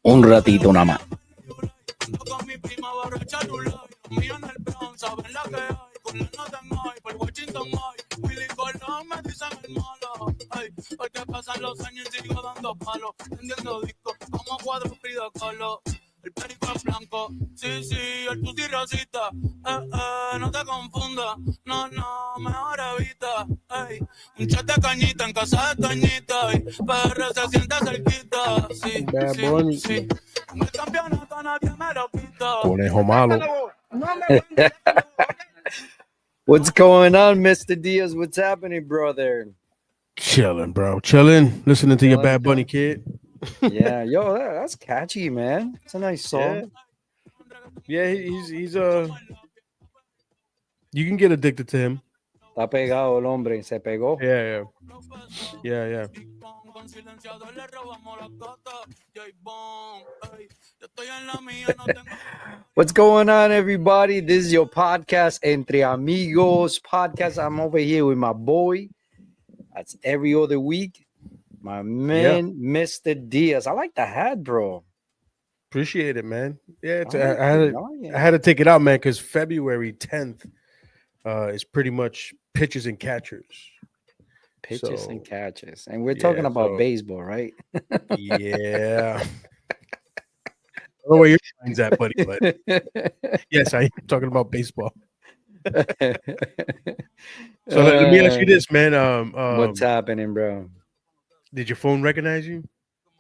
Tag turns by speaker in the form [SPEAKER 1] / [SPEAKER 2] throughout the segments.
[SPEAKER 1] Un ratito nada más.
[SPEAKER 2] El perico es blanco, sí, sí, el tuti rosita, no te confundas, no, mejor evita, un chat de cañita en casa de Toñita, PR se siente cerquita, sí,
[SPEAKER 3] Bad Bunny.
[SPEAKER 2] sí, en el campeonato nadie me lo quita.
[SPEAKER 3] Conejo malo.
[SPEAKER 1] What's going on, Mr. Diaz? What's happening, brother?
[SPEAKER 3] Chilling, bro. Chilling. Listening to your
[SPEAKER 1] Chilling,
[SPEAKER 3] Bad Bunny kid.
[SPEAKER 1] Yeah, yo, that's catchy, man. It's a nice song.
[SPEAKER 3] Yeah, he's you can get addicted to him.
[SPEAKER 1] Está pegado el hombre, se pegó.
[SPEAKER 3] Yeah.
[SPEAKER 1] What's going on, everybody? This is your podcast, Entre Amigos podcast. I'm over here with my boy. That's every other week. My man, Mr. Diaz. I like the hat, bro.
[SPEAKER 3] Appreciate it, man. Yeah,
[SPEAKER 1] I
[SPEAKER 3] I had to take it out, man, because February 10th is pretty much pitchers and catchers.
[SPEAKER 1] Pitches and catches. And we're talking about baseball, right?
[SPEAKER 3] Yeah. I don't know where your mind's at, buddy, but yes, I am talking about baseball. So let me ask you this, man.
[SPEAKER 1] What's happening, bro?
[SPEAKER 3] Did your phone recognize you?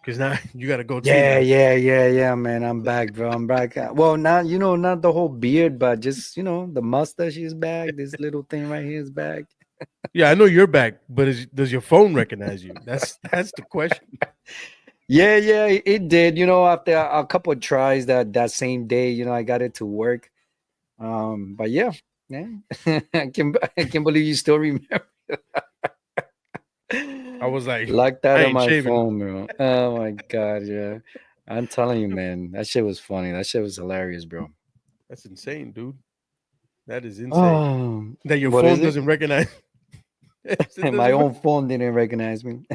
[SPEAKER 3] Because now you got to go.
[SPEAKER 1] Yeah, man. I'm back, bro. I'm back. Well, not not the whole beard, but just the mustache is back. This little thing right here is back.
[SPEAKER 3] Yeah, I know you're back, but does your phone recognize you? That's the question.
[SPEAKER 1] Yeah, it did. After a couple of tries that same day, I got it to work. But yeah, I can't believe you still remember.
[SPEAKER 3] I was like
[SPEAKER 1] that on my phone, bro. Oh my god, yeah. I'm telling you, man, that shit was funny. That shit was hilarious, bro.
[SPEAKER 3] That's insane, dude. That is insane. That your phone doesn't recognize.
[SPEAKER 1] My own phone didn't recognize me.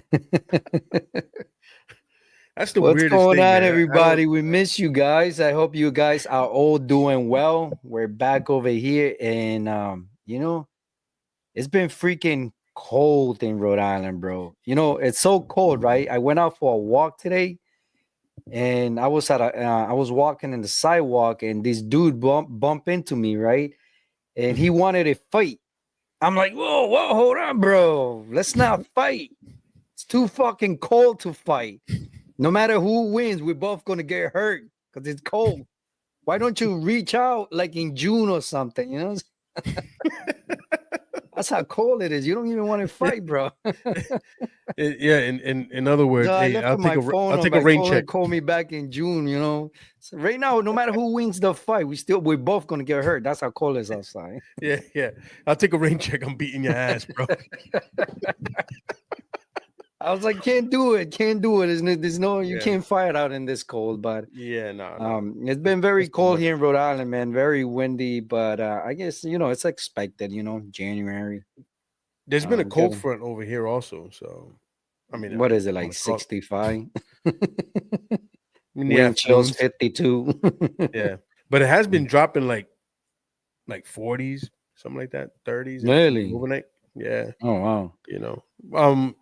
[SPEAKER 3] That's the
[SPEAKER 1] What's
[SPEAKER 3] weirdest
[SPEAKER 1] going
[SPEAKER 3] thing,
[SPEAKER 1] on,
[SPEAKER 3] man.
[SPEAKER 1] everybody? We miss you guys. I hope you guys are all doing well. We're back over here, and it's been freaking cold in Rhode Island, bro. It's so cold, right? I went out for a walk today, and I was I was walking in the sidewalk, and this dude bump into me, right? And he wanted to fight. I'm like, whoa, hold on, bro. Let's not fight. It's too fucking cold to fight. No matter who wins, we're both gonna get hurt because it's cold. Why don't you reach out like in June or something? That's how cold it is. You don't even want to fight, bro.
[SPEAKER 3] In other words,
[SPEAKER 1] No,
[SPEAKER 3] hey, I'll take a rain check.
[SPEAKER 1] Call me back in June. So right now, no matter who wins the fight, we're both gonna get hurt. That's how cold it is outside.
[SPEAKER 3] Yeah. I'll take a rain check. I'm beating your ass, bro.
[SPEAKER 1] I was like, can't do it. There's no, you can't fight out in this cold. But
[SPEAKER 3] yeah, no.
[SPEAKER 1] It's been very cold here in Rhode Island, man. Very windy, but I guess it's expected. January.
[SPEAKER 3] There's been a cold front over here also. So, I mean,
[SPEAKER 1] what is it like 65?
[SPEAKER 3] Wind
[SPEAKER 1] chills 52.
[SPEAKER 3] Yeah, but it has been dropping like 40s, something like that, 30s.
[SPEAKER 1] Really?
[SPEAKER 3] Overnight. Yeah.
[SPEAKER 1] Oh wow.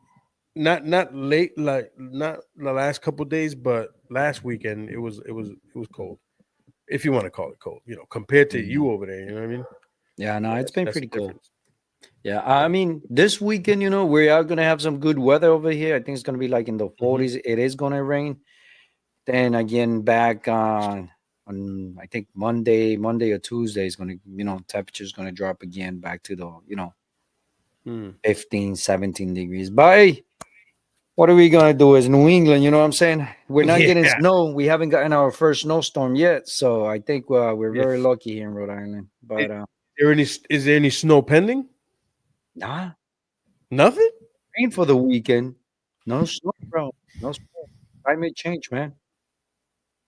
[SPEAKER 3] Not late, like not the last couple of days, but last weekend it was cold, if you want to call it cold, compared to you over there. You know what I mean?
[SPEAKER 1] Yeah, no, it's been pretty cold. Yeah, I mean, this weekend, we are gonna have some good weather over here. I think it's gonna be like in the 40s. Mm-hmm. It is gonna rain. Then again, back on I think Monday or Tuesday is gonna, temperature's gonna drop again back to the 15, 17 degrees. But what are we gonna do as New England? You know what I'm saying? We're not getting snow. We haven't gotten our first snowstorm yet, so I think we're very lucky here in Rhode Island. But
[SPEAKER 3] Is there any snow pending?
[SPEAKER 1] Nah,
[SPEAKER 3] Nothing.
[SPEAKER 1] rain for the weekend. No snow, bro. No snow. Climate change, man.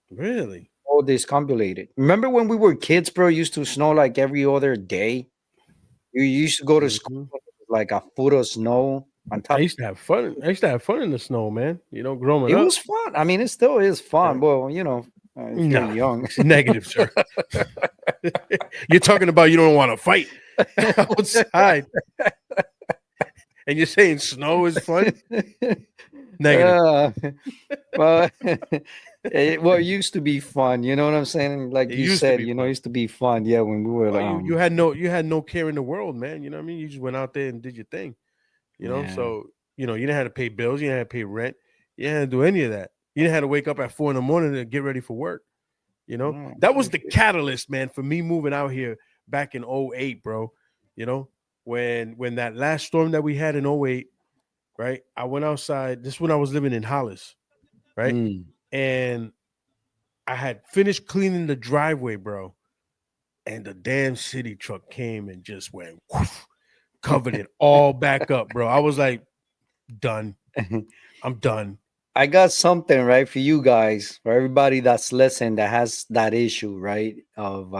[SPEAKER 3] Really?
[SPEAKER 1] All discombobulated. Remember when we were kids, bro? It used to snow like every other day. You used to go to school
[SPEAKER 3] Mhm.
[SPEAKER 1] with, like a foot of snow on
[SPEAKER 3] I
[SPEAKER 1] top.
[SPEAKER 3] used to have fun. I used to have fun in the snow, man. Growing
[SPEAKER 1] It
[SPEAKER 3] up.
[SPEAKER 1] was fun. I mean, it still is fun.
[SPEAKER 3] Right?
[SPEAKER 1] Well, if you're
[SPEAKER 3] No,
[SPEAKER 1] young.
[SPEAKER 3] it's negative, sir. You're talking about you don't want to fight outside, and you're saying snow is fun. Negative.
[SPEAKER 1] Uh, well, it used to be fun. You know what I'm saying? Like
[SPEAKER 3] It
[SPEAKER 1] you
[SPEAKER 3] used to
[SPEAKER 1] said,
[SPEAKER 3] be
[SPEAKER 1] it
[SPEAKER 3] fun.
[SPEAKER 1] used to be fun. Yeah, when we were
[SPEAKER 3] Well, you had no care in the world, man. You know what I mean? You just went out there and did your thing.
[SPEAKER 1] yeah.
[SPEAKER 3] So you didn't have to pay bills, you didn't have to pay rent, you didn't have to do any of that. You didn't have to wake up at 4 a.m. to get ready for work.
[SPEAKER 1] No,
[SPEAKER 3] That was the catalyst, man, for me moving out here back in '08, bro. You know, when that last storm that we had in '08, right? I went outside. This is when I was living in Hollis, right?
[SPEAKER 1] mm.
[SPEAKER 3] And I had finished cleaning the driveway, bro. And the damn city truck came and just went whoosh, covered it all back up, bro. I was like, done. I'm done.
[SPEAKER 1] I got something right for you guys, for everybody that's listening that has that issue, right? Of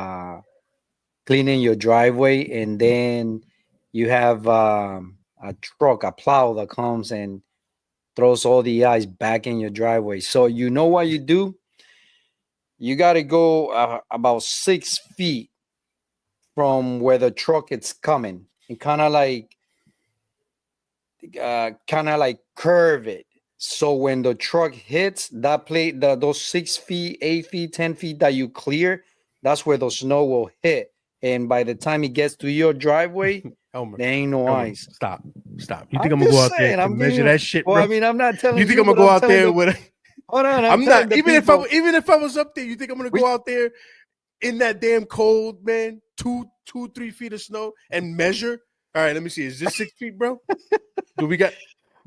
[SPEAKER 1] cleaning your driveway, and then you have a truck, a plow that comes and throws all the ice back in your driveway. So you know what you do? You got to go about 6 feet from where the truck is coming, and kind of like curve it. So when the truck hits that plate, those 6 feet, 8 feet, 10 feet that you clear, that's where the snow will hit. And by the time it gets to your driveway,
[SPEAKER 3] Elmer,
[SPEAKER 1] there ain't no
[SPEAKER 3] Elmer,
[SPEAKER 1] ice.
[SPEAKER 3] stop. You think
[SPEAKER 1] I'm
[SPEAKER 3] I'm gonna go
[SPEAKER 1] just
[SPEAKER 3] out there
[SPEAKER 1] saying.
[SPEAKER 3] and
[SPEAKER 1] I'm giving
[SPEAKER 3] measure
[SPEAKER 1] you.
[SPEAKER 3] that shit,
[SPEAKER 1] Well, I
[SPEAKER 3] bro?
[SPEAKER 1] mean, I'm not
[SPEAKER 3] You
[SPEAKER 1] telling
[SPEAKER 3] think
[SPEAKER 1] you,
[SPEAKER 3] I'm gonna
[SPEAKER 1] but
[SPEAKER 3] go
[SPEAKER 1] I'm
[SPEAKER 3] out
[SPEAKER 1] telling
[SPEAKER 3] there
[SPEAKER 1] the.
[SPEAKER 3] with?
[SPEAKER 1] Hold on, I'm
[SPEAKER 3] I'm not.
[SPEAKER 1] telling the
[SPEAKER 3] Even
[SPEAKER 1] people.
[SPEAKER 3] if I was up there, you think I'm gonna
[SPEAKER 1] We,
[SPEAKER 3] go out there in that damn cold, man? 3 feet of snow and measure. All right, let me see. Is this 6 feet, bro? Do we got?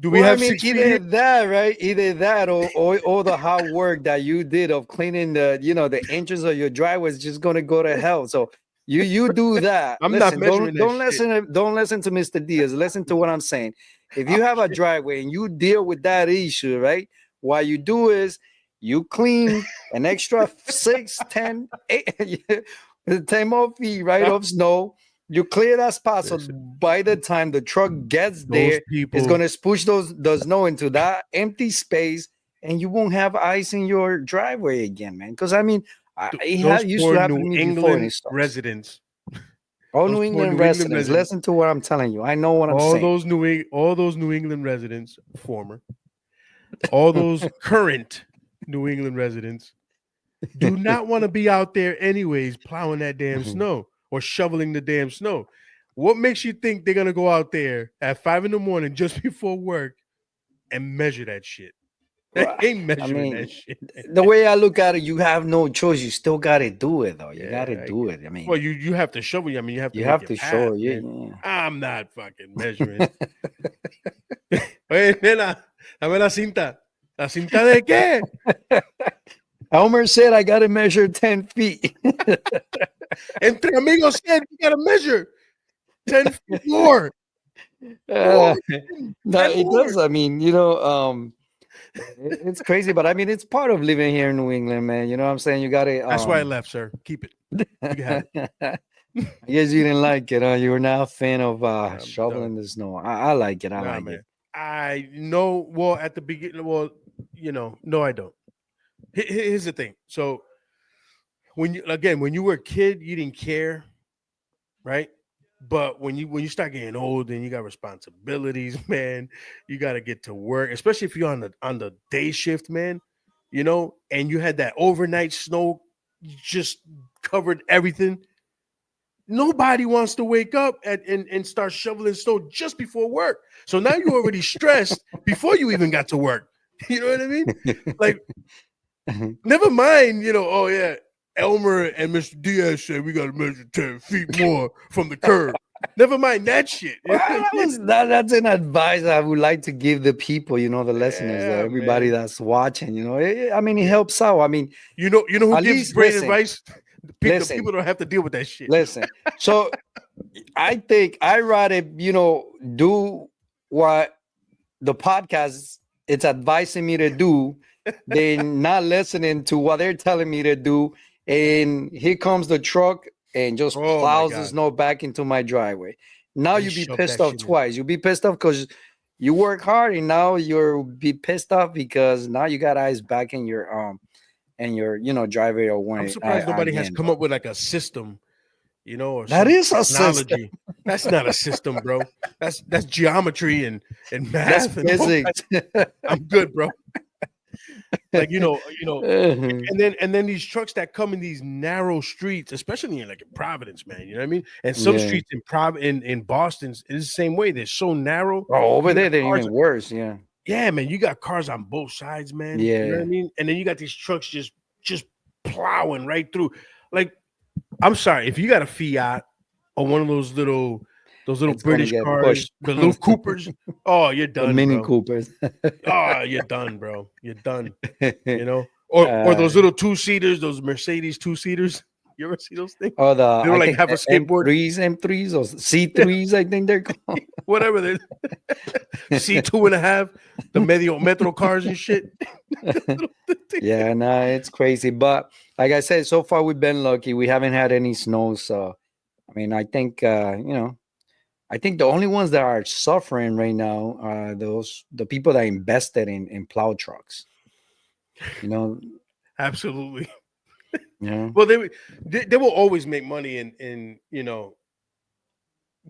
[SPEAKER 3] Do we
[SPEAKER 1] well, I
[SPEAKER 3] have
[SPEAKER 1] mean,
[SPEAKER 3] 6 feet
[SPEAKER 1] either
[SPEAKER 3] here?
[SPEAKER 1] that, right? Either that, or the hard work that you did of cleaning the inches of your driveway is just gonna go to hell. So you do that.
[SPEAKER 3] I'm not
[SPEAKER 1] Listen,
[SPEAKER 3] measuring that
[SPEAKER 1] don't
[SPEAKER 3] shit.
[SPEAKER 1] listen don't listen to Mr. Diaz. Listen to what I'm saying. If you
[SPEAKER 3] Oh,
[SPEAKER 1] have a
[SPEAKER 3] shit.
[SPEAKER 1] driveway and you deal with that issue, right? What you do is you clean an extra 6, 10, 8, 10 more feet, right, of snow. You clear that spot so
[SPEAKER 3] Listen,
[SPEAKER 1] by the time the truck gets
[SPEAKER 3] those
[SPEAKER 1] there, it's
[SPEAKER 3] people.
[SPEAKER 1] gonna push the snow into that empty space, and you won't have ice in your driveway again, man. Because I mean,
[SPEAKER 3] Those
[SPEAKER 1] used to
[SPEAKER 3] poor
[SPEAKER 1] happen to
[SPEAKER 3] New
[SPEAKER 1] me before, and
[SPEAKER 3] England
[SPEAKER 1] it stops.
[SPEAKER 3] residents.
[SPEAKER 1] All
[SPEAKER 3] Those
[SPEAKER 1] New
[SPEAKER 3] poor
[SPEAKER 1] England
[SPEAKER 3] New England
[SPEAKER 1] residents,
[SPEAKER 3] residents.
[SPEAKER 1] listen to what I'm telling you. I know what I'm saying.
[SPEAKER 3] All those New England residents, former, all those current New England residents do not want to be out there anyways plowing that damn snow or shoveling the damn snow. What makes you think they're gonna go out there at 5 a.m. just before work and measure that shit? They
[SPEAKER 1] Well,
[SPEAKER 3] ain't
[SPEAKER 1] I
[SPEAKER 3] measuring that
[SPEAKER 1] mean,
[SPEAKER 3] shit.
[SPEAKER 1] the way I look at it, you have no choice. You still got to do it, though. You got to
[SPEAKER 3] Yeah.
[SPEAKER 1] do it. I
[SPEAKER 3] Well,
[SPEAKER 1] mean,
[SPEAKER 3] you have to shovel. I mean, you have to
[SPEAKER 1] you
[SPEAKER 3] make
[SPEAKER 1] have
[SPEAKER 3] your
[SPEAKER 1] to
[SPEAKER 3] path,
[SPEAKER 1] show it.
[SPEAKER 3] man.
[SPEAKER 1] Yeah,
[SPEAKER 3] I'm not fucking measuring. Oye, nena, dame la cinta. ¿La cinta de qué?
[SPEAKER 1] yeah. Elmer said I got to measure 10 feet.
[SPEAKER 3] Entre amigos said you gotta measure 10 feet more.
[SPEAKER 1] Uh,
[SPEAKER 3] More.
[SPEAKER 1] no,
[SPEAKER 3] 10
[SPEAKER 1] it
[SPEAKER 3] more.
[SPEAKER 1] does. I mean, it's crazy, but I mean, it's part of living here in New England, man. You know what I'm saying? You got to.
[SPEAKER 3] That's why I left, sir. Keep it. You can have it.
[SPEAKER 1] I guess you didn't like it. You were not a fan of
[SPEAKER 3] I'm
[SPEAKER 1] shoveling
[SPEAKER 3] done.
[SPEAKER 1] the snow. I like it. I
[SPEAKER 3] Nah,
[SPEAKER 1] like
[SPEAKER 3] man.
[SPEAKER 1] it.
[SPEAKER 3] I know. Well, at the beginning, no, I don't. Here's the thing. So when you were a kid, you didn't care, right? But when you start getting old and you got responsibilities, man, you got to get to work, especially if you're on the day shift, man. And you had that overnight snow just covered everything. Nobody wants to wake up and start shoveling snow just before work. So now you're already stressed before you even got to work. You know what I mean? Like, never mind, oh yeah, Elmer and Mr. Diaz said we got to measure 10 feet more from the curb. Never mind that shit.
[SPEAKER 1] Well, that's an advice I would like to give the people, the listeners,
[SPEAKER 3] Yeah,
[SPEAKER 1] everybody
[SPEAKER 3] man.
[SPEAKER 1] that's watching. I mean, it
[SPEAKER 3] Yeah.
[SPEAKER 1] helps out. I mean,
[SPEAKER 3] You know who
[SPEAKER 1] at
[SPEAKER 3] gives
[SPEAKER 1] least
[SPEAKER 3] great
[SPEAKER 1] listen,
[SPEAKER 3] advice? The
[SPEAKER 1] listen,
[SPEAKER 3] people don't have to deal with that shit.
[SPEAKER 1] listen. So I think I rather, do what the podcast it's advising me to do than not listening to what they're telling me to do. And here comes the truck and just
[SPEAKER 3] Oh my
[SPEAKER 1] plows the
[SPEAKER 3] god,
[SPEAKER 1] snow back into my driveway. Now
[SPEAKER 3] they
[SPEAKER 1] you be
[SPEAKER 3] shoved
[SPEAKER 1] pissed
[SPEAKER 3] that
[SPEAKER 1] off
[SPEAKER 3] shit in.
[SPEAKER 1] twice. You'll be pissed off because you work hard, and now you'll be pissed off because now you got eyes back in your driveway or
[SPEAKER 3] I'm
[SPEAKER 1] when
[SPEAKER 3] surprised nobody has
[SPEAKER 1] again,
[SPEAKER 3] come
[SPEAKER 1] bro.
[SPEAKER 3] up with like a system, or
[SPEAKER 1] That
[SPEAKER 3] some
[SPEAKER 1] is a system.
[SPEAKER 3] technology. That's not a system, bro. That's geometry and
[SPEAKER 1] That's
[SPEAKER 3] math and all that.
[SPEAKER 1] physics.
[SPEAKER 3] I'm good, bro. Like
[SPEAKER 1] Uh-huh.
[SPEAKER 3] and then these trucks that come in these narrow streets, especially in like in Providence, man. You know what I mean? And some
[SPEAKER 1] Yeah.
[SPEAKER 3] streets in Boston is the same way. They're so narrow.
[SPEAKER 1] Oh, over
[SPEAKER 3] You got
[SPEAKER 1] there, they're
[SPEAKER 3] cars.
[SPEAKER 1] even worse. Yeah.
[SPEAKER 3] Yeah, man. You got cars on both sides, man. You know what I
[SPEAKER 1] Yeah.
[SPEAKER 3] mean? And then you got these trucks just plowing right through. Like, I'm sorry if you got a Fiat or one of those little
[SPEAKER 1] It's gonna
[SPEAKER 3] British
[SPEAKER 1] get
[SPEAKER 3] cars,
[SPEAKER 1] pushed.
[SPEAKER 3] the little Coopers. Oh, you're
[SPEAKER 1] The
[SPEAKER 3] done,
[SPEAKER 1] Mini
[SPEAKER 3] bro.
[SPEAKER 1] Coopers.
[SPEAKER 3] Oh, you're done, bro. You're done. Or
[SPEAKER 1] uh,
[SPEAKER 3] those little two seaters, those Mercedes two seaters. You ever see those things?
[SPEAKER 1] or the
[SPEAKER 3] They don't
[SPEAKER 1] I
[SPEAKER 3] like
[SPEAKER 1] think
[SPEAKER 3] have a skateboard,
[SPEAKER 1] M3s or C3s, I think they're called.
[SPEAKER 3] whatever. They C two and a half, the medio metro cars and shit.
[SPEAKER 1] Yeah, no, it's crazy. But like I said, so far we've been lucky. We haven't had any snow. So I mean, I think I think the only ones that are suffering right now are the people that invested in plow trucks. You know,
[SPEAKER 3] Absolutely.
[SPEAKER 1] you know.
[SPEAKER 3] Well, they will always make money in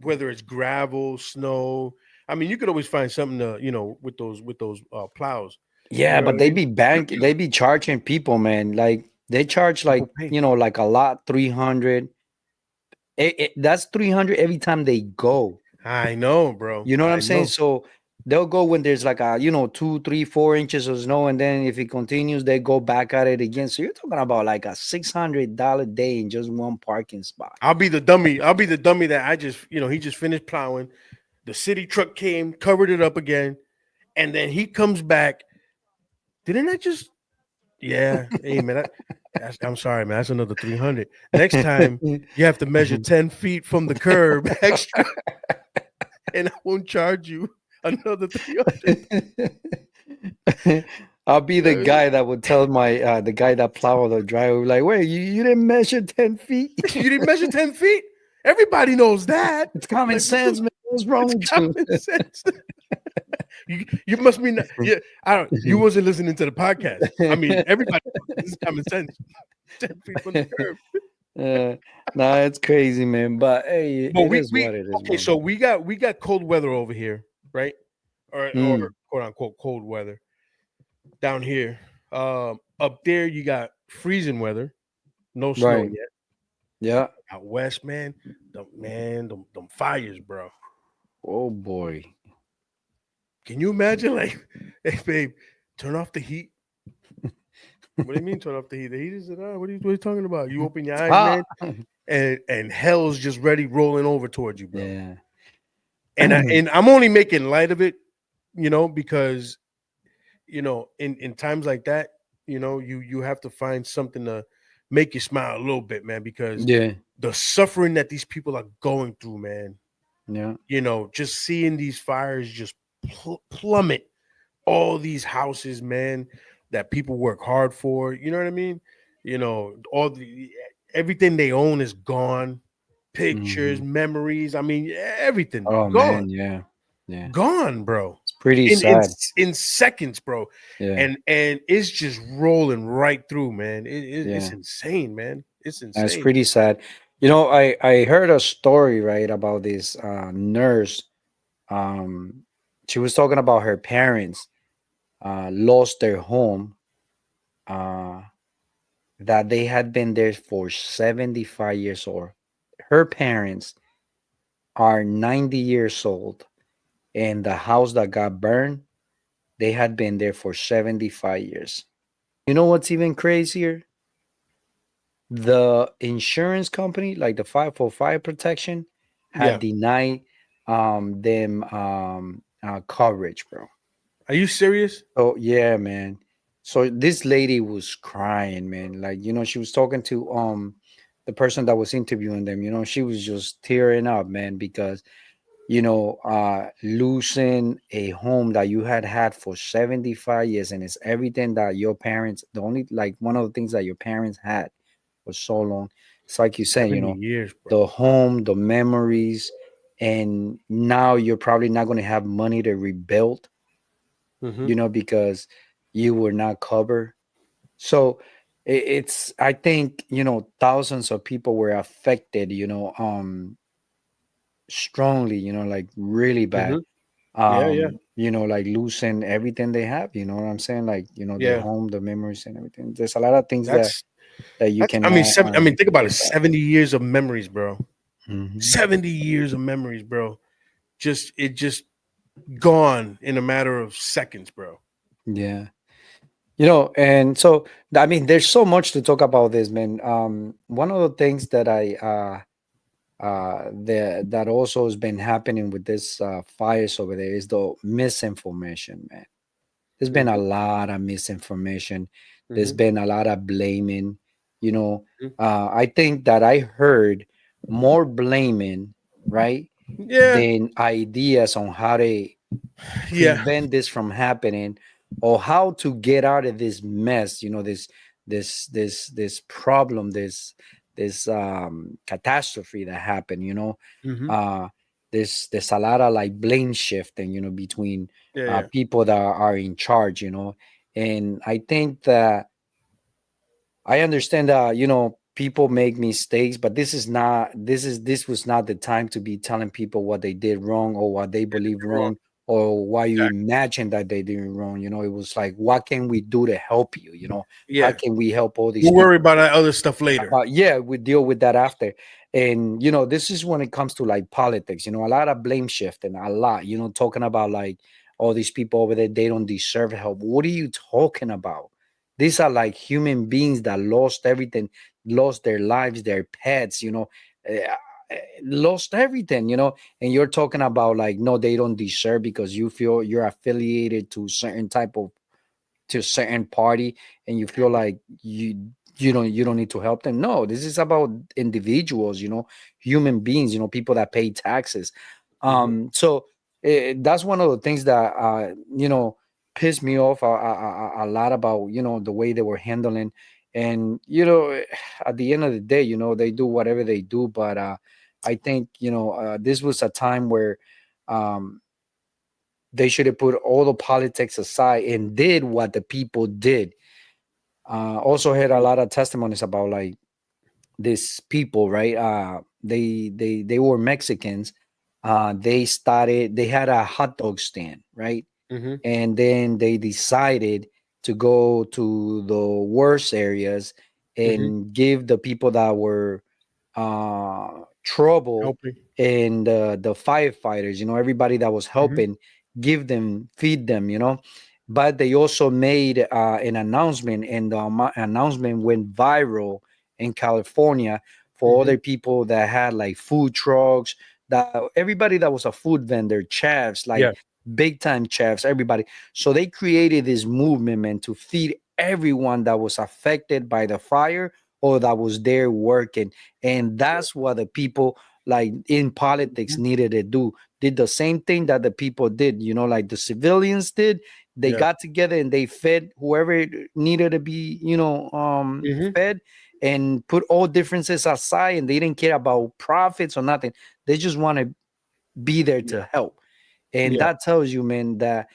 [SPEAKER 3] whether it's gravel, snow. I mean, you could always find something to with those plows. You
[SPEAKER 1] Yeah,
[SPEAKER 3] know what
[SPEAKER 1] but
[SPEAKER 3] I
[SPEAKER 1] they
[SPEAKER 3] mean?
[SPEAKER 1] be they be charging people, man. Like they charge like,
[SPEAKER 3] People pay.
[SPEAKER 1] like a lot, 300. That's 300 every time they go.
[SPEAKER 3] I know, bro.
[SPEAKER 1] You know what
[SPEAKER 3] I
[SPEAKER 1] I'm saying?
[SPEAKER 3] know.
[SPEAKER 1] So they'll go when there's like 2, 3, 4 inches of snow, and then if it continues, they go back at it again. So you're talking about like a $600 day in just one parking spot.
[SPEAKER 3] I'll be the dummy. I'll be the dummy that he just finished plowing. The city truck came, covered it up again, and then he comes back. Didn't I just? Yeah. Hey, man. I'm sorry, man. That's another 300. Next time, you have to measure 10 feet from the curb extra, and I won't charge you another 300.
[SPEAKER 1] I'll be the
[SPEAKER 3] Uh,
[SPEAKER 1] guy that would tell the guy that plow the driver, like, wait, you didn't measure 10 feet?
[SPEAKER 3] You didn't measure 10 feet? Everybody knows that.
[SPEAKER 1] It's common
[SPEAKER 3] Like,
[SPEAKER 1] sense, man. What's wrong
[SPEAKER 3] it's
[SPEAKER 1] with you?
[SPEAKER 3] common sense. You must be not. Yeah, I don't. You wasn't listening to the podcast. I mean, everybody knows this is common sense. 10 feet from the curb.
[SPEAKER 1] uh, nah, it's crazy, man. But hey,
[SPEAKER 3] But
[SPEAKER 1] it
[SPEAKER 3] we
[SPEAKER 1] is
[SPEAKER 3] we
[SPEAKER 1] what it is,
[SPEAKER 3] okay.
[SPEAKER 1] bro.
[SPEAKER 3] So we got cold weather over here, right? Or
[SPEAKER 1] Mm,
[SPEAKER 3] quote unquote cold weather down here. Up there you got freezing weather, no snow
[SPEAKER 1] right.
[SPEAKER 3] yet.
[SPEAKER 1] Yeah.
[SPEAKER 3] Out west, them fires, bro.
[SPEAKER 1] Oh boy.
[SPEAKER 3] Can you imagine? Like, hey, babe, turn off the heat. What do you mean turn off the heat? The heat is what are you talking about? You open your eyes,
[SPEAKER 1] Ah.
[SPEAKER 3] man, and hell's just ready rolling over towards you, bro.
[SPEAKER 1] Yeah.
[SPEAKER 3] And I'm only making light of it, because in times like that, you have to find something to make you smile a little bit, man, because
[SPEAKER 1] Yeah.
[SPEAKER 3] the suffering that these people are going through, man,
[SPEAKER 1] Yeah.
[SPEAKER 3] just seeing these fires just plummet all these houses, man, that people work hard for. You know what I mean? All the everything they own is gone. Pictures,
[SPEAKER 1] Mhm.
[SPEAKER 3] memories. I mean, everything
[SPEAKER 1] Oh
[SPEAKER 3] gone,
[SPEAKER 1] man. Yeah. Yeah.
[SPEAKER 3] gone, bro.
[SPEAKER 1] It's pretty
[SPEAKER 3] In in
[SPEAKER 1] sad.
[SPEAKER 3] in seconds, bro.
[SPEAKER 1] Yeah.
[SPEAKER 3] And it's just rolling right through, man. It's
[SPEAKER 1] Yeah.
[SPEAKER 3] insane, man. It's
[SPEAKER 1] That's
[SPEAKER 3] insane.
[SPEAKER 1] pretty sad. I heard a story, right, about this nurse. Um, she was talking about her parents lost their home, uh, that they had been there for 75 years old. Her parents are 90 years old, and the house that got burned, they had been there for 75 years. You know what's even crazier? The insurance company, like the fire for fire protection, had
[SPEAKER 3] Yeah.
[SPEAKER 1] denied them coverage, bro.
[SPEAKER 3] Are you serious?
[SPEAKER 1] Oh yeah, man. So this lady was crying, man. Like, she was talking to the person that was interviewing them, she was just tearing up, man, because losing a home that you had for 75 years, and it's everything that your parents, the only like one of the things that your parents had for so long. It's like you said,
[SPEAKER 3] 70 years,
[SPEAKER 1] the
[SPEAKER 3] bro.
[SPEAKER 1] home, the memories, and now you're probably not going to have money to rebuild,
[SPEAKER 3] Mm-hmm.
[SPEAKER 1] because you were not covered. So I think, thousands of people were affected, strongly, like really
[SPEAKER 3] Mm-hmm.
[SPEAKER 1] bad.
[SPEAKER 3] Yeah, yeah,
[SPEAKER 1] Like losing everything they have, you know what I'm saying? Like, their
[SPEAKER 3] yeah.
[SPEAKER 1] home, the memories and everything. There's a lot of things that
[SPEAKER 3] That's
[SPEAKER 1] you
[SPEAKER 3] that's. I mean,
[SPEAKER 1] cannot
[SPEAKER 3] think about it.
[SPEAKER 1] take back.
[SPEAKER 3] 70 years of memories, bro.
[SPEAKER 1] Hmm.
[SPEAKER 3] 70 years of memories, bro. Just gone in a matter of seconds, bro.
[SPEAKER 1] Yeah. And so I mean, there's so much to talk about this, man. One of the things that that also has been happening with this fires over there is the misinformation, man. There's been a
[SPEAKER 3] Mm-hmm.
[SPEAKER 1] lot of misinformation. There's
[SPEAKER 3] Mm-hmm.
[SPEAKER 1] been a lot of blaming. You know, I think that I heard more blaming, right,
[SPEAKER 3] Yeah,
[SPEAKER 1] than ideas on how to
[SPEAKER 3] yeah.
[SPEAKER 1] prevent this from happening or how to get out of this mess. This problem, this catastrophe that happened.
[SPEAKER 3] Mm-hmm.
[SPEAKER 1] Uh, there's a lot of like blame shifting, between
[SPEAKER 3] Yeah, yeah.
[SPEAKER 1] people that are in charge, and I think that I understand that people make mistakes, but this was not the time to be telling people what they did wrong or what they believe
[SPEAKER 3] You're wrong.
[SPEAKER 1] wrong or why you
[SPEAKER 3] Exactly.
[SPEAKER 1] imagine that they did wrong. It was like, what can we do to help you? How
[SPEAKER 3] Yeah.
[SPEAKER 1] can we help all these
[SPEAKER 3] We'll
[SPEAKER 1] people?
[SPEAKER 3] worry about that other stuff later.
[SPEAKER 1] Yeah, we deal with that after. And this is when it comes to like politics, a lot of blame shifting, a lot, talking about like all these people over there, they don't deserve help. What are you talking about? These are like human beings that lost everything, lost their lives, their pets, lost everything, and you're talking about like, no, they don't deserve because you feel you're affiliated to certain type of to a certain party, and you feel like you don't need to help them. No, this is about individuals, human beings, people that pay taxes.
[SPEAKER 3] Mm-hmm.
[SPEAKER 1] So that's one of the things that pissed me off a lot about the way they were handling. And at the end of the day, they do whatever they do, but I think this was a time where um they should have put all the politics aside and did what the people did. Also had a lot of testimonies about like these people, right? They were Mexicans. They had a hot dog stand, right?
[SPEAKER 3] Mm-hmm.
[SPEAKER 1] And then they decided to go to the worst areas
[SPEAKER 3] Mm-hmm.
[SPEAKER 1] and give the people that were uh trouble,
[SPEAKER 3] Helping.
[SPEAKER 1] and the firefighters, everybody that was
[SPEAKER 3] Mm-hmm.
[SPEAKER 1] helping, give them, feed them, but they also made an announcement, and the announcement went viral in California for
[SPEAKER 3] Mm-hmm.
[SPEAKER 1] other people that had like food trucks, that everybody that was a food vendor, chefs, like
[SPEAKER 3] Yeah.
[SPEAKER 1] big time chefs, everybody. So they created this movement, man, to feed everyone that was affected by the fire or that was there working. And that's what the people like in politics
[SPEAKER 3] Mhm.
[SPEAKER 1] needed to do. Did the same thing that the people did, like the civilians did. They
[SPEAKER 3] Yeah.
[SPEAKER 1] got together and they fed whoever needed to be,
[SPEAKER 3] Mm-hmm.
[SPEAKER 1] fed, and put all differences aside, and they didn't care about profits or nothing. They just want to be there
[SPEAKER 3] Yeah.
[SPEAKER 1] to help. And
[SPEAKER 3] Yeah.
[SPEAKER 1] that tells you, man, that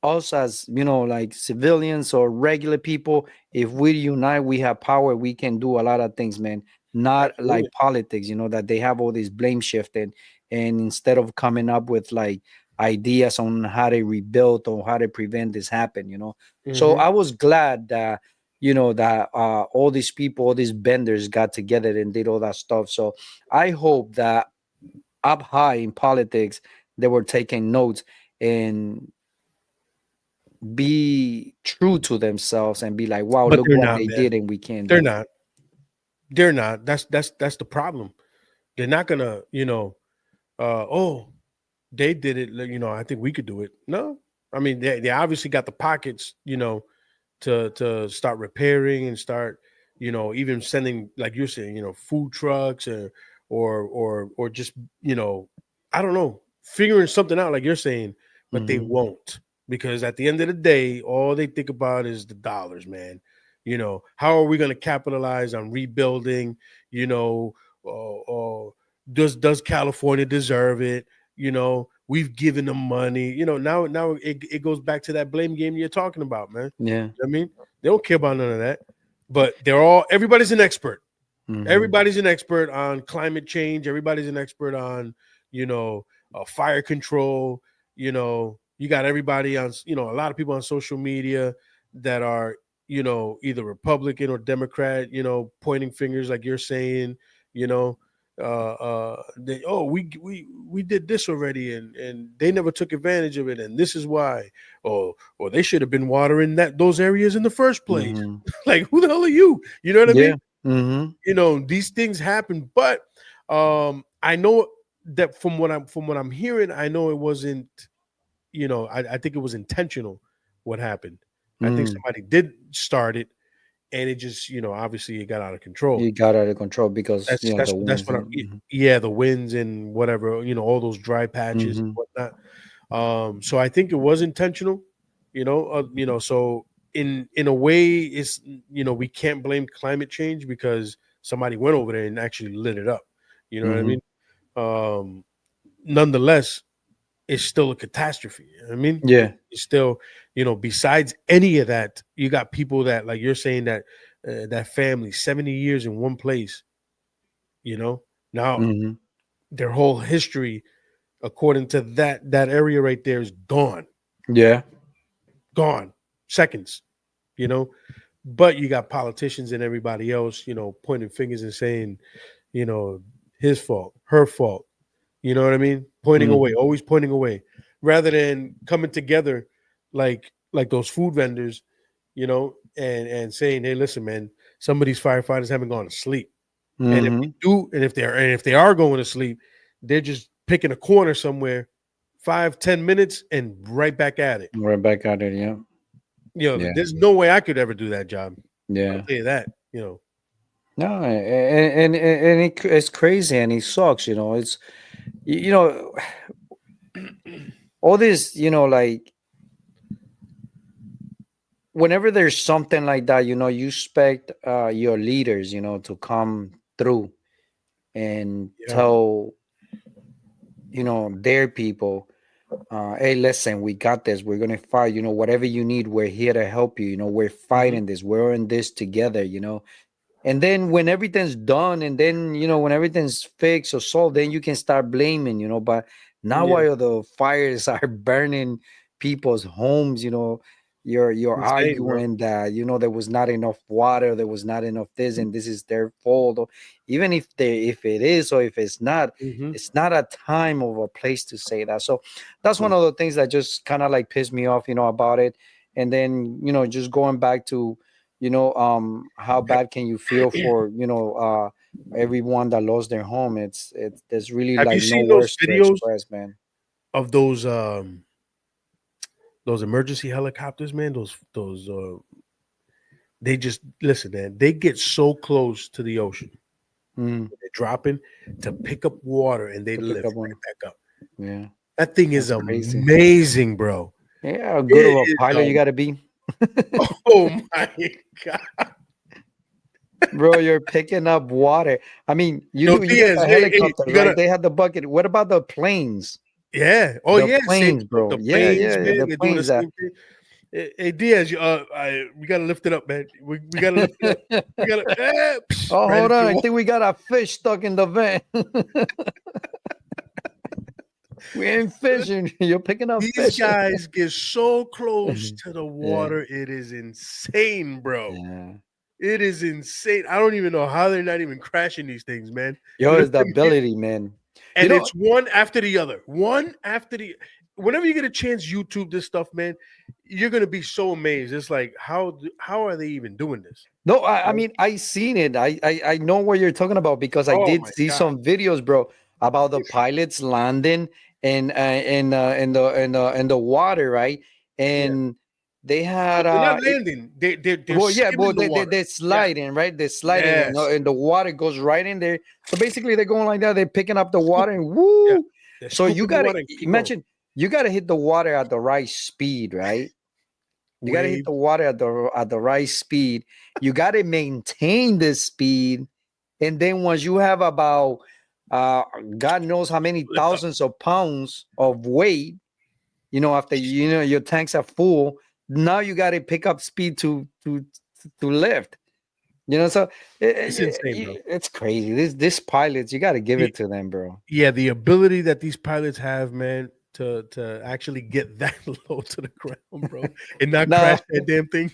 [SPEAKER 1] us as like civilians or regular people, if we unite, we have power, we can do a lot of things, man. Not like
[SPEAKER 3] Absolutely.
[SPEAKER 1] politics, that they have all this blame shifting, and instead of coming up with like ideas on how to rebuild or how to prevent this happen, so
[SPEAKER 3] Mm-hmm.
[SPEAKER 1] I was glad that that all these people, all these benders got together and did all that stuff. So I hope that up high in politics they were taking notes and be true to themselves and be like, wow,
[SPEAKER 3] But
[SPEAKER 1] look
[SPEAKER 3] they're
[SPEAKER 1] what
[SPEAKER 3] not,
[SPEAKER 1] they
[SPEAKER 3] man.
[SPEAKER 1] did and we can't
[SPEAKER 3] They're
[SPEAKER 1] do it.
[SPEAKER 3] not. They're not. That's the problem. They're not gonna, oh, they did it. I think we could do it. No, I mean they obviously got the pockets, to start repairing and start, even sending, like you're saying, food trucks, or just, I don't know, figuring something out, like you're saying, but they
[SPEAKER 1] Hmm.
[SPEAKER 3] won't, because at the end of the day, all they think about is the dollars, man. How are we going to capitalize on rebuilding? You know, does California deserve it? We've given them money. Now it goes back to that blame game you're talking about, man.
[SPEAKER 1] Yeah.
[SPEAKER 3] I mean, they don't care about none of that. But everybody's an expert.
[SPEAKER 1] Hmm.
[SPEAKER 3] Everybody's an expert on climate change. Everybody's an expert on, you know, fire control. You got everybody on, a lot of people on social media that are, either Republican or Democrat, pointing fingers, like you're saying, you know, we did this already, and they never took advantage of it, and this is why, or they should have been watering those areas in the first place.
[SPEAKER 1] Hmm.
[SPEAKER 3] Like, who the hell are you? You know what I
[SPEAKER 1] Yeah.
[SPEAKER 3] mean?
[SPEAKER 1] Hmm.
[SPEAKER 3] These things happen, but I know that from what I'm hearing, I know it wasn't, I think it was intentional what happened. I think
[SPEAKER 1] Mm.
[SPEAKER 3] somebody did start it, and it just, obviously it got out of control.
[SPEAKER 1] It got out of control because
[SPEAKER 3] That's
[SPEAKER 1] the
[SPEAKER 3] that's that's
[SPEAKER 1] winds.
[SPEAKER 3] what
[SPEAKER 1] Mhm.
[SPEAKER 3] yeah, the winds and whatever, all those dry patches and
[SPEAKER 1] Mhm.
[SPEAKER 3] whatnot. So I think it was intentional, so in a way, it's, we can't blame climate change because somebody went over there and actually lit it up. You know what I
[SPEAKER 1] Mhm.
[SPEAKER 3] mean? Um, Nonetheless, it's still a catastrophe. You know what I mean?
[SPEAKER 1] Yeah.
[SPEAKER 3] It's still, besides any of that, you got people that, like you're saying, that that family 70 years in one place, you know, now
[SPEAKER 1] Mhm.
[SPEAKER 3] their whole history, according to that area right there, is gone.
[SPEAKER 1] Yeah.
[SPEAKER 3] Gone. Seconds, you know. But you got politicians and everybody else, pointing fingers and saying, you know, his fault, her fault. You know what I mean? Pointing away,
[SPEAKER 1] Mhm.
[SPEAKER 3] always pointing away, rather than coming together, like those food vendors, and saying, "Hey, listen, man, some of these firefighters haven't gone to sleep, and if they
[SPEAKER 1] Mhm.
[SPEAKER 3] do, and if they are going to sleep, they're just picking a corner somewhere, 5-10 minutes, and right back at it.
[SPEAKER 1] Right back at it. Yeah. Yeah.
[SPEAKER 3] There's no way I could ever do that job. I'll
[SPEAKER 1] Yeah.
[SPEAKER 3] tell you that. You know,
[SPEAKER 1] No, and it's crazy and it sucks. It's you know all this. Like whenever there's something like that, you expect your leaders, to come through and
[SPEAKER 3] yeah.
[SPEAKER 1] tell their people, hey, listen, we got this. We're gonna fight. Whatever you need, we're here to help you. We're
[SPEAKER 3] Hmm.
[SPEAKER 1] fighting this. We're in this together. And then when everything's done, and then when everything's fixed or solved, then you can start blaming. But now
[SPEAKER 3] Yeah,
[SPEAKER 1] while the fires are burning people's homes, you're
[SPEAKER 3] insane, bro.
[SPEAKER 1] arguing that there was not enough water, there was not enough this, and this is their fault. Or even if it is or if
[SPEAKER 3] Hmm.
[SPEAKER 1] it's not a time of a place to say that. So that's one of the things that just kind of like pissed me off, about it. And then just going back to how bad can you feel for everyone that lost their home. It's there's really
[SPEAKER 3] Have you
[SPEAKER 1] like no
[SPEAKER 3] seen those
[SPEAKER 1] words to
[SPEAKER 3] videos
[SPEAKER 1] express, man.
[SPEAKER 3] of those emergency helicopters, man? Those they just, listen, man. They get so close to the ocean,
[SPEAKER 1] Mm,
[SPEAKER 3] they're dropping to pick up water, and they
[SPEAKER 1] to pick
[SPEAKER 3] lift
[SPEAKER 1] up one.
[SPEAKER 3] right back up.
[SPEAKER 1] Yeah,
[SPEAKER 3] That thing is
[SPEAKER 1] that's crazy.
[SPEAKER 3] amazing, bro.
[SPEAKER 1] Yeah, how good of
[SPEAKER 3] It
[SPEAKER 1] a
[SPEAKER 3] is
[SPEAKER 1] pilot you got to be.
[SPEAKER 3] oh my god.
[SPEAKER 1] Bro, you're picking up water. I mean,
[SPEAKER 3] Yo,
[SPEAKER 1] you got
[SPEAKER 3] Diaz,
[SPEAKER 1] the
[SPEAKER 3] hey,
[SPEAKER 1] helicopter,
[SPEAKER 3] you
[SPEAKER 1] right?
[SPEAKER 3] gotta,
[SPEAKER 1] They had the bucket. What about the planes?
[SPEAKER 3] yeah. Oh
[SPEAKER 1] The
[SPEAKER 3] yeah, same,
[SPEAKER 1] planes, bro.
[SPEAKER 3] the
[SPEAKER 1] Yeah,
[SPEAKER 3] planes,
[SPEAKER 1] yeah,
[SPEAKER 3] man.
[SPEAKER 1] the
[SPEAKER 3] They're doing the
[SPEAKER 1] planes that
[SPEAKER 3] same thing. Hey, Diaz, we gotta lift it up, man. We gotta lift it up. We gotta,
[SPEAKER 1] Oh,
[SPEAKER 3] right
[SPEAKER 1] hold
[SPEAKER 3] into
[SPEAKER 1] on.
[SPEAKER 3] the
[SPEAKER 1] I
[SPEAKER 3] wall.
[SPEAKER 1] think we got a fish stuck in the vent. We ain't fishing. You're picking up
[SPEAKER 3] These
[SPEAKER 1] fish.
[SPEAKER 3] guys get so close to the
[SPEAKER 1] Yeah.
[SPEAKER 3] water. It is insane, bro.
[SPEAKER 1] Yeah.
[SPEAKER 3] It is insane. I don't even know how they're not even crashing these things, man. You
[SPEAKER 1] Yo,
[SPEAKER 3] know
[SPEAKER 1] it's the
[SPEAKER 3] what I mean?
[SPEAKER 1] ability, man. You
[SPEAKER 3] And
[SPEAKER 1] know,
[SPEAKER 3] it's one after the other. One after the, whenever you get a chance, YouTube this stuff, man, you're gonna be so amazed. It's like, how are they even doing this?
[SPEAKER 1] no, I
[SPEAKER 3] You know?
[SPEAKER 1] mean, I seen it. I know what you're talking about because I
[SPEAKER 3] Oh
[SPEAKER 1] did
[SPEAKER 3] my
[SPEAKER 1] see
[SPEAKER 3] god.
[SPEAKER 1] some videos, bro, about the pilots landing in the water, right?
[SPEAKER 3] Yeah.
[SPEAKER 1] And they had
[SPEAKER 3] They're not landing. They're
[SPEAKER 1] well, yeah, well,
[SPEAKER 3] skimming the water.
[SPEAKER 1] they're
[SPEAKER 3] Yeah.
[SPEAKER 1] sliding, right? They're sliding,
[SPEAKER 3] Yes.
[SPEAKER 1] and the water goes right in there. So basically, they're going like that. They're picking up the
[SPEAKER 3] Scoop.
[SPEAKER 1] water and
[SPEAKER 3] Yeah.
[SPEAKER 1] woo.
[SPEAKER 3] They're
[SPEAKER 1] So you
[SPEAKER 3] scooping the
[SPEAKER 1] gotta
[SPEAKER 3] water and keep going.
[SPEAKER 1] imagine you gotta hit the water at the right speed, right? You gotta hit
[SPEAKER 3] Wave.
[SPEAKER 1] the water at the right speed. You gotta maintain this speed, and then once you have about uh, God knows how many
[SPEAKER 3] Lift up.
[SPEAKER 1] thousands of pounds of weight, after your tanks are full, now you got to pick up speed to lift. So
[SPEAKER 3] It's insane, bro.
[SPEAKER 1] it's crazy. This pilots, you got to give
[SPEAKER 3] The,
[SPEAKER 1] it to them, bro.
[SPEAKER 3] yeah, the ability that these pilots have, man, to actually get that low to the ground, bro, and not
[SPEAKER 1] Now
[SPEAKER 3] crash that damn thing.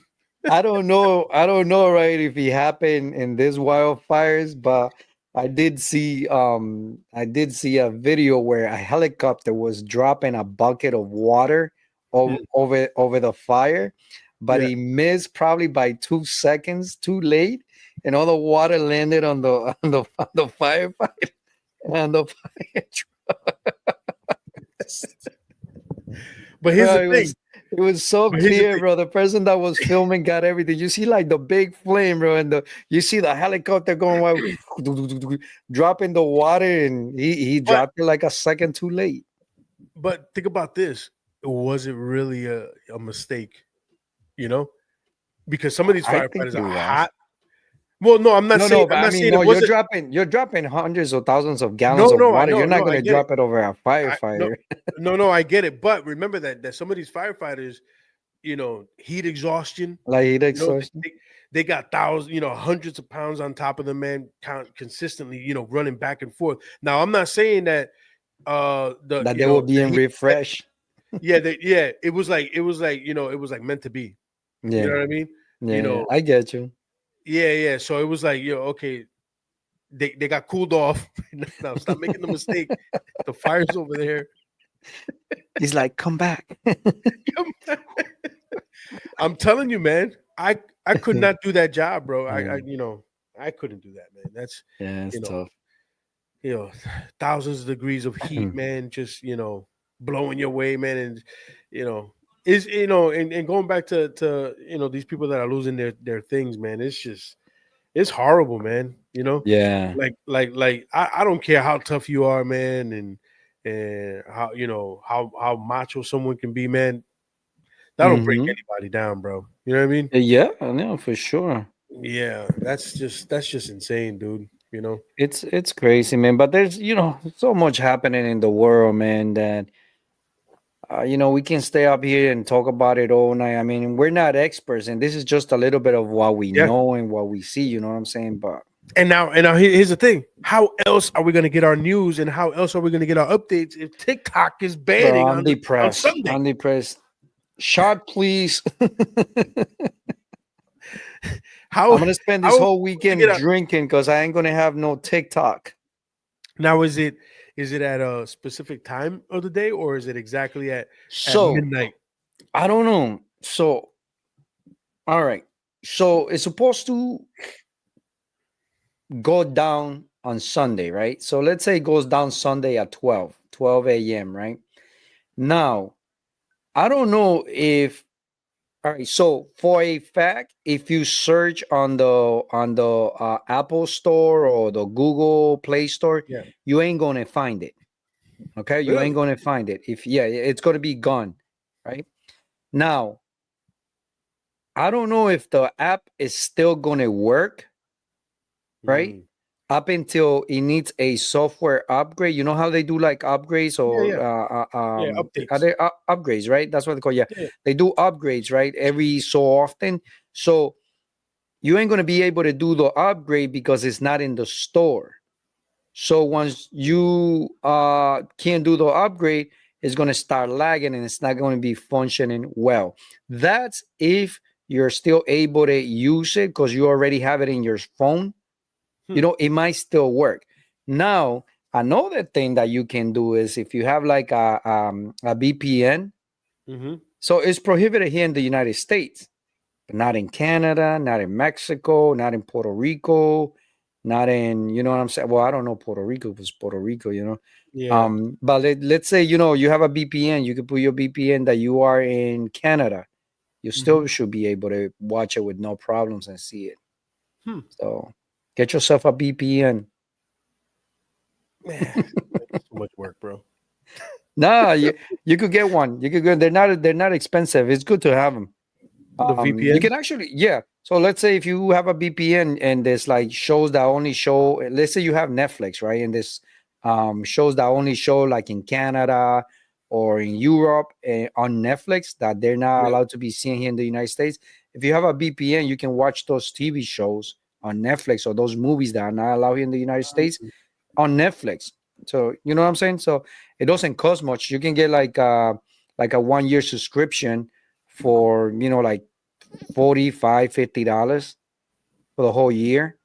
[SPEAKER 1] I don't know, right, if it happened in this wildfires, but I did see a video where a helicopter was dropping a bucket of water
[SPEAKER 3] Mm,
[SPEAKER 1] over the fire, but
[SPEAKER 3] yeah.
[SPEAKER 1] he missed probably by 2 seconds too late, and all the water landed on the on the firefighter and the fire
[SPEAKER 3] But here's
[SPEAKER 1] Bro,
[SPEAKER 3] the
[SPEAKER 1] it
[SPEAKER 3] thing.
[SPEAKER 1] was it was so
[SPEAKER 3] But here's the
[SPEAKER 1] clear,
[SPEAKER 3] thing.
[SPEAKER 1] bro. The person that was filming got everything. You see, like the big flame, bro, and you see the helicopter going while dropping the water, and he
[SPEAKER 3] But
[SPEAKER 1] dropped it like a second too late.
[SPEAKER 3] but think about this. Was it really a mistake? You know, because some of these
[SPEAKER 1] I think
[SPEAKER 3] firefighters
[SPEAKER 1] it
[SPEAKER 3] are
[SPEAKER 1] was.
[SPEAKER 3] hot. Well, no, I'm not
[SPEAKER 1] No,
[SPEAKER 3] saying.
[SPEAKER 1] no, but
[SPEAKER 3] I'm
[SPEAKER 1] I
[SPEAKER 3] not
[SPEAKER 1] mean,
[SPEAKER 3] saying
[SPEAKER 1] no,
[SPEAKER 3] it wasn't.
[SPEAKER 1] you're dropping hundreds of thousands of
[SPEAKER 3] No,
[SPEAKER 1] gallons of
[SPEAKER 3] no, I
[SPEAKER 1] water.
[SPEAKER 3] know.
[SPEAKER 1] You're not
[SPEAKER 3] No,
[SPEAKER 1] going
[SPEAKER 3] I
[SPEAKER 1] to
[SPEAKER 3] get it.
[SPEAKER 1] drop it over a
[SPEAKER 3] No,
[SPEAKER 1] firefighter.
[SPEAKER 3] no, I get it. But remember that some of these firefighters, heat exhaustion.
[SPEAKER 1] Like heat
[SPEAKER 3] You know,
[SPEAKER 1] exhaustion.
[SPEAKER 3] they got thousands, hundreds of pounds on top of the man, count consistently, running back and forth. Now, I'm not saying that
[SPEAKER 1] That they were
[SPEAKER 3] the
[SPEAKER 1] being
[SPEAKER 3] heat,
[SPEAKER 1] refreshed.
[SPEAKER 3] it was like it was like meant to be. You know
[SPEAKER 1] Yeah,
[SPEAKER 3] what I mean? You
[SPEAKER 1] yeah,
[SPEAKER 3] know,
[SPEAKER 1] I get you.
[SPEAKER 3] yeah. So it was like, okay, they got cooled off. Now stop making the mistake. The fire's over there.
[SPEAKER 1] He's like, come back.
[SPEAKER 3] I'm telling you, man, I could not do that job, bro. I couldn't do that, man. That's
[SPEAKER 1] Yeah, it's
[SPEAKER 3] you know,
[SPEAKER 1] tough.
[SPEAKER 3] you know, thousands of degrees of heat, man, just blowing your way, man, and is and going back to these people that are losing their things, man. It's horrible, man.
[SPEAKER 1] Yeah.
[SPEAKER 3] Like I don't care how tough you are, man, and how how macho someone can be, man. That'll break
[SPEAKER 1] Mm-hmm.
[SPEAKER 3] anybody down, bro. You know what I mean?
[SPEAKER 1] Yeah, I know for sure.
[SPEAKER 3] Yeah, that's just insane, dude.
[SPEAKER 1] It's crazy, man. But there's so much happening in the world, man, that we can stay up here and talk about it all night. I mean, we're not experts, and this is just a little bit of what we
[SPEAKER 3] Yeah.
[SPEAKER 1] know and what we see. You know what I'm saying? But
[SPEAKER 3] And now here's the thing: how else are we going to get our news, and how else are we going to get our updates if TikTok is
[SPEAKER 1] bro,
[SPEAKER 3] banning
[SPEAKER 1] I'm
[SPEAKER 3] on
[SPEAKER 1] depressed.
[SPEAKER 3] Sunday?
[SPEAKER 1] I'm depressed. Shot, please.
[SPEAKER 3] How
[SPEAKER 1] I'm gonna spend this
[SPEAKER 3] how
[SPEAKER 1] whole
[SPEAKER 3] to get
[SPEAKER 1] weekend
[SPEAKER 3] our
[SPEAKER 1] drinking because I ain't gonna have no TikTok.
[SPEAKER 3] now? Is it at a specific time of the day, or is it exactly at
[SPEAKER 1] So
[SPEAKER 3] midnight?
[SPEAKER 1] I don't know. So all right. So it's supposed to go down on Sunday, right? So let's say it goes down Sunday at 12 a.m., right? Now, I don't know if all right, so for a fact, if you search on the Apple Store or the Google Play Store,
[SPEAKER 3] Yeah,
[SPEAKER 1] you ain't gonna find it. Okay, you ain't
[SPEAKER 3] really?
[SPEAKER 1] gonna find it. If it's gonna be gone, right? Now, I don't know if the app is still gonna work, right?
[SPEAKER 3] Mm.
[SPEAKER 1] Up until it needs a software upgrade. You know how they do like upgrades
[SPEAKER 3] Yeah,
[SPEAKER 1] or
[SPEAKER 3] yeah, yeah.
[SPEAKER 1] are
[SPEAKER 3] Updates.
[SPEAKER 1] they upgrades, right? That's what they call. Yeah,
[SPEAKER 3] Yeah.
[SPEAKER 1] they do upgrades, right? Every so often. So you ain't gonna be able to do the upgrade because it's not in the store. So once you can't do the upgrade, it's gonna start lagging and it's not gonna be functioning well. That's if you're still able to use it because you already have it in your phone.
[SPEAKER 3] Hmm.
[SPEAKER 1] It might still work. Now, another thing that you can do is if you have like a VPN,
[SPEAKER 3] Mm-hmm.
[SPEAKER 1] so it's prohibited here in the United States, but not in Canada, not in Mexico, not in Puerto Rico, not in, you know what I'm saying? Well, I don't know Puerto Rico was Puerto Rico.
[SPEAKER 3] Yeah.
[SPEAKER 1] But let's say, you have a VPN, you can put your VPN that you are in Canada. you
[SPEAKER 3] Mhm.
[SPEAKER 1] still should be able to watch it with no problems and see it.
[SPEAKER 3] Hmm.
[SPEAKER 1] So get yourself a VPN.
[SPEAKER 3] Man, that's too much work, bro.
[SPEAKER 1] Nah, you could get one. You could go. They're not expensive. It's good to have them.
[SPEAKER 3] The
[SPEAKER 1] You
[SPEAKER 3] VPN.
[SPEAKER 1] can actually, yeah. So let's say if you have a VPN and there's like shows that only show, let's say you have Netflix, right? And this shows that only show like in Canada or in Europe on Netflix that they're not
[SPEAKER 3] Yeah.
[SPEAKER 1] allowed to be seen here in the United States. If you have a VPN, you can watch those TV shows on Netflix or those movies that are not allowed here in the United States on Netflix. So you know what I'm saying? So it doesn't cost much. You can get like a 1 year subscription for like 45 $50 for the whole year.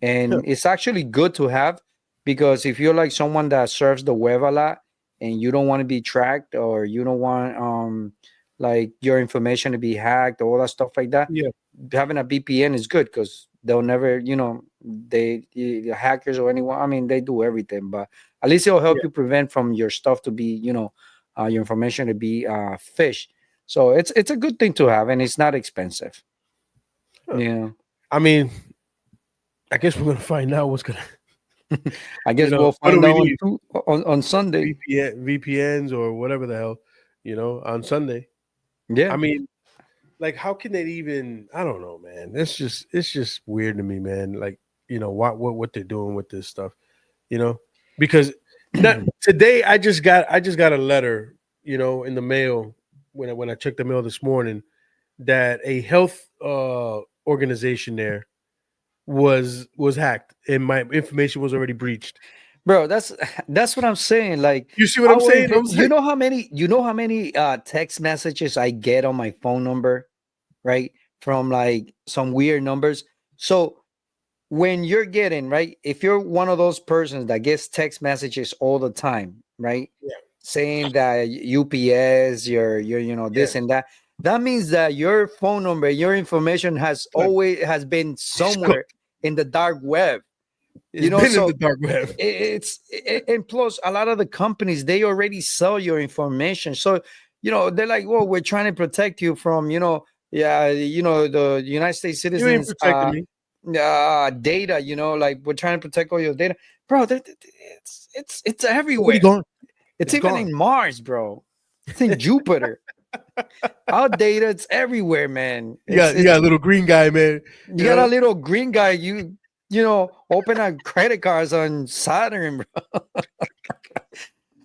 [SPEAKER 1] And it's actually good to have because if you're like someone that surfs the web a lot and you don't want to be tracked or you don't want like your information to be hacked or all that stuff like that,
[SPEAKER 3] Yeah.
[SPEAKER 1] having a VPN is good because they'll never, the hackers or anyone, I mean, they do everything, but at least it'll help
[SPEAKER 3] Yeah.
[SPEAKER 1] you prevent from your stuff to be, your information to be phished. So it's a good thing to have and it's not expensive.
[SPEAKER 3] Huh.
[SPEAKER 1] Yeah.
[SPEAKER 3] I mean, I guess we're gonna find out what's gonna.
[SPEAKER 1] I guess we'll
[SPEAKER 3] What do
[SPEAKER 1] find
[SPEAKER 3] we
[SPEAKER 1] out on
[SPEAKER 3] need?
[SPEAKER 1] on Sunday.
[SPEAKER 3] VPNs or whatever the hell, on Sunday. I
[SPEAKER 1] Yeah.
[SPEAKER 3] mean, like, how can they even? I don't know, man. It's just weird to me, man. Like, what they're doing with this stuff, you know, because not today. I just got a letter, in the mail when I checked the mail this morning that a health organization there was hacked and my information was already breached.
[SPEAKER 1] Bro, that's what I'm saying. Like
[SPEAKER 3] You see what I'm saying? I'm
[SPEAKER 1] you
[SPEAKER 3] saying,
[SPEAKER 1] know how many text messages I get on my phone number, right? From like some weird numbers. So when you're getting, right, if you're one of those persons that gets text messages all the time, right,
[SPEAKER 3] yeah,
[SPEAKER 1] saying that UPS, your this
[SPEAKER 3] yes,
[SPEAKER 1] and that, that means that your phone number, your information has
[SPEAKER 3] like,
[SPEAKER 1] always has been
[SPEAKER 3] it's
[SPEAKER 1] somewhere
[SPEAKER 3] cooked.
[SPEAKER 1] in the dark web.
[SPEAKER 3] It's been in the
[SPEAKER 1] So
[SPEAKER 3] dark web.
[SPEAKER 1] and plus a lot of the companies they already sell your information. So they're like, well, we're trying to protect you from yeah, the United States
[SPEAKER 3] You ain't
[SPEAKER 1] citizens
[SPEAKER 3] protecting me.
[SPEAKER 1] data, like we're trying to protect all your data, bro. It's
[SPEAKER 3] Already
[SPEAKER 1] everywhere.
[SPEAKER 3] gone.
[SPEAKER 1] It's
[SPEAKER 3] It's
[SPEAKER 1] even
[SPEAKER 3] gone.
[SPEAKER 1] in Mars, bro. It's in Jupiter. Our data, it's everywhere, man.
[SPEAKER 3] You
[SPEAKER 1] it's
[SPEAKER 3] got you got a
[SPEAKER 1] it's
[SPEAKER 3] little green guy, man.
[SPEAKER 1] you got a little green guy, open up credit cards on Saturn,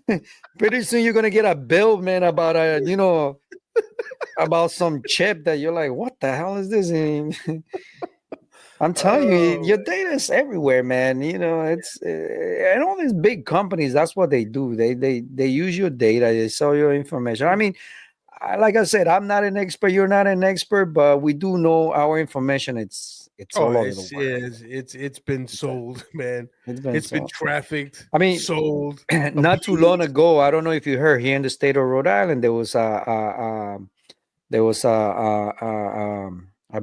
[SPEAKER 1] bro. Pretty soon you're gonna get a bill, man, about about some chip that you're like, what the hell is this? And I'm telling you,
[SPEAKER 3] Oh,
[SPEAKER 1] your data is everywhere, man. It's and all these big companies. That's what they do. They use your data. They sell your information. I mean, like I said, I'm not an expert. You're not an expert, but we do know our information. It's
[SPEAKER 3] oh,
[SPEAKER 1] all over the
[SPEAKER 3] it's
[SPEAKER 1] world.
[SPEAKER 3] it's it's it's been
[SPEAKER 1] It's a-
[SPEAKER 3] sold, man.
[SPEAKER 1] it's been
[SPEAKER 3] It's been
[SPEAKER 1] so.
[SPEAKER 3] trafficked,
[SPEAKER 1] I mean,
[SPEAKER 3] sold,
[SPEAKER 1] not too long
[SPEAKER 3] abused.
[SPEAKER 1] ago, I don't know if you heard here in the state of Rhode Island, there was a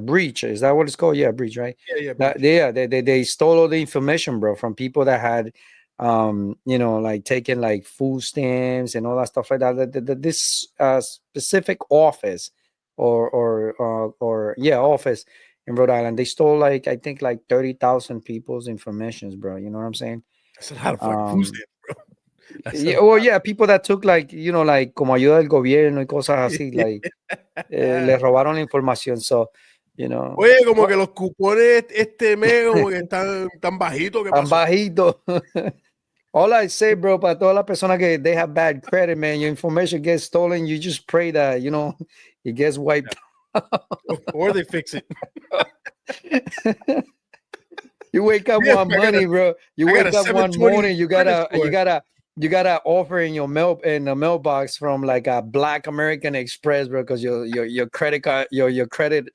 [SPEAKER 1] breach. Is that what it's called? Yeah, breach, right?
[SPEAKER 3] Yeah, yeah,
[SPEAKER 1] That
[SPEAKER 3] breach.
[SPEAKER 1] they stole all the information, bro, from people that had like taken like food stamps and all that stuff like that. This specific office or yeah, office in Rhode Island, they stole like I think like 30,000 people's informations, bro. You know what I'm saying?
[SPEAKER 3] That's a lot of fucking food
[SPEAKER 1] Um
[SPEAKER 3] stamps, bro. That's a
[SPEAKER 1] yeah, well,
[SPEAKER 3] lot.
[SPEAKER 1] yeah, people that took like, like como ayuda del gobierno y cosas así, like le robaron la información. So,
[SPEAKER 3] Oye, como
[SPEAKER 1] what,
[SPEAKER 3] que los cupones este mes como que están tan bajitos, ¿qué
[SPEAKER 1] tan
[SPEAKER 3] pasó?
[SPEAKER 1] bajito. All I say, bro, para todas las personas que they have bad credit, man, your information gets stolen. You just pray that, it gets wiped.
[SPEAKER 3] Or they fix it.
[SPEAKER 1] You wake up
[SPEAKER 3] Yeah,
[SPEAKER 1] one money, bro. You
[SPEAKER 3] I got a
[SPEAKER 1] wake up one
[SPEAKER 3] 720
[SPEAKER 1] morning, you
[SPEAKER 3] credit
[SPEAKER 1] gotta you
[SPEAKER 3] score.
[SPEAKER 1] gotta you gotta offer in the mailbox from like a Black American Express, bro, because your credit card your credit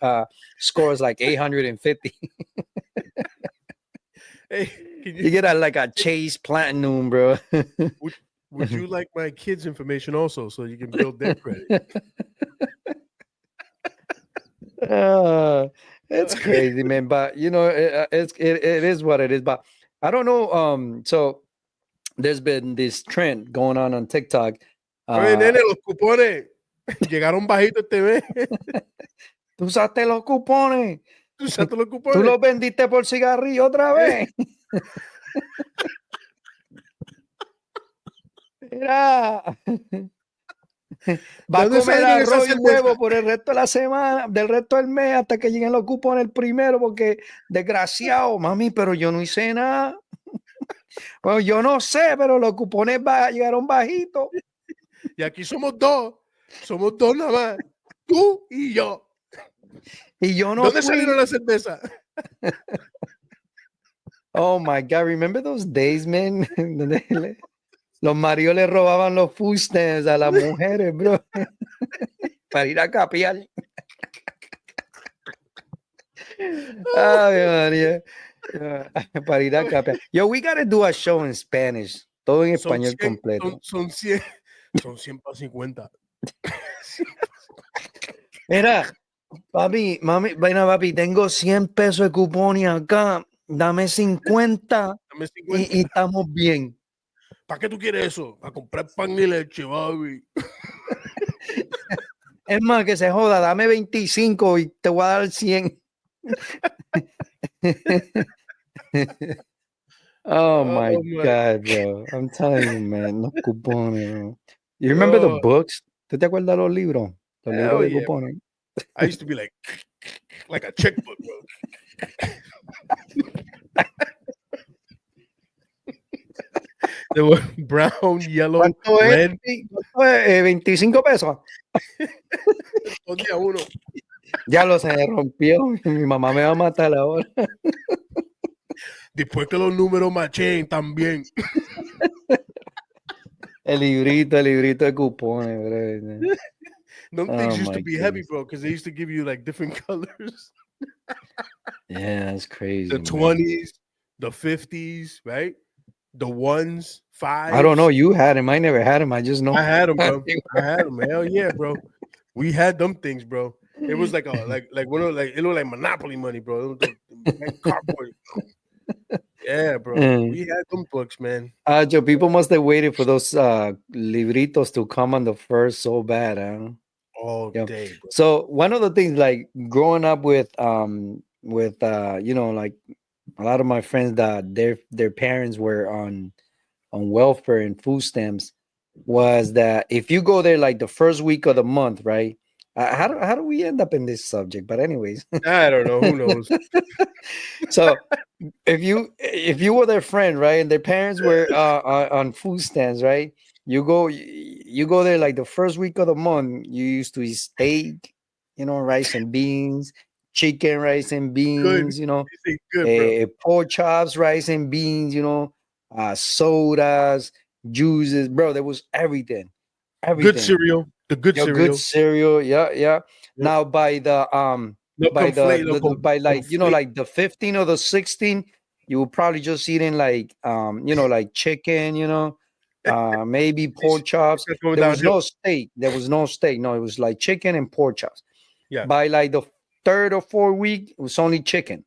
[SPEAKER 1] score is like 850.
[SPEAKER 3] Hey, can
[SPEAKER 1] You get like a Chase Platinum, bro.
[SPEAKER 3] would, would you like my kids' information also so you can build their credit?
[SPEAKER 1] Uh, it's crazy, man. But it is what it is. But I don't know. So there's been this trend going on TikTok.
[SPEAKER 3] Oye,
[SPEAKER 1] Uh,
[SPEAKER 3] nene, los cupones. Llegaron bajitos este mes.
[SPEAKER 1] Tú usaste los cupones.
[SPEAKER 3] Tú usaste los
[SPEAKER 1] Tú
[SPEAKER 3] cupones.
[SPEAKER 1] los vendiste por cigarrillo otra vez. Mira. Va a
[SPEAKER 3] ¿De dónde
[SPEAKER 1] comer
[SPEAKER 3] salieron esas
[SPEAKER 1] arroz y
[SPEAKER 3] cervezas?
[SPEAKER 1] huevo por el resto de la semana, del resto del mes, hasta que lleguen los cupones el primero, porque desgraciado, mami, pero yo no hice nada. Bueno, yo no sé, pero los cupones llegaron bajitos.
[SPEAKER 3] Y aquí somos dos nada más, tú y yo.
[SPEAKER 1] Y yo no
[SPEAKER 3] ¿Dónde
[SPEAKER 1] fui.
[SPEAKER 3] salieron las cervezas?
[SPEAKER 1] Oh my God, remember those days, man? Los maridos le robaban los food stamps a las mujeres, bro, para ir a capiar. Ay, María. Para ir a capiar. Yo, we gotta do a show in Spanish. Todo en
[SPEAKER 3] Son
[SPEAKER 1] español
[SPEAKER 3] 100,
[SPEAKER 1] completo.
[SPEAKER 3] son 100, son 100 para 50.
[SPEAKER 1] Mira, papi, mami, bueno, papi, tengo 100 pesos de cupones acá. Dame 50
[SPEAKER 3] Dame 50.
[SPEAKER 1] y estamos bien.
[SPEAKER 3] ¿Para qué tú quieres eso? Para comprar pan y leche, baby.
[SPEAKER 1] Es más, que se joda, dame 25 y te voy a dar 100. Oh my God, bro. I'm telling you, man. Los cupones, bro. You remember the books? ¿Tú te acuerdas de los libros? Los libros
[SPEAKER 3] Hell
[SPEAKER 1] de
[SPEAKER 3] yeah,
[SPEAKER 1] cupones.
[SPEAKER 3] I used to be like a checkbook, bro. They were brown, yellow,
[SPEAKER 1] ¿Cuánto es?
[SPEAKER 3] red.
[SPEAKER 1] ¿Cuánto es? 25 pesos.
[SPEAKER 3] Un día uno.
[SPEAKER 1] Ya lo se rompió. Mi mamá me va a matar ahora.
[SPEAKER 3] Después que los números machen también.
[SPEAKER 1] El librito de cupones, bro.
[SPEAKER 3] Them
[SPEAKER 1] Oh
[SPEAKER 3] things used to
[SPEAKER 1] my
[SPEAKER 3] be heavy,
[SPEAKER 1] goodness.
[SPEAKER 3] bro, because they used to give you like different colors.
[SPEAKER 1] Yeah, that's crazy.
[SPEAKER 3] The
[SPEAKER 1] man.
[SPEAKER 3] 20s, the 50s, right? The ones, fives.
[SPEAKER 1] I don't know. You had him. I never had him. I just know.
[SPEAKER 3] I had them, bro. I had them. Hell yeah, bro. We had them things, bro. It was like one of it looked like Monopoly money, bro. Cardboard. Yeah, bro. We had them books, man.
[SPEAKER 1] Joe, people must have waited for those libritos to come on the first so bad, huh?
[SPEAKER 3] All
[SPEAKER 1] Yeah.
[SPEAKER 3] day, bro.
[SPEAKER 1] So one of the things, like growing up with you know, like a lot of my friends that their parents were on welfare and food stamps, was that if you go there like the first week of the month, right? How do we end up in this subject? But anyways,
[SPEAKER 3] I don't know. Who knows?
[SPEAKER 1] so if you were their friend, right, and their parents were on food stands, right? You go there like the first week of the month. You used to eat steak, you know, rice and beans, chicken, rice and
[SPEAKER 3] Good.
[SPEAKER 1] beans, you know,
[SPEAKER 3] Good, bro.
[SPEAKER 1] pork chops, rice and beans, you know, sodas, juices, bro. There was everything.
[SPEAKER 3] Good cereal. The good
[SPEAKER 1] Yo,
[SPEAKER 3] cereal.
[SPEAKER 1] good cereal. Yeah, yeah.
[SPEAKER 3] Yep.
[SPEAKER 1] Now by the
[SPEAKER 3] No
[SPEAKER 1] by
[SPEAKER 3] conflate,
[SPEAKER 1] by like you know,
[SPEAKER 3] conflate.
[SPEAKER 1] like the 15 or the 16, you will probably just eating like you know, like chicken, you know, maybe pork chops.
[SPEAKER 3] It's going
[SPEAKER 1] There was
[SPEAKER 3] downhill.
[SPEAKER 1] no steak. There was no steak. No, it was like chicken and pork chops.
[SPEAKER 3] Yeah.
[SPEAKER 1] By like the third or fourth week, it was only chicken.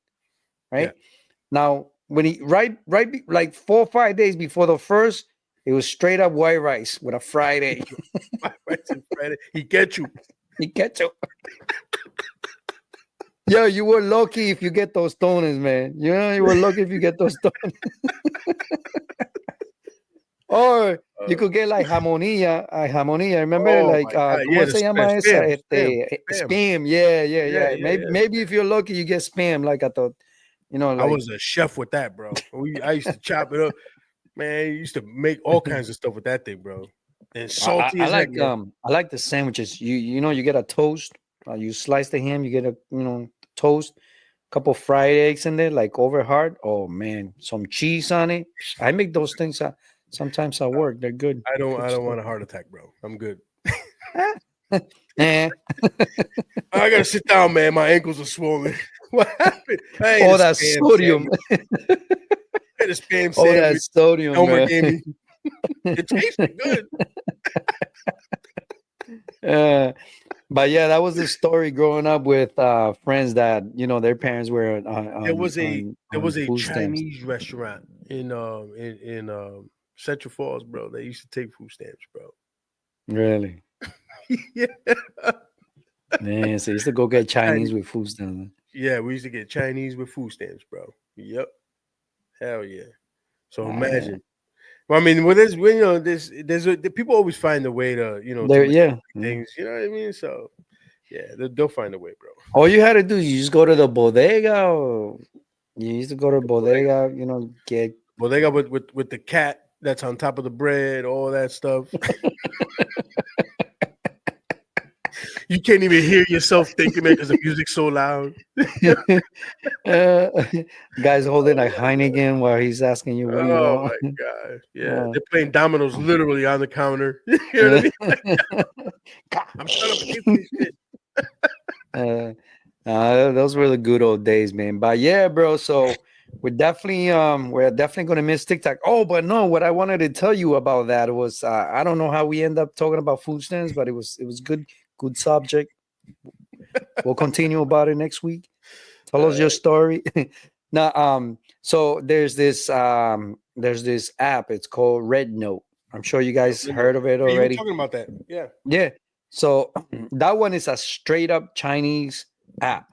[SPEAKER 1] Right.
[SPEAKER 3] Yeah.
[SPEAKER 1] Now when he like 4 or 5 days before the first, it was straight up white rice with a fried egg.
[SPEAKER 3] He get you.
[SPEAKER 1] He catch you. Yo, you were lucky if you get those tones, man. You know, you were lucky if you get those tones. Or you could get like jamonilla. Remember,
[SPEAKER 3] Oh
[SPEAKER 1] like,
[SPEAKER 3] my God.
[SPEAKER 1] ¿cómo
[SPEAKER 3] Yeah,
[SPEAKER 1] se llama esa?
[SPEAKER 3] spam.
[SPEAKER 1] Spam. Yeah.
[SPEAKER 3] Yeah.
[SPEAKER 1] Maybe if you're lucky, you get spam. Like I thought, you know,
[SPEAKER 3] I
[SPEAKER 1] like
[SPEAKER 3] was a chef with that, bro. I used to chop it up. Man, you used to make all kinds of stuff with that thing, bro. And salty
[SPEAKER 1] I
[SPEAKER 3] as heck,
[SPEAKER 1] like
[SPEAKER 3] man.
[SPEAKER 1] I like the sandwiches. You know, you get a toast. You slice the ham. You get a toast. Couple fried eggs in there, like over hard. Oh man, some cheese on it. I make those things. Sometimes at work, they're good.
[SPEAKER 3] I don't
[SPEAKER 1] Good
[SPEAKER 3] want a heart attack, bro. I'm good.
[SPEAKER 1] Eh.
[SPEAKER 3] I gotta sit down, man. My ankles are swollen. What happened?
[SPEAKER 1] All that sodium.
[SPEAKER 3] I had a spam
[SPEAKER 1] All that
[SPEAKER 3] sandwich.
[SPEAKER 1] sodium,
[SPEAKER 3] Elmer
[SPEAKER 1] man.
[SPEAKER 3] gave me. It tasted good.
[SPEAKER 1] But yeah, that was the story growing up with friends that you know their parents were on,
[SPEAKER 3] There was a
[SPEAKER 1] food stamps.
[SPEAKER 3] Chinese restaurant in Central Falls, bro. They used to take food stamps, bro.
[SPEAKER 1] Really?
[SPEAKER 3] Yeah.
[SPEAKER 1] Man, so I used to go get
[SPEAKER 3] Chinese.
[SPEAKER 1] Chinese with food stamps.
[SPEAKER 3] Yeah, we used to get Chinese with food stamps, bro. Yep. Hell yeah. So
[SPEAKER 1] Yeah.
[SPEAKER 3] imagine. Well, I mean, well, there's you know, the people always find a way to to
[SPEAKER 1] There,
[SPEAKER 3] make
[SPEAKER 1] yeah, yeah.
[SPEAKER 3] things. You know what I mean? So yeah, they'll find a way, bro.
[SPEAKER 1] All you had to do is you just go to the bodega, or you used to go to bodega, get.
[SPEAKER 3] Well, they got with the cat that's on top of the bread, all that stuff. You can't even hear yourself thinking it because the music's so loud.
[SPEAKER 1] uh, guys holding a
[SPEAKER 3] Oh my
[SPEAKER 1] Heineken while he's asking you, "What do you
[SPEAKER 3] Oh
[SPEAKER 1] want?"
[SPEAKER 3] my god. Yeah.
[SPEAKER 1] Uh,
[SPEAKER 3] They're playing dominoes literally on the counter. You know what I mean? I'm trying to pay for this shit.
[SPEAKER 1] uh, those were the good old days, man. But yeah, bro. So we're definitely gonna miss TikTok. Oh, but no, what I wanted to tell you about that was I don't know how we end up talking about food stands, but it was good subject. We'll continue about it next week. Tell us your story. Now, so there's this app. It's called Red Note. I'm sure you guys
[SPEAKER 3] You know.
[SPEAKER 1] heard of it
[SPEAKER 3] Yeah, you were
[SPEAKER 1] already.
[SPEAKER 3] talking about that. Yeah.
[SPEAKER 1] Yeah. So that one is a straight up Chinese app,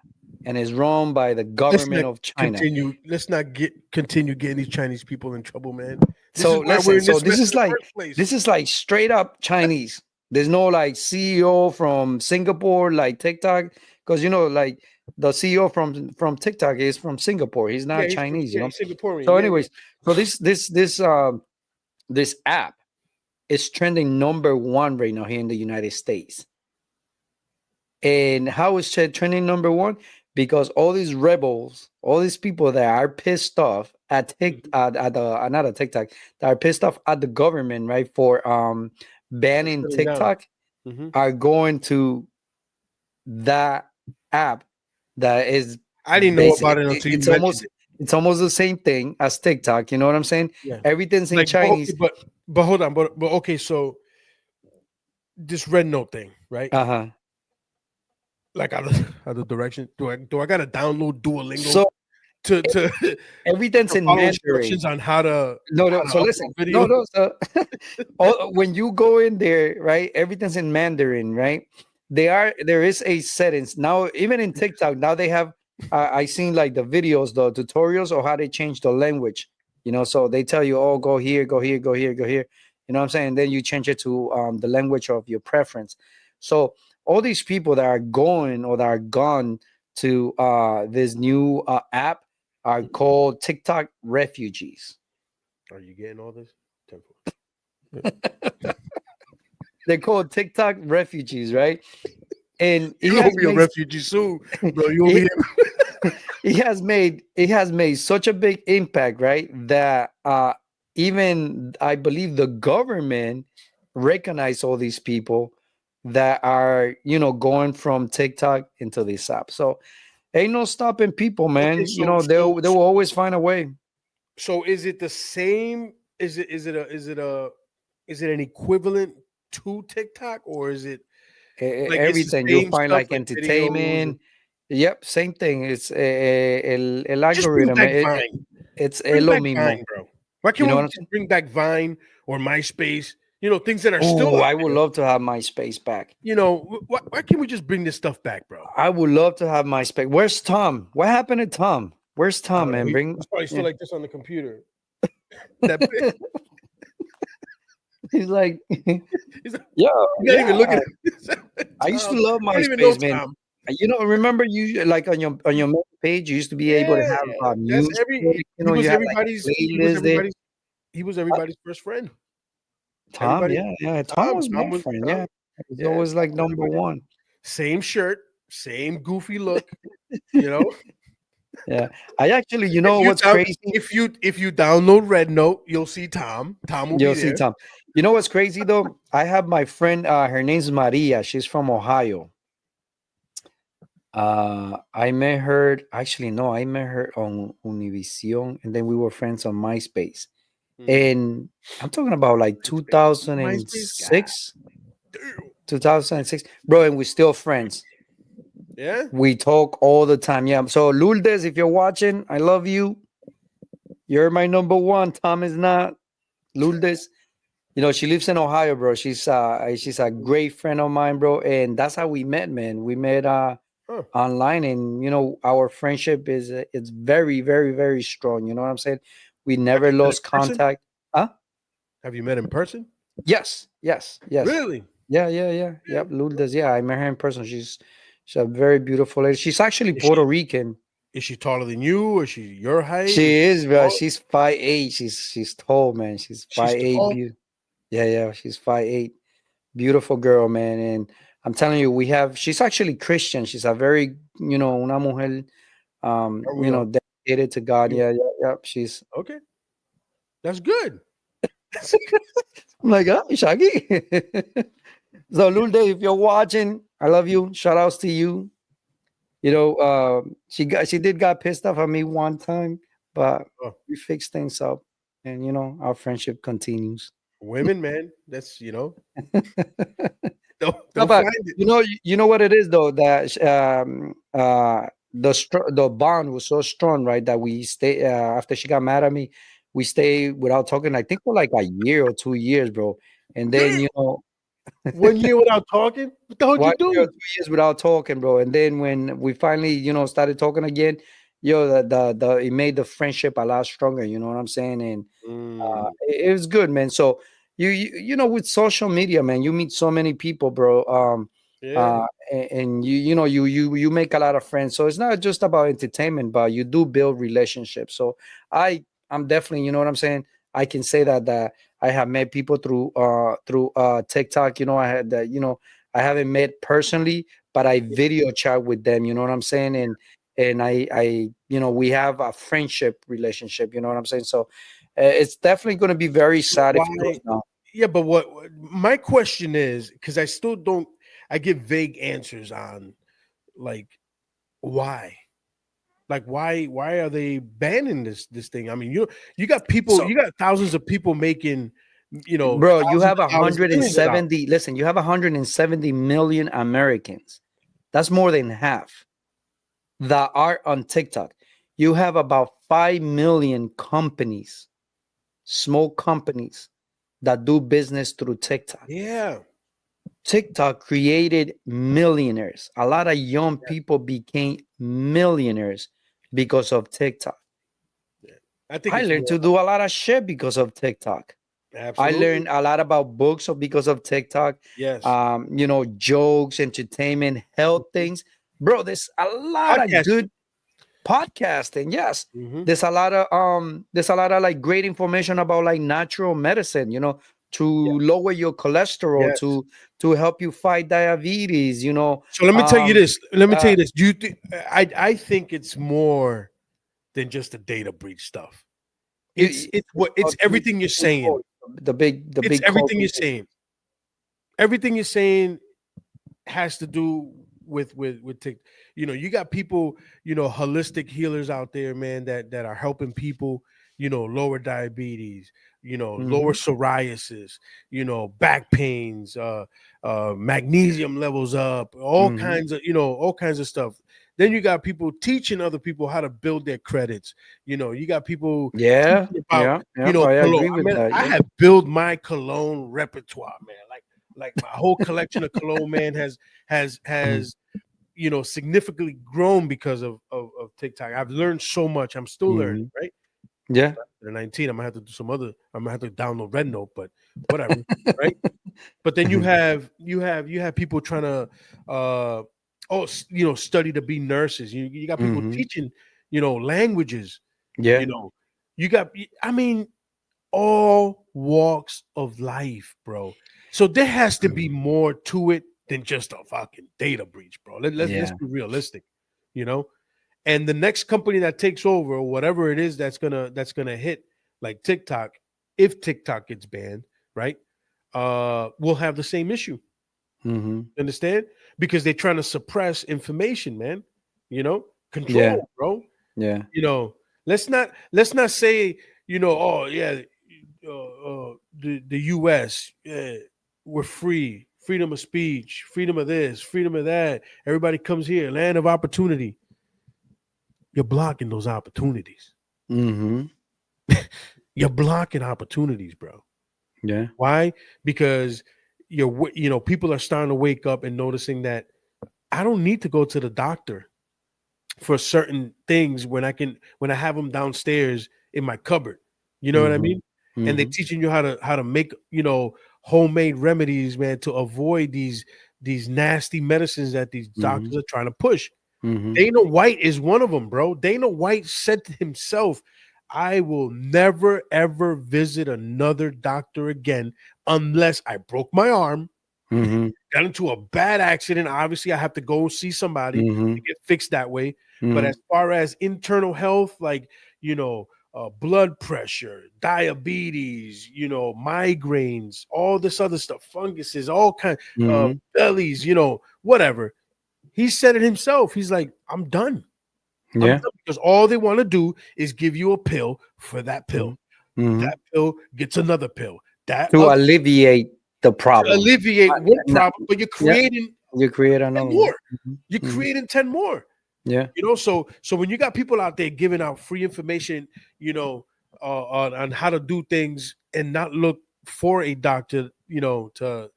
[SPEAKER 1] and is run by the
[SPEAKER 3] Let's not
[SPEAKER 1] government of China.
[SPEAKER 3] continue. Let's not continue getting these Chinese people in trouble, man. This is
[SPEAKER 1] So
[SPEAKER 3] why we're
[SPEAKER 1] listen,
[SPEAKER 3] in
[SPEAKER 1] so
[SPEAKER 3] this
[SPEAKER 1] this
[SPEAKER 3] mess in
[SPEAKER 1] is
[SPEAKER 3] the
[SPEAKER 1] like
[SPEAKER 3] first place.
[SPEAKER 1] this is like straight up Chinese. There's no like CEO from Singapore like TikTok, because like the CEO from TikTok is from Singapore. He's
[SPEAKER 3] Yeah,
[SPEAKER 1] not Chinese,
[SPEAKER 3] he's Singaporean.
[SPEAKER 1] So,
[SPEAKER 3] Yeah, yeah.
[SPEAKER 1] anyways, so this app is trending number one right now here in the United States. And how is it trending number one? Because all these rebels, all these people that are pissed off at at the not at TikTok, that are pissed off at the government, right, for banning
[SPEAKER 3] Sitting down.
[SPEAKER 1] TikTok,
[SPEAKER 3] Mhm.
[SPEAKER 1] are going to that app that is
[SPEAKER 3] I didn't know
[SPEAKER 1] basically
[SPEAKER 3] about it until you
[SPEAKER 1] it's
[SPEAKER 3] mentioned
[SPEAKER 1] almost
[SPEAKER 3] it.
[SPEAKER 1] it's almost the same thing as TikTok. You know what I'm saying?
[SPEAKER 3] Yeah.
[SPEAKER 1] Everything's in
[SPEAKER 3] Like, okay,
[SPEAKER 1] Chinese.
[SPEAKER 3] but hold on, but okay, so this red note thing, right?
[SPEAKER 1] Uh-huh.
[SPEAKER 3] Like out of direction. Do I gotta download Duolingo
[SPEAKER 1] So
[SPEAKER 3] to
[SPEAKER 1] everything's
[SPEAKER 3] to
[SPEAKER 1] in
[SPEAKER 3] follow
[SPEAKER 1] Mandarin.
[SPEAKER 3] instructions on how to
[SPEAKER 1] No, no. So
[SPEAKER 3] upload
[SPEAKER 1] listen, no,
[SPEAKER 3] video?
[SPEAKER 1] no. So when you go in there, right, everything's in Mandarin, right? There is a settings now. Even in TikTok now, they have. I seen like the videos, the tutorials, or how they change the language. So they tell you, oh, go here, go here, go here, go here. You know what I'm saying? Then you change it to the language of your preference. So all these people that are going or that are gone to this new app are called TikTok refugees.
[SPEAKER 3] Are you getting all this? Temple.
[SPEAKER 1] They're called TikTok refugees, right? And
[SPEAKER 3] You're gonna be a refugee soon, bro. You'll be
[SPEAKER 1] it has made such a big impact, right? That even I believe the government recognize all these people that are going from TikTok into this app. So ain't no stopping people,
[SPEAKER 3] okay.
[SPEAKER 1] man. They will always find a way.
[SPEAKER 3] So is it the same? Is it an equivalent to TikTok, or is it like it's the
[SPEAKER 1] Everything you'll
[SPEAKER 3] same
[SPEAKER 1] find
[SPEAKER 3] stuff
[SPEAKER 1] like
[SPEAKER 3] like videos?
[SPEAKER 1] entertainment. Yep, same thing. It's el
[SPEAKER 3] Just bring
[SPEAKER 1] algorithm.
[SPEAKER 3] back Vine.
[SPEAKER 1] It's
[SPEAKER 3] Bring
[SPEAKER 1] lo
[SPEAKER 3] back
[SPEAKER 1] mismo.
[SPEAKER 3] Vine, bro. Why
[SPEAKER 1] You
[SPEAKER 3] can't
[SPEAKER 1] know
[SPEAKER 3] we
[SPEAKER 1] what I'm
[SPEAKER 3] just
[SPEAKER 1] saying?
[SPEAKER 3] bring back Vine or MySpace? Things that are still
[SPEAKER 1] Oh,
[SPEAKER 3] out
[SPEAKER 1] I would
[SPEAKER 3] there.
[SPEAKER 1] love to have my space back.
[SPEAKER 3] Why can't we just bring this stuff back, bro?
[SPEAKER 1] I would love to have my space. Where's Tom? What happened to Tom? Where's
[SPEAKER 3] I
[SPEAKER 1] Tom,
[SPEAKER 3] don't know.
[SPEAKER 1] man?
[SPEAKER 3] He's probably still
[SPEAKER 1] Yeah.
[SPEAKER 3] like this on the computer. That big.
[SPEAKER 1] He's like,
[SPEAKER 3] He's not
[SPEAKER 1] yo,
[SPEAKER 3] even looking
[SPEAKER 1] yeah.
[SPEAKER 3] at
[SPEAKER 1] I used to
[SPEAKER 3] Tom.
[SPEAKER 1] love
[SPEAKER 3] I don't even know
[SPEAKER 1] MySpace, man.
[SPEAKER 3] Tom.
[SPEAKER 1] Remember you like on your main page, you used to be able to
[SPEAKER 3] Yeah,
[SPEAKER 1] have
[SPEAKER 3] that's
[SPEAKER 1] music.
[SPEAKER 3] every. He
[SPEAKER 1] You
[SPEAKER 3] was
[SPEAKER 1] had like
[SPEAKER 3] everybody's.
[SPEAKER 1] a playlist there.
[SPEAKER 3] He was
[SPEAKER 1] Uh,
[SPEAKER 3] everybody's first friend.
[SPEAKER 1] Tom,
[SPEAKER 3] Everybody.
[SPEAKER 1] yeah, yeah. Tom was my
[SPEAKER 3] Tom was
[SPEAKER 1] friend.
[SPEAKER 3] Tom.
[SPEAKER 1] Yeah, it was
[SPEAKER 3] Yeah,
[SPEAKER 1] always like
[SPEAKER 3] Tom was
[SPEAKER 1] number
[SPEAKER 3] everybody.
[SPEAKER 1] one.
[SPEAKER 3] Same shirt, same goofy look. You know.
[SPEAKER 1] Yeah, I actually,
[SPEAKER 3] If you
[SPEAKER 1] what's
[SPEAKER 3] down,
[SPEAKER 1] crazy?
[SPEAKER 3] if you download Red Note, you'll see Tom. Tom will be
[SPEAKER 1] You'll see
[SPEAKER 3] there.
[SPEAKER 1] Tom. You know what's crazy though? I have my friend. Her name's Maria. She's from Ohio. I met her. Actually, no, I met her on Univision, and then we were friends on MySpace.
[SPEAKER 3] Mm.
[SPEAKER 1] And I'm talking about like
[SPEAKER 3] MySpace guy.
[SPEAKER 1] 2006, 2006, bro. And we're still friends.
[SPEAKER 3] Yeah.
[SPEAKER 1] We talk all the time. Yeah. So Lourdes, if you're watching, I love you. You're my number one. Tom is not. Lourdes. You know, she lives in Ohio, bro. She's a great friend of mine, bro. And that's how we met, man. We met
[SPEAKER 3] Huh.
[SPEAKER 1] online, and you know, our friendship is it's very, very, very strong. You know what I'm saying? We
[SPEAKER 3] Have
[SPEAKER 1] never
[SPEAKER 3] you met in
[SPEAKER 1] lost
[SPEAKER 3] person?
[SPEAKER 1] contact. Huh?
[SPEAKER 3] Have you met in person?
[SPEAKER 1] Yes, yes, yes.
[SPEAKER 3] Really?
[SPEAKER 1] Yeah, yeah, yeah.
[SPEAKER 3] Yeah.
[SPEAKER 1] Yep. Lourdes. Yeah, I met her in person. She's a very beautiful lady. She's actually
[SPEAKER 3] Is she
[SPEAKER 1] Puerto Rican.
[SPEAKER 3] is she taller than you? Or is she your height? Is
[SPEAKER 1] She
[SPEAKER 3] she
[SPEAKER 1] is, bro.
[SPEAKER 3] small?
[SPEAKER 1] She's 5'8". She's tall, man. She's
[SPEAKER 3] She's
[SPEAKER 1] 5'8".
[SPEAKER 3] tall.
[SPEAKER 1] Yeah, yeah. She's 5'8". Beautiful girl, man. And I'm telling you, we have. She's actually Christian. She's a very, you know, una mujer,
[SPEAKER 3] Are we
[SPEAKER 1] you know, dedicated to God.
[SPEAKER 3] yeah.
[SPEAKER 1] Yeah, yeah, yeah. She's.
[SPEAKER 3] Okay. That's good.
[SPEAKER 1] I'm like, oh, Shaggy. So, Lulde, if you're watching, I love you. Shout outs to you. You know, she did got pissed off at me one time, but
[SPEAKER 3] Oh,
[SPEAKER 1] we fixed things up, and you know, our friendship continues.
[SPEAKER 3] women, man. That's
[SPEAKER 1] No,
[SPEAKER 3] they'll
[SPEAKER 1] but
[SPEAKER 3] find it.
[SPEAKER 1] you know what it is though, that the bond was so strong, right? That we stay after she got mad at me, we stayed without talking. I think for like a year or 2 years, bro. And then
[SPEAKER 3] Damn.
[SPEAKER 1] you know,
[SPEAKER 3] 1 year without talking? What the hell you
[SPEAKER 1] 1 year or
[SPEAKER 3] do?
[SPEAKER 1] 2 years without talking, bro. And then when we finally, you know, started talking again, yo, the it made the friendship a lot stronger. You know what I'm saying? And
[SPEAKER 3] Mm,
[SPEAKER 1] it was good, man. So you know, with social media, man, you meet so many people, bro.
[SPEAKER 3] yeah.
[SPEAKER 1] And you know, you make a lot of friends. So it's not just about entertainment, but you do build relationships. So I'm definitely, you know what I'm saying. I can say that I have met people through TikTok. You know, I had that. You know, I haven't met personally, but I video chat with them. You know what I'm saying, and I you know, we have a friendship relationship. You know what I'm saying. So it's definitely going to be very
[SPEAKER 3] So
[SPEAKER 1] sad if it goes
[SPEAKER 3] why?
[SPEAKER 1] down.
[SPEAKER 3] Yeah, but my question is because I still don't. I get vague answers on like why. Like why are they banning this thing? I mean, you got people,
[SPEAKER 1] So,
[SPEAKER 3] you got thousands of people making,
[SPEAKER 1] bro, you
[SPEAKER 3] thousands
[SPEAKER 1] have
[SPEAKER 3] of dollars, millions of dollars.
[SPEAKER 1] 170. Listen, you have 170 million Americans. That's more than half that are on TikTok. You have about 5 million companies, small companies that do business through TikTok.
[SPEAKER 3] Yeah.
[SPEAKER 1] TikTok created millionaires. A lot of young people became millionaires because of TikTok.
[SPEAKER 3] Yeah. I think
[SPEAKER 1] I
[SPEAKER 3] it's
[SPEAKER 1] learned
[SPEAKER 3] more
[SPEAKER 1] to do a lot of shit because of TikTok. I
[SPEAKER 3] absolutely.
[SPEAKER 1] learned a lot about books because of TikTok.
[SPEAKER 3] Yes.
[SPEAKER 1] You know, jokes, entertainment, health things. Bro, there's a lot of
[SPEAKER 3] Podcasting.
[SPEAKER 1] good podcasting. Yes.
[SPEAKER 3] Hmm.
[SPEAKER 1] There's a lot of like great information about like natural medicine, you know, to
[SPEAKER 3] Yeah.
[SPEAKER 1] lower your cholesterol,
[SPEAKER 3] Yes.
[SPEAKER 1] to help you fight diabetes, you know.
[SPEAKER 3] So let me tell you
[SPEAKER 1] Um
[SPEAKER 3] this. Let me tell
[SPEAKER 1] uh
[SPEAKER 3] you this. Do you I think it's more than just the data breach stuff. It's
[SPEAKER 1] you,
[SPEAKER 3] it's what it's everything you're saying.
[SPEAKER 1] the
[SPEAKER 3] It's
[SPEAKER 1] big
[SPEAKER 3] everything you're
[SPEAKER 1] culprit.
[SPEAKER 3] saying. Everything you're saying has to do with you got people, holistic healers out there, man, that are helping people, lower diabetes, lower
[SPEAKER 1] Mhm.
[SPEAKER 3] psoriasis, back pains, magnesium levels up,
[SPEAKER 1] Mhm.
[SPEAKER 3] all kinds of stuff. Then you got people teaching other people how to build their credits. You got people
[SPEAKER 1] Yeah,
[SPEAKER 3] teaching about,
[SPEAKER 1] yeah, yeah. I
[SPEAKER 3] cologne.
[SPEAKER 1] agree
[SPEAKER 3] I
[SPEAKER 1] with
[SPEAKER 3] mean,
[SPEAKER 1] that.
[SPEAKER 3] I
[SPEAKER 1] Yeah.
[SPEAKER 3] have built my cologne repertoire, man. Like my whole collection of cologne, man,
[SPEAKER 1] Mhm.
[SPEAKER 3] has significantly grown because of TikTok. I've learned so much. I'm still learning,
[SPEAKER 1] Mhm.
[SPEAKER 3] right?
[SPEAKER 1] Yeah.
[SPEAKER 3] At 19, I'm gonna have to do some other. I'm gonna have to download Red Note, but whatever, right? But then you
[SPEAKER 1] Mhm.
[SPEAKER 3] have people trying to study to be nurses. You got people
[SPEAKER 1] Mhm.
[SPEAKER 3] teaching languages. You
[SPEAKER 1] Yeah.
[SPEAKER 3] know, you got. I mean, all walks of life, bro. So there has to be
[SPEAKER 1] Mhm.
[SPEAKER 3] more to it than just a fucking data breach, bro. Let's
[SPEAKER 1] Yeah.
[SPEAKER 3] be realistic, you know. And the next company that takes over, or whatever it is that's gonna hit, like TikTok, if TikTok gets banned, right? We'll have the same issue.
[SPEAKER 1] Mhm.
[SPEAKER 3] Understand? Because they're trying to suppress information, man.
[SPEAKER 1] Yeah.
[SPEAKER 3] Control, bro.
[SPEAKER 1] Yeah.
[SPEAKER 3] You know, let's not say, oh yeah, the U.S. Yeah, we're free, freedom of speech, freedom of this, freedom of that. Everybody comes here, land of opportunity. You're blocking those opportunities.
[SPEAKER 1] Mhm.
[SPEAKER 3] You're blocking opportunities, bro.
[SPEAKER 1] Yeah.
[SPEAKER 3] Why? Because people are starting to wake up and noticing that I don't need to go to the doctor for certain things when I have them downstairs in my cupboard. You know what I
[SPEAKER 1] Mm-hmm.
[SPEAKER 3] mean? And they're
[SPEAKER 1] Mm-hmm.
[SPEAKER 3] teaching you how to make homemade remedies, man, to avoid these nasty medicines that these
[SPEAKER 1] Mm-hmm.
[SPEAKER 3] doctors are trying to push.
[SPEAKER 1] Mm-hmm.
[SPEAKER 3] Dana White is one of them, bro. Dana White said to himself, I will never ever visit another doctor again unless I broke my arm,
[SPEAKER 1] Mm-hmm.
[SPEAKER 3] got into a bad accident. Obviously, I have to go see somebody
[SPEAKER 1] Mm-hmm.
[SPEAKER 3] to get fixed that way. But
[SPEAKER 1] Mm-hmm.
[SPEAKER 3] as far as internal health, like, blood pressure, diabetes, migraines, all this other stuff, funguses, all kind,
[SPEAKER 1] Mm-hmm.
[SPEAKER 3] bellies, whatever. He said it himself. He's like, I'm done. I'm
[SPEAKER 1] Yeah.
[SPEAKER 3] done because all they want to do is give you a pill for that
[SPEAKER 1] Mm-hmm.
[SPEAKER 3] pill.
[SPEAKER 1] Mm-hmm.
[SPEAKER 3] That pill gets another pill. That
[SPEAKER 1] To
[SPEAKER 3] other
[SPEAKER 1] alleviate the
[SPEAKER 3] to
[SPEAKER 1] problem.
[SPEAKER 3] alleviate one
[SPEAKER 1] No,
[SPEAKER 3] problem, but you're
[SPEAKER 1] yeah.
[SPEAKER 3] creating
[SPEAKER 1] You create
[SPEAKER 3] 10
[SPEAKER 1] another one.
[SPEAKER 3] more. You're
[SPEAKER 1] Mm-hmm. Mm-hmm.
[SPEAKER 3] creating 10 more.
[SPEAKER 1] Yeah.
[SPEAKER 3] So when you got people out there giving out free information, on how to do things and not look for a doctor, you know, to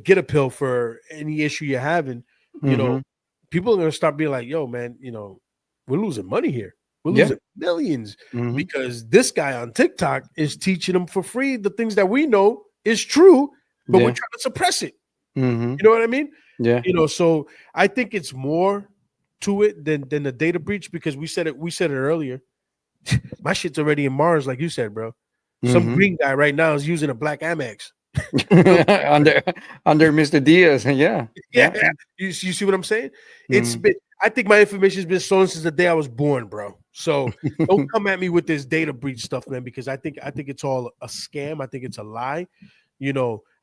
[SPEAKER 3] get a pill for any issue you're having, you know,
[SPEAKER 1] Mm-hmm.
[SPEAKER 3] people are gonna start being like, yo, man, we're losing money here. We're
[SPEAKER 1] Yeah.
[SPEAKER 3] losing millions
[SPEAKER 1] Mm-hmm.
[SPEAKER 3] because this guy on TikTok is teaching them for free the things that we know is true, but we're
[SPEAKER 1] Yeah.
[SPEAKER 3] trying to suppress it.
[SPEAKER 1] Mm-hmm.
[SPEAKER 3] You know what I mean?
[SPEAKER 1] Yeah.
[SPEAKER 3] So I think it's more to it than the data breach because we said it earlier. My shit's already in Mars, like you said, bro. Some
[SPEAKER 1] Mm-hmm.
[SPEAKER 3] green guy right now is using a black Amex.
[SPEAKER 1] under under Mr. Diaz. Yeah.
[SPEAKER 3] Yeah,
[SPEAKER 1] Yeah.
[SPEAKER 3] you see what I'm saying? It's
[SPEAKER 1] Mm-hmm.
[SPEAKER 3] been. I think my information has been stolen since the day I was born, bro. So don't come at me with this data breach stuff, man, because I think it's all a scam. I think it's a lie.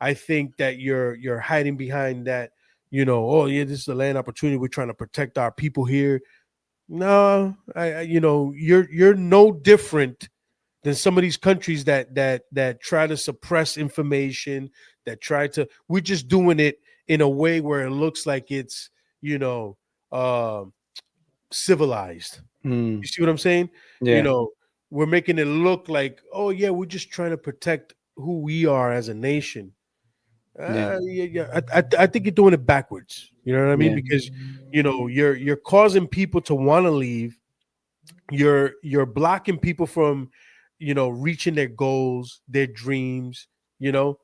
[SPEAKER 3] I think that you're hiding behind that. Oh yeah, this is a land opportunity. We're trying to protect our people here. No, you're no different than some of these countries that try to suppress information, that try to. We're just doing it in a way where it looks like it's you know uh, civilized.
[SPEAKER 1] Mm.
[SPEAKER 3] You see what I'm saying? You
[SPEAKER 1] Yeah.
[SPEAKER 3] know, we're making it look like, oh yeah, we're just trying to protect who we are as a nation.
[SPEAKER 1] Yeah.
[SPEAKER 3] Yeah. I think you're doing it backwards. You know what I mean?
[SPEAKER 1] Yeah.
[SPEAKER 3] Because you're causing people to want to leave. You're blocking people from reaching their goals, their dreams. You know,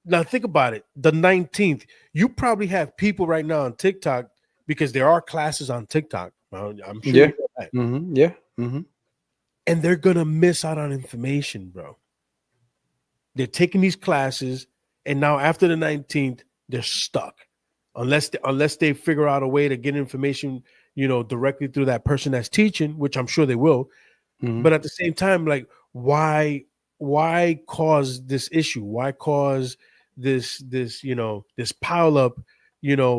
[SPEAKER 3] now think about it. The 19th, you probably have people right now on TikTok because there are classes on TikTok. I'm sure
[SPEAKER 1] Yeah.
[SPEAKER 3] you know that,
[SPEAKER 1] Mm-hmm. Yeah. Mm-hmm.
[SPEAKER 3] and they're gonna miss out on information, bro. They're taking these classes, and now after the 19th, they're stuck unless they figure out a way to get information, directly through that person that's teaching, which I'm sure they will.
[SPEAKER 1] Mm-hmm.
[SPEAKER 3] But at the same time, like, why cause this issue? Why cause this pile up,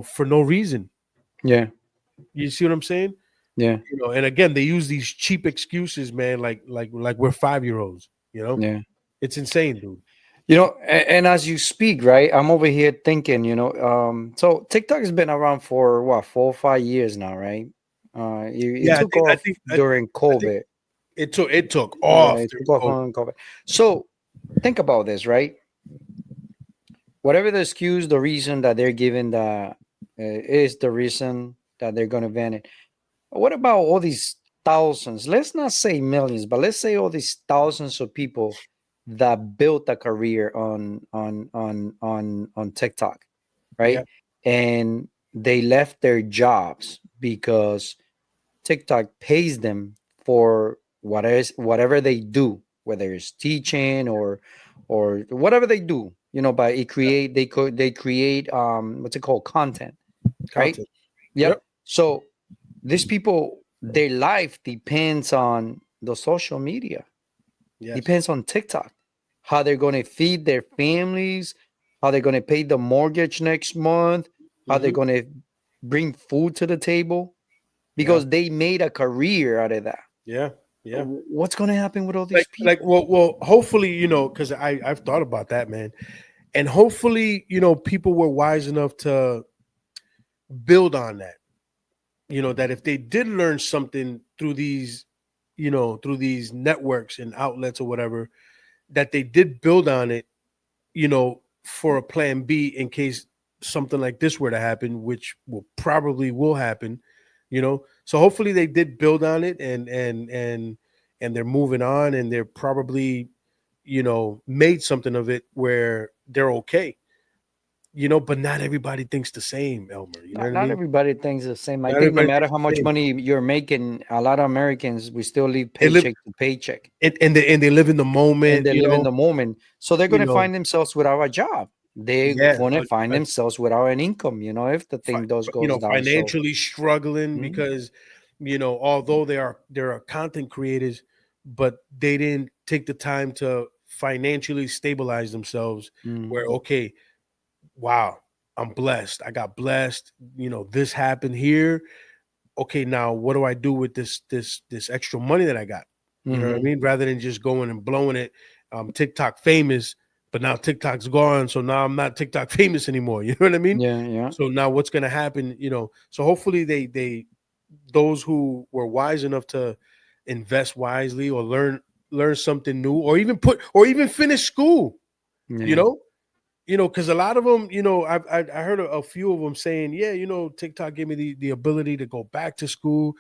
[SPEAKER 3] for no reason?
[SPEAKER 1] Yeah.
[SPEAKER 3] You see what I'm saying?
[SPEAKER 1] Yeah.
[SPEAKER 3] And again, they use these cheap excuses, man, like we're 5-year-olds.
[SPEAKER 1] Yeah.
[SPEAKER 3] It's insane, dude.
[SPEAKER 1] And as you speak, right, I'm over here thinking, so TikTok has been around for what, 4 or 5 years now, right? It
[SPEAKER 3] Yeah,
[SPEAKER 1] took off during
[SPEAKER 3] I think
[SPEAKER 1] COVID.
[SPEAKER 3] it took
[SPEAKER 1] Yeah,
[SPEAKER 3] off
[SPEAKER 1] it
[SPEAKER 3] during
[SPEAKER 1] took off
[SPEAKER 3] COVID.
[SPEAKER 1] on COVID. So think about this, right? Whatever the excuse, the reason that they're giving that is the reason that they're going to ban it. What about all these thousands? Let's not say millions, but let's say all these thousands of people that built a career on TikTok,
[SPEAKER 3] Yeah,
[SPEAKER 1] right? And they left their jobs because TikTok pays them for whatever they do, whether it's teaching or whatever they do, but they create what's it called, content, right?
[SPEAKER 3] content.
[SPEAKER 1] Yep.
[SPEAKER 3] Yep.
[SPEAKER 1] So these people, their life depends on the social media,
[SPEAKER 3] Yes.
[SPEAKER 1] depends on TikTok, how they're going to feed their families, how they're going to pay the mortgage next month, how they're
[SPEAKER 3] Hmm.
[SPEAKER 1] going to bring food to the table,
[SPEAKER 3] Yeah.
[SPEAKER 1] because they made a career out of that.
[SPEAKER 3] Yeah. Yeah.
[SPEAKER 1] What's going to happen with all
[SPEAKER 3] Like
[SPEAKER 1] these
[SPEAKER 3] like
[SPEAKER 1] people?
[SPEAKER 3] well hopefully, because I've thought about that, man. And hopefully, people were wise enough to build on that. That if they did learn something through these networks and outlets or whatever, that they did build on it, for a plan B in case something like this were to happen, which will happen, So hopefully they did build on it, and they're moving on, and they're probably, made something of it where they're okay, but not everybody thinks the same, Elmer. You know what I
[SPEAKER 1] Not
[SPEAKER 3] mean?
[SPEAKER 1] everybody thinks the same. I
[SPEAKER 3] Not
[SPEAKER 1] think no
[SPEAKER 3] everybody
[SPEAKER 1] matter
[SPEAKER 3] thinks
[SPEAKER 1] how
[SPEAKER 3] the
[SPEAKER 1] much
[SPEAKER 3] same.
[SPEAKER 1] money you're making, a lot of Americans we still live
[SPEAKER 3] They live
[SPEAKER 1] paycheck to paycheck,
[SPEAKER 3] and they live in the
[SPEAKER 1] and
[SPEAKER 3] moment,
[SPEAKER 1] they live in the moment. So they're
[SPEAKER 3] you
[SPEAKER 1] gonna
[SPEAKER 3] know,
[SPEAKER 1] find themselves without a job. They're
[SPEAKER 3] yeah,
[SPEAKER 1] gonna find themselves without an income. If the thing does goes down. So
[SPEAKER 3] financially struggling
[SPEAKER 1] mhm,
[SPEAKER 3] because although they're content creators, but they didn't take the time to financially stabilize themselves. Where
[SPEAKER 1] mhm,
[SPEAKER 3] okay, wow, I'm blessed. I got blessed. This happened here. Okay, now what do I do with this extra money that I got? You know what I
[SPEAKER 1] mhm.
[SPEAKER 3] mean? Rather than just going and blowing it, TikTok famous, but now TikTok's gone, so now I'm not TikTok famous anymore. You know what I mean?
[SPEAKER 1] Yeah, yeah,
[SPEAKER 3] So now what's gonna happen? So hopefully they those who were wise enough to invest wisely or learn something new, or even finish school. You
[SPEAKER 1] yeah.
[SPEAKER 3] know, because a lot of them, I heard a few of them saying, yeah, TikTok gave me the ability to go back to school,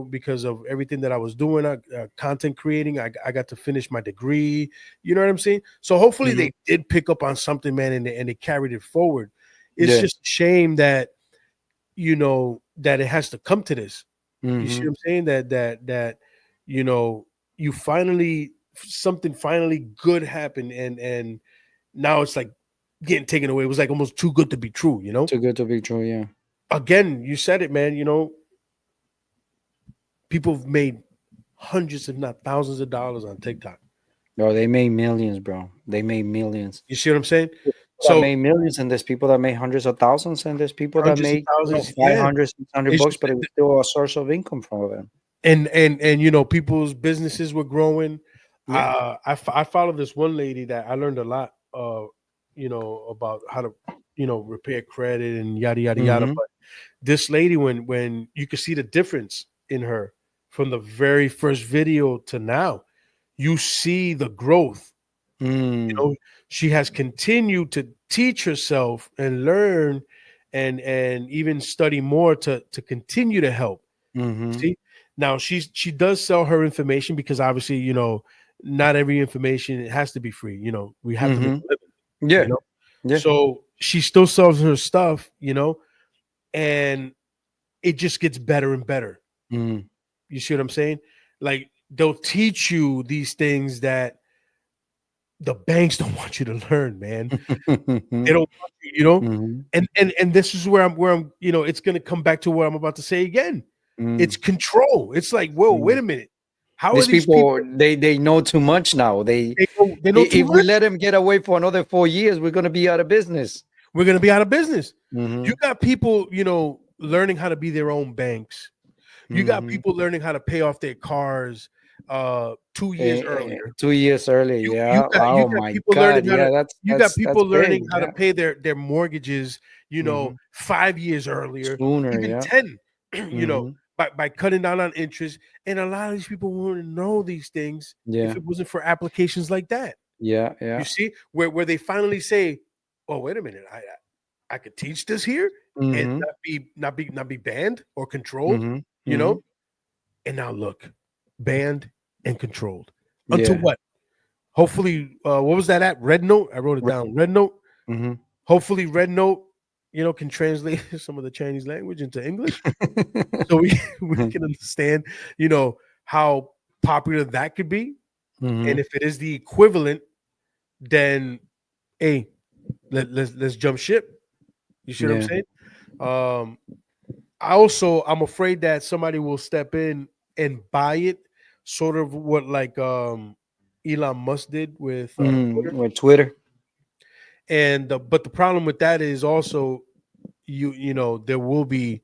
[SPEAKER 3] because of everything that I was doing, content creating. I got to finish my degree. You know what I'm saying? So hopefully
[SPEAKER 1] Mhm.
[SPEAKER 3] they did pick up on something, man, and they carried it forward. It's
[SPEAKER 1] Yeah.
[SPEAKER 3] just a shame that that it has to come to this. You see what
[SPEAKER 1] Mhm.
[SPEAKER 3] I'm saying? That you know you finally something finally good happened, and now it's like getting taken away. It was like almost too good to be true.
[SPEAKER 1] Too good to be true. Yeah.
[SPEAKER 3] Again, you said it, man. People have made hundreds, if not thousands, of dollars on TikTok.
[SPEAKER 1] Bro, they made millions, bro. They made millions.
[SPEAKER 3] You see what I'm saying?
[SPEAKER 1] That
[SPEAKER 3] So
[SPEAKER 1] made millions, and there's people that made hundreds of thousands, and there's people that
[SPEAKER 3] hundreds of
[SPEAKER 1] make
[SPEAKER 3] thousands, yeah.
[SPEAKER 1] 500, 600
[SPEAKER 3] It's
[SPEAKER 1] bucks,
[SPEAKER 3] just
[SPEAKER 1] but it was still a source of income for them.
[SPEAKER 3] and people's businesses were growing.
[SPEAKER 1] Yeah.
[SPEAKER 3] I follow this one lady that I learned a lot, about how to, repair credit and yada yada yada.
[SPEAKER 1] Mm-hmm.
[SPEAKER 3] But this lady, when you could see the difference in her from the very first video to now, you see the growth.
[SPEAKER 1] Mm.
[SPEAKER 3] She has continued to teach herself and learn, and even study more to continue to help.
[SPEAKER 1] Mm-hmm.
[SPEAKER 3] See, now she does sell her information because obviously, not every information has to be free. We have to make
[SPEAKER 1] Mm-hmm.
[SPEAKER 3] a living. You
[SPEAKER 1] Yeah.
[SPEAKER 3] know,
[SPEAKER 1] Yeah.
[SPEAKER 3] so she still sells her stuff. And it just gets better and better.
[SPEAKER 1] Mm.
[SPEAKER 3] You see what I'm saying? Like they'll teach you these things that the banks don't want you to learn, man. They don't want you,
[SPEAKER 1] Mm-hmm.
[SPEAKER 3] and this is where I'm, it's gonna come back to what I'm about to say again. It's
[SPEAKER 1] Mm.
[SPEAKER 3] control. It's like, whoa, wait
[SPEAKER 1] Mm.
[SPEAKER 3] a minute. How are
[SPEAKER 1] These
[SPEAKER 3] these
[SPEAKER 1] people,
[SPEAKER 3] people
[SPEAKER 1] they know too much now.
[SPEAKER 3] they know too
[SPEAKER 1] If we
[SPEAKER 3] much?
[SPEAKER 1] let them get away for another 4 years, we're gonna be out of business.
[SPEAKER 3] We're gonna be out of business. You
[SPEAKER 1] Mm-hmm.
[SPEAKER 3] got people, learning how to be their own banks. You got
[SPEAKER 1] Mm-hmm.
[SPEAKER 3] people learning how to pay off their cars 2 years
[SPEAKER 1] Eh,
[SPEAKER 3] earlier.
[SPEAKER 1] 2 years earlier,
[SPEAKER 3] You
[SPEAKER 1] yeah.
[SPEAKER 3] got you
[SPEAKER 1] Oh
[SPEAKER 3] got
[SPEAKER 1] my
[SPEAKER 3] people learning
[SPEAKER 1] God,
[SPEAKER 3] how to
[SPEAKER 1] yeah. That's
[SPEAKER 3] you got
[SPEAKER 1] that's that's
[SPEAKER 3] people learning
[SPEAKER 1] big,
[SPEAKER 3] how to
[SPEAKER 1] yeah.
[SPEAKER 3] pay their mortgages,
[SPEAKER 1] Hmm.
[SPEAKER 3] 5 years earlier,
[SPEAKER 1] Sooner,
[SPEAKER 3] even
[SPEAKER 1] yeah.
[SPEAKER 3] 10,
[SPEAKER 1] Hmm.
[SPEAKER 3] by cutting down on interest. And a lot of these people wouldn't know these things if
[SPEAKER 1] Yeah,
[SPEAKER 3] it wasn't for applications like that.
[SPEAKER 1] yeah,
[SPEAKER 3] You
[SPEAKER 1] yeah.
[SPEAKER 3] see, where they finally say, "Oh, wait a minute, I could teach this here and
[SPEAKER 1] Hmm.
[SPEAKER 3] not be banned or controlled,"
[SPEAKER 1] Hmm.
[SPEAKER 3] you
[SPEAKER 1] Hmm.
[SPEAKER 3] know. And now look, banned and controlled until
[SPEAKER 1] Yeah.
[SPEAKER 3] what? Hopefully, what was that at? Red Note. I wrote it down. Red Note.
[SPEAKER 1] Hmm.
[SPEAKER 3] Hopefully, Red Note, can translate some of the Chinese language into English, so we we can understand, how popular that could be, and
[SPEAKER 1] Hmm.
[SPEAKER 3] if it is the equivalent, then hey, let's jump ship. You see what I'm
[SPEAKER 1] Yeah.
[SPEAKER 3] saying? Um, I'm afraid that somebody will step in and buy it, sort of what like Elon Musk did with Twitter.
[SPEAKER 1] With Twitter.
[SPEAKER 3] And but the problem with that is also there will be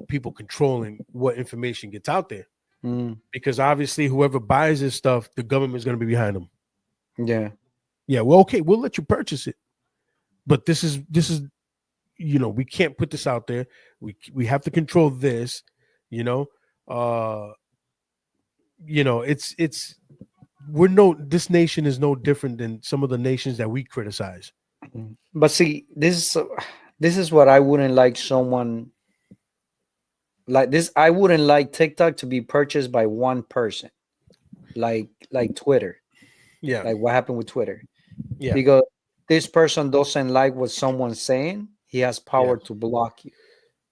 [SPEAKER 3] people controlling what information gets out there,
[SPEAKER 1] Mm.
[SPEAKER 3] because obviously whoever buys this stuff, the government is going to be behind them.
[SPEAKER 1] Yeah.
[SPEAKER 3] Yeah, well, okay, we'll let you purchase it, but this is we can't put this out there. We have to control this. You know, uh, it's we're no this nation is no different than some of the nations that we criticize.
[SPEAKER 1] But see, this is what I wouldn't like someone like this. I wouldn't like TikTok to be purchased by one person, like Twitter,
[SPEAKER 3] Yeah,
[SPEAKER 1] like what happened with Twitter,
[SPEAKER 3] yeah,
[SPEAKER 1] because this person doesn't like what someone's saying, he has
[SPEAKER 3] yeah,
[SPEAKER 1] power to block you.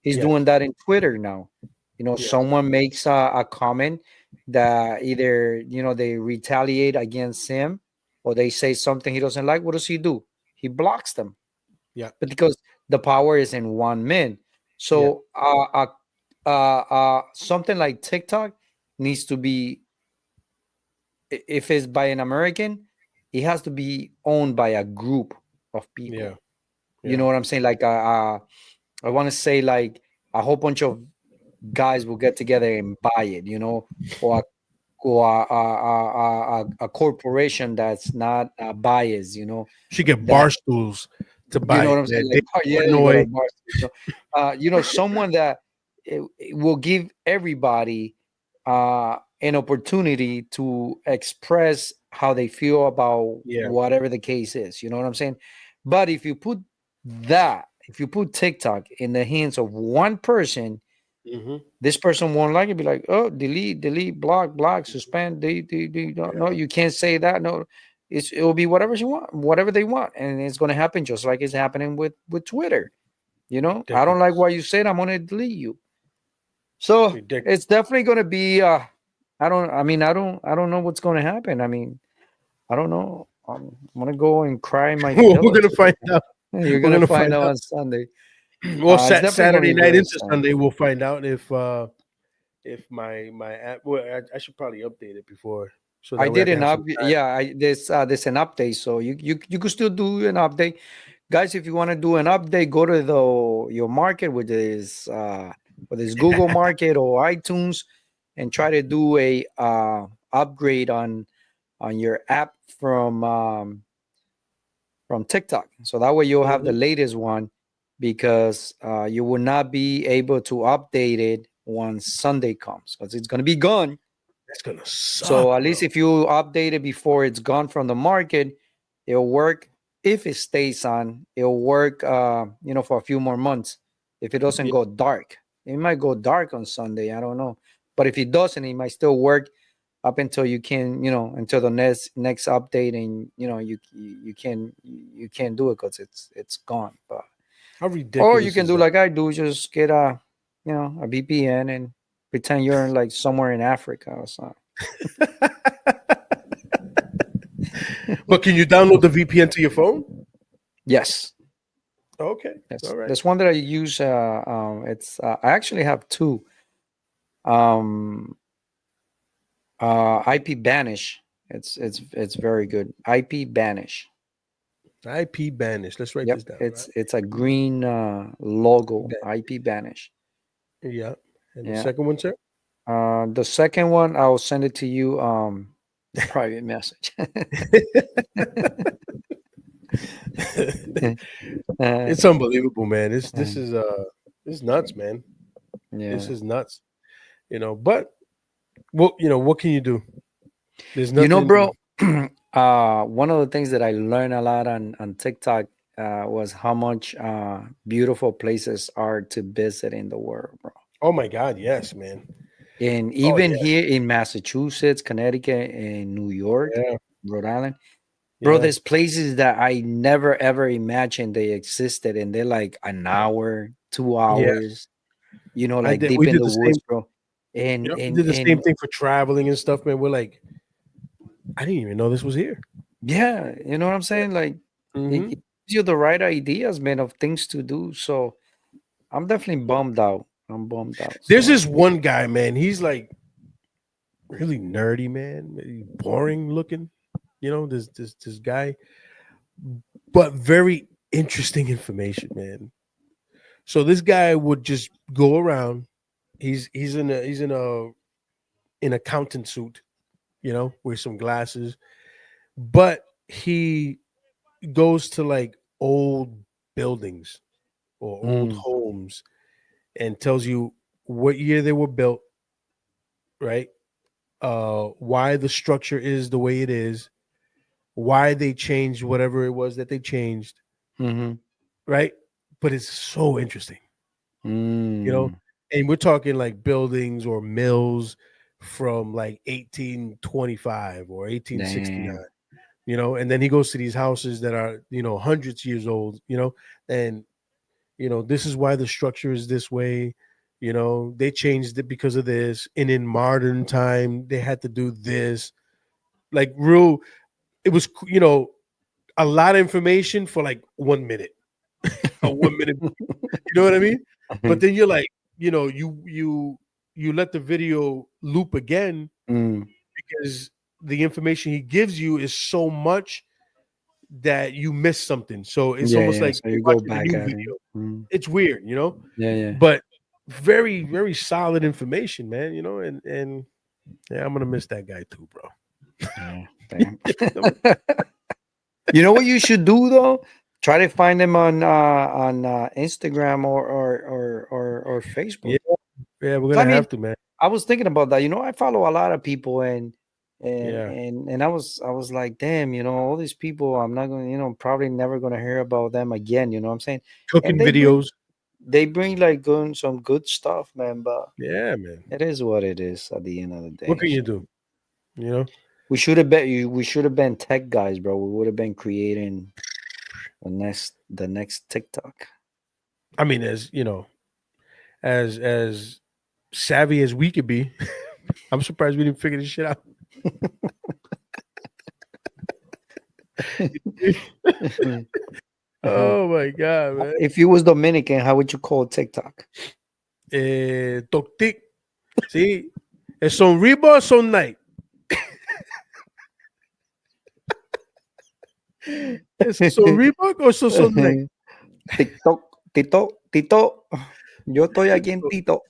[SPEAKER 1] He's
[SPEAKER 3] yeah,
[SPEAKER 1] doing that in Twitter now.
[SPEAKER 3] yeah,
[SPEAKER 1] Someone makes a comment that either they retaliate against him or they say something he doesn't like. What does he do? He blocks them.
[SPEAKER 3] yeah,
[SPEAKER 1] But because the power is in one man,
[SPEAKER 3] yeah,
[SPEAKER 1] so something like TikTok needs to be, if it's by an American, it has to be owned by a group of
[SPEAKER 3] yeah,
[SPEAKER 1] people. You
[SPEAKER 3] yeah.
[SPEAKER 1] know what I'm saying? Like I want to say like a whole bunch of guys will get together and buy it, or a corporation that's not biased,
[SPEAKER 3] Should get
[SPEAKER 1] that
[SPEAKER 3] bar stools to
[SPEAKER 1] you
[SPEAKER 3] buy
[SPEAKER 1] know what
[SPEAKER 3] it,
[SPEAKER 1] I'm saying,
[SPEAKER 3] man.
[SPEAKER 1] like,
[SPEAKER 3] Dave
[SPEAKER 1] oh yeah, you got
[SPEAKER 3] Portnoy.
[SPEAKER 1] a bar, someone that it will give everybody an opportunity to express how they feel about
[SPEAKER 3] Yeah.
[SPEAKER 1] whatever the case is. You know what I'm saying? But if you put TikTok in the hands of one person,
[SPEAKER 3] Hmm.
[SPEAKER 1] this person won't like it. Be like, oh, delete, block, suspend. No,
[SPEAKER 3] Yeah.
[SPEAKER 1] no, you can't say that. No, it will be whatever you want, whatever they want, and it's going to happen just like it's happening with Twitter. I don't like
[SPEAKER 3] Ridiculous.
[SPEAKER 1] what you said. I'm going to delete you. So
[SPEAKER 3] Ridiculous.
[SPEAKER 1] it's definitely going to be. I don't. I mean, I don't know what's going to happen. I mean, I don't know. I'm going to go and cry in my
[SPEAKER 3] We're
[SPEAKER 1] pillow
[SPEAKER 3] gonna
[SPEAKER 1] today.
[SPEAKER 3] find out.
[SPEAKER 1] You're
[SPEAKER 3] We're
[SPEAKER 1] going to
[SPEAKER 3] gonna
[SPEAKER 1] find
[SPEAKER 3] find
[SPEAKER 1] out
[SPEAKER 3] out.
[SPEAKER 1] on Sunday.
[SPEAKER 3] Well,
[SPEAKER 1] It's definitely going to
[SPEAKER 3] Saturday
[SPEAKER 1] be
[SPEAKER 3] night
[SPEAKER 1] very
[SPEAKER 3] into
[SPEAKER 1] sad.
[SPEAKER 3] Sunday, we'll find out if my app. Well, I should probably update it before so
[SPEAKER 1] I
[SPEAKER 3] that way I
[SPEAKER 1] did
[SPEAKER 3] can
[SPEAKER 1] an
[SPEAKER 3] have
[SPEAKER 1] up.
[SPEAKER 3] some time.
[SPEAKER 1] Yeah, there's an update, so you could still do an update, guys. If you want to do an update, go to the your market, with this Google Market or iTunes, and try to do a upgrade on your app from TikTok. So that way you'll have the
[SPEAKER 3] Mhm.
[SPEAKER 1] latest one, because you will not be able to update it once Sunday comes, because it's going to be gone.
[SPEAKER 3] That's gonna
[SPEAKER 1] So
[SPEAKER 3] suck,
[SPEAKER 1] at least
[SPEAKER 3] bro.
[SPEAKER 1] if you update it before it's gone from the market, it'll work. If it stays on, it'll work, for a few more months. If it doesn't
[SPEAKER 3] Yeah,
[SPEAKER 1] go dark, it might go dark on Sunday. I don't know, but if it doesn't, it might still work up until you can, until the next update, and you can't do it because it's gone. But
[SPEAKER 3] how
[SPEAKER 1] or you
[SPEAKER 3] ridiculous
[SPEAKER 1] can
[SPEAKER 3] is
[SPEAKER 1] do
[SPEAKER 3] that?
[SPEAKER 1] like I do, just get a VPN and pretend you're in like somewhere in Africa or something.
[SPEAKER 3] But can you download the VPN to your phone?
[SPEAKER 1] Yes.
[SPEAKER 3] Okay,
[SPEAKER 1] Yes,
[SPEAKER 3] all right.
[SPEAKER 1] there's one that I use. It's I actually have two. Um, IP Banish. It's very good. IP Banish.
[SPEAKER 3] IP banish. Let's write
[SPEAKER 1] Yep,
[SPEAKER 3] this down. Right.
[SPEAKER 1] it's a green logo. IP Banish.
[SPEAKER 3] Yeah. And the
[SPEAKER 1] Yeah.
[SPEAKER 3] second one, sir.
[SPEAKER 1] The second one, I'll send it to you. Private message. uh,
[SPEAKER 3] It's unbelievable, man.
[SPEAKER 1] uh,
[SPEAKER 3] This is nuts, man. This
[SPEAKER 1] yeah.
[SPEAKER 3] is nuts. But what can you do? There's
[SPEAKER 1] Bro,
[SPEAKER 3] nothing.
[SPEAKER 1] one of the things that I learned a lot on TikTok was how much beautiful places are to visit in the world, bro.
[SPEAKER 3] Oh my God, yes, man.
[SPEAKER 1] And
[SPEAKER 3] Oh
[SPEAKER 1] even
[SPEAKER 3] yeah,
[SPEAKER 1] here in Massachusetts, Connecticut, and New York,
[SPEAKER 3] yeah,
[SPEAKER 1] Rhode Island, bro,
[SPEAKER 3] yeah,
[SPEAKER 1] there's places that I never ever imagined they existed, and they're like an hour, two
[SPEAKER 3] yeah.
[SPEAKER 1] hours,
[SPEAKER 3] I
[SPEAKER 1] like
[SPEAKER 3] did.
[SPEAKER 1] deep
[SPEAKER 3] We
[SPEAKER 1] in
[SPEAKER 3] did
[SPEAKER 1] the
[SPEAKER 3] the same.
[SPEAKER 1] woods, bro. And
[SPEAKER 3] We
[SPEAKER 1] and
[SPEAKER 3] did the same
[SPEAKER 1] and
[SPEAKER 3] thing for traveling and stuff, man. We're like, I didn't even know this was here.
[SPEAKER 1] yeah, you know what I'm saying? Like it
[SPEAKER 3] Hmm.
[SPEAKER 1] gives you the right ideas, man, of things to do. So I'm definitely bummed out. I'm bummed out.
[SPEAKER 3] There's
[SPEAKER 1] So
[SPEAKER 3] this one guy, man. He's like really nerdy, man. Maybe boring looking. This guy, but very interesting information, man. So this guy would just go around. He's in a an accountant suit, with some glasses, but he goes to like old buildings or old
[SPEAKER 1] mm,
[SPEAKER 3] homes and tells you what year they were built, right? why the structure is the way it is, why they changed whatever it was that they changed,
[SPEAKER 1] Mm-hmm.
[SPEAKER 3] right? But it's so interesting, you know.
[SPEAKER 1] Mm.
[SPEAKER 3] And we're talking like buildings or mills from like 1825 or 1869,
[SPEAKER 1] Damn.
[SPEAKER 3] you know. And then he goes to these houses that are, you know, hundreds years old, you know, and you know, this is why the structure is this way. You know, they changed it because of this, and in modern time they had to do this. Like real, it was, you know, a lot of information for like 1 minute, a 1 minute. You know what I mean? But then you're like, you know, you let the video loop again
[SPEAKER 1] Mm.
[SPEAKER 3] because the information he gives you is so much that you miss something. So it's
[SPEAKER 1] Yeah,
[SPEAKER 3] almost
[SPEAKER 1] yeah.
[SPEAKER 3] like
[SPEAKER 1] So
[SPEAKER 3] you're
[SPEAKER 1] you go
[SPEAKER 3] watching a
[SPEAKER 1] back
[SPEAKER 3] new
[SPEAKER 1] at it.
[SPEAKER 3] video.
[SPEAKER 1] Mm.
[SPEAKER 3] It's weird, you know,
[SPEAKER 1] Yeah, yeah.
[SPEAKER 3] but very, very solid information, man. You know, and yeah, I'm gonna miss that guy too, bro.
[SPEAKER 1] Yeah. Damn. You know what you should do though? Try to find them on Instagram or
[SPEAKER 3] Yeah,
[SPEAKER 1] Facebook.
[SPEAKER 3] yeah, we're
[SPEAKER 1] So, I
[SPEAKER 3] gonna
[SPEAKER 1] mean,
[SPEAKER 3] have to, man.
[SPEAKER 1] I was thinking about that. You know, I follow a lot of people, and
[SPEAKER 3] Yeah,
[SPEAKER 1] and and I was like, damn, you know, all these people, I'm not gonna, probably never gonna hear about them again. You know what I'm saying? And
[SPEAKER 3] cooking videos.
[SPEAKER 1] they bring like some good stuff, man. But
[SPEAKER 3] Yeah, man.
[SPEAKER 1] it is what it is at the end of the
[SPEAKER 3] What
[SPEAKER 1] day.
[SPEAKER 3] can you
[SPEAKER 1] So
[SPEAKER 3] do? You know,
[SPEAKER 1] we should have been tech guys, bro. We would have been creating the next TikTok.
[SPEAKER 3] I mean, as you know, as savvy as we could be, I'm surprised we didn't figure this shit out. Oh my god, man.
[SPEAKER 1] If you was Dominican, how would you call TikTok?
[SPEAKER 3] Toctic. See, son Reba, son night. Son Reebok or son night?
[SPEAKER 1] TikTok, Tito, Tito. Yo estoy aquí en Tito.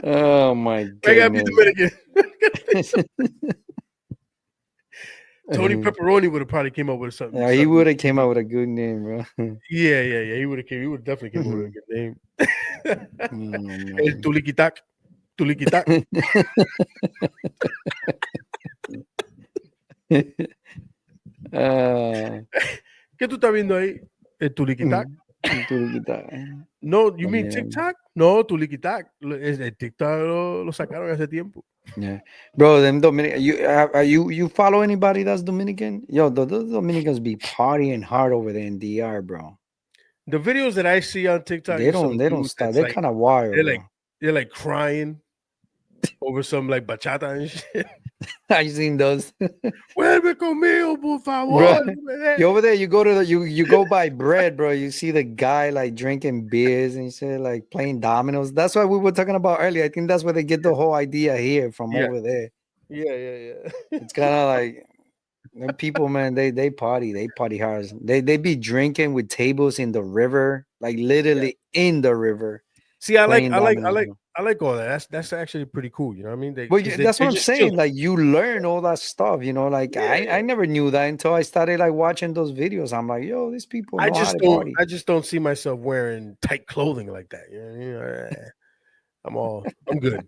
[SPEAKER 1] Oh my
[SPEAKER 3] I gotta be
[SPEAKER 1] goodness.
[SPEAKER 3] Dominican. Tony Pepperoni would have probably came up with something.
[SPEAKER 1] Yeah, he
[SPEAKER 3] something.
[SPEAKER 1] would have came out with a good name, bro.
[SPEAKER 3] Yeah, yeah, yeah. He would have came. He would definitely came up with a good name.
[SPEAKER 1] Oh,
[SPEAKER 3] El
[SPEAKER 1] man.
[SPEAKER 3] Tulikitak. Tulikitak.
[SPEAKER 1] Ah,
[SPEAKER 3] ¿Qué tú estás viendo ahí? El Tulikitak.
[SPEAKER 1] tú le quitas.
[SPEAKER 3] No, you mean
[SPEAKER 1] Yeah,
[SPEAKER 3] TikTok? No, Tulikitak. El TikTok lo sacaron hace tiempo.
[SPEAKER 1] yeah, bro. Them Dominican, you follow anybody that's Dominican? Yo, those Dominicans be partying hard over there in DR, bro.
[SPEAKER 3] The videos that I see on TikTok
[SPEAKER 1] They
[SPEAKER 3] is
[SPEAKER 1] don't
[SPEAKER 3] some
[SPEAKER 1] they don't
[SPEAKER 3] dudes
[SPEAKER 1] stop.
[SPEAKER 3] that's
[SPEAKER 1] They're
[SPEAKER 3] like
[SPEAKER 1] kind of wild,
[SPEAKER 3] they're like
[SPEAKER 1] bro.
[SPEAKER 3] they're like crying over some like bachata and shit.
[SPEAKER 1] I seen those,
[SPEAKER 3] Vuelve conmigo, por
[SPEAKER 1] bro.
[SPEAKER 3] favor.
[SPEAKER 1] You over there, you go to you go buy bread, bro. You see the guy like drinking beers and shit, like playing dominoes. That's what we were talking about earlier. I think that's where they get the whole idea here from
[SPEAKER 3] Yeah,
[SPEAKER 1] over there.
[SPEAKER 3] yeah, yeah.
[SPEAKER 1] It's kind of like them people, man. They party hard. They be drinking with tables in the river, like
[SPEAKER 3] Yeah.
[SPEAKER 1] literally in the river,
[SPEAKER 3] See,
[SPEAKER 1] playing dominoes, bro.
[SPEAKER 3] I like all that. That's actually pretty cool. You know what I mean? They
[SPEAKER 1] Well,
[SPEAKER 3] because
[SPEAKER 1] that's what
[SPEAKER 3] they're
[SPEAKER 1] I'm
[SPEAKER 3] just chilling.
[SPEAKER 1] saying. Like you learn all that stuff, like I
[SPEAKER 3] Yeah.
[SPEAKER 1] never knew that until I started like watching those videos. I'm like, yo, these people know how to party.
[SPEAKER 3] I just don't see myself wearing tight clothing like that. You know what I mean? I'm good.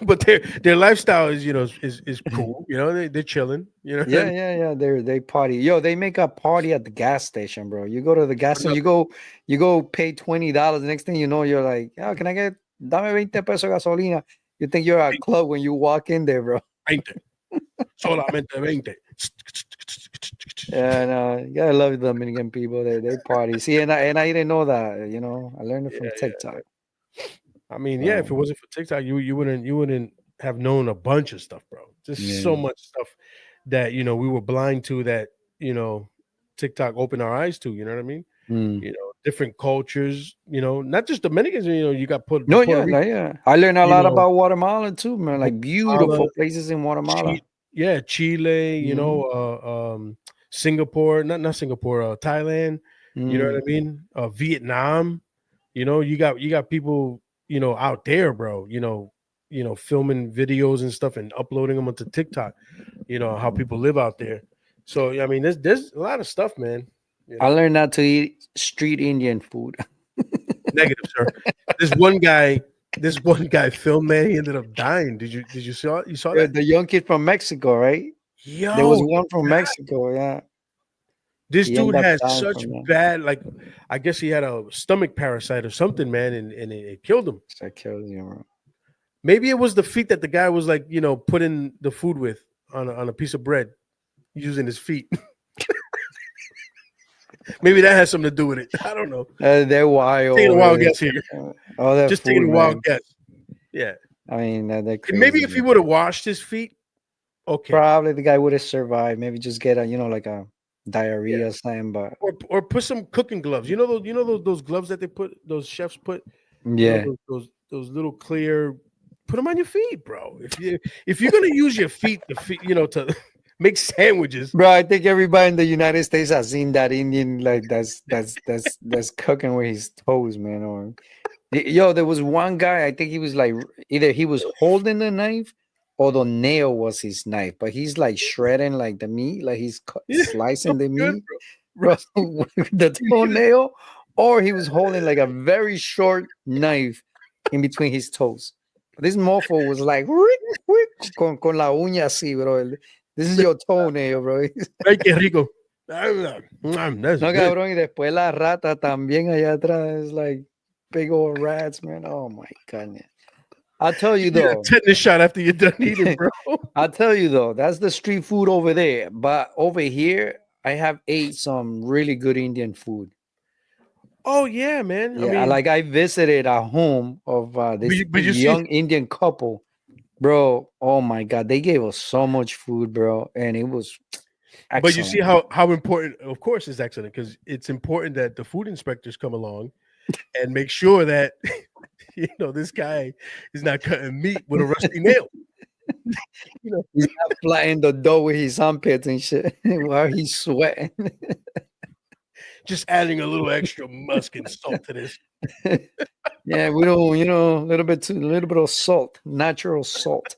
[SPEAKER 3] But their lifestyle is, you know, is cool. You know, they're chilling. You know what I
[SPEAKER 1] Yeah,
[SPEAKER 3] mean?
[SPEAKER 1] yeah, yeah. They party. Yo, they make a party at the gas station, bro. You go to the gas
[SPEAKER 3] For
[SPEAKER 1] station,
[SPEAKER 3] nothing.
[SPEAKER 1] you go pay $20. The next thing you know, you're like, oh, can I get dame 20 pesos gasolina? You think you're at a club when you walk in there, bro.
[SPEAKER 3] 20. Solamente 20.
[SPEAKER 1] Yeah, no, you gotta love the Dominican people. They party. See, and I didn't know that. I learned it
[SPEAKER 3] Yeah,
[SPEAKER 1] from
[SPEAKER 3] yeah.
[SPEAKER 1] TikTok.
[SPEAKER 3] I mean, yeah, if it
[SPEAKER 1] So
[SPEAKER 3] wasn't for TikTok, you wouldn't have known a bunch of stuff, bro. Just so
[SPEAKER 1] yeah.
[SPEAKER 3] much stuff that we were blind to that, TikTok opened our eyes to, you know what I mean?
[SPEAKER 1] Mm.
[SPEAKER 3] Different cultures, not just Dominicans, you got the
[SPEAKER 1] No,
[SPEAKER 3] Puerto
[SPEAKER 1] yeah,
[SPEAKER 3] Rican,
[SPEAKER 1] like, yeah. I learned a
[SPEAKER 3] you
[SPEAKER 1] lot
[SPEAKER 3] know,
[SPEAKER 1] about Guatemala too, man. Like
[SPEAKER 3] Guatemala,
[SPEAKER 1] beautiful places in Guatemala.
[SPEAKER 3] Yeah, Chile,
[SPEAKER 1] Hmm.
[SPEAKER 3] Singapore, not Singapore, Thailand, you know what I
[SPEAKER 1] Mm.
[SPEAKER 3] mean? Vietnam, you got people, out there, bro, filming videos and stuff and uploading them onto TikTok, how people live out there. So I mean, there's a lot of stuff, man.
[SPEAKER 1] I learned not to eat street Indian food.
[SPEAKER 3] Negative, sir. There's one guy This one guy filmed, man. He ended up dying. Did you saw you saw
[SPEAKER 1] Yeah,
[SPEAKER 3] that?
[SPEAKER 1] the young kid from Mexico, right? There was
[SPEAKER 3] Yo,
[SPEAKER 1] one from Mexico. Yeah,
[SPEAKER 3] this
[SPEAKER 1] he
[SPEAKER 3] dude
[SPEAKER 1] ended up
[SPEAKER 3] had
[SPEAKER 1] dying
[SPEAKER 3] such
[SPEAKER 1] from that.
[SPEAKER 3] bad, like, I guess he had a stomach parasite or something, man, and it killed him.
[SPEAKER 1] That kills you, bro.
[SPEAKER 3] Maybe it was the feet that the guy was like, putting the food with on a piece of bread using his feet. Maybe that has something to do with it. I don't know.
[SPEAKER 1] They're wild
[SPEAKER 3] Taking a
[SPEAKER 1] over
[SPEAKER 3] wild
[SPEAKER 1] there.
[SPEAKER 3] guess here.
[SPEAKER 1] All that
[SPEAKER 3] Just taking
[SPEAKER 1] food,
[SPEAKER 3] a wild
[SPEAKER 1] man.
[SPEAKER 3] guess. Yeah.
[SPEAKER 1] I mean, they're
[SPEAKER 3] And maybe
[SPEAKER 1] crazy.
[SPEAKER 3] if he
[SPEAKER 1] Man.
[SPEAKER 3] would have washed his feet, okay.
[SPEAKER 1] Probably the guy would have survived. Maybe just get a, like a
[SPEAKER 3] Yeah.
[SPEAKER 1] diarrhea or something. But
[SPEAKER 3] Or put some cooking gloves. You know those gloves that those chefs put,
[SPEAKER 1] yeah,
[SPEAKER 3] those little clear, put them on your feet, bro. If you're gonna use your feet to to make sandwiches.
[SPEAKER 1] bro. I think everybody in the United States has seen that Indian like that's cooking with his toes, man. Or yo, there was one guy. I think he was like either he was holding the knife or the nail was his knife, but he's like shredding like the meat, like he's
[SPEAKER 3] Yeah, so
[SPEAKER 1] slicing the
[SPEAKER 3] good,
[SPEAKER 1] meat,
[SPEAKER 3] bro.
[SPEAKER 1] bro,
[SPEAKER 3] Rusty,
[SPEAKER 1] with the toenail, or he was holding like a very short knife in between his toes. This mofo was like, "Wick, wick," con la uña así, bro. This is your toenail, bro.
[SPEAKER 3] ay, qué rico. That's
[SPEAKER 1] No,
[SPEAKER 3] good.
[SPEAKER 1] cabrón, y después la rata también allá atrás, is like big old rats, man. Oh my goodness. I'll tell you
[SPEAKER 3] Give you a
[SPEAKER 1] though.
[SPEAKER 3] tetanus shot after you're done eating, bro.
[SPEAKER 1] I'll tell you though, that's the street food over there. But over here, I have ate some really good Indian food.
[SPEAKER 3] Oh yeah, man. I
[SPEAKER 1] Yeah,
[SPEAKER 3] mean,
[SPEAKER 1] like I visited a home of this
[SPEAKER 3] but you see,
[SPEAKER 1] young Indian couple, bro. Oh my god, they gave us so much food, bro, and it was
[SPEAKER 3] but you see
[SPEAKER 1] excellent.
[SPEAKER 3] how important, of course, is excellent, because it's important that the food inspectors come along and make sure that this guy is not cutting meat with a rusty nail. You know,
[SPEAKER 1] He's not flying the dough with his armpits and shit while he's sweating.
[SPEAKER 3] just adding a little extra musk and salt to this.
[SPEAKER 1] Yeah, we don't, a little bit of salt, natural salt.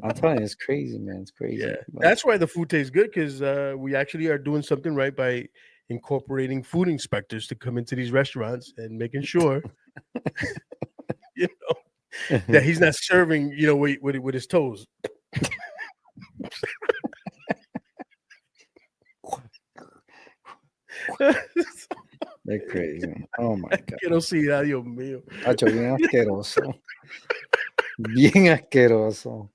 [SPEAKER 1] I'm telling you, it's crazy, man. It's
[SPEAKER 3] Yeah,
[SPEAKER 1] crazy. But
[SPEAKER 3] that's why the food tastes good, because we actually are doing something right by incorporating food inspectors to come into these restaurants and making sure you know that he's not serving with his toes.
[SPEAKER 1] they're crazy. Oh my god.
[SPEAKER 3] Quiero see, Dios mío.
[SPEAKER 1] Hacho, bien asqueroso. Bien asqueroso.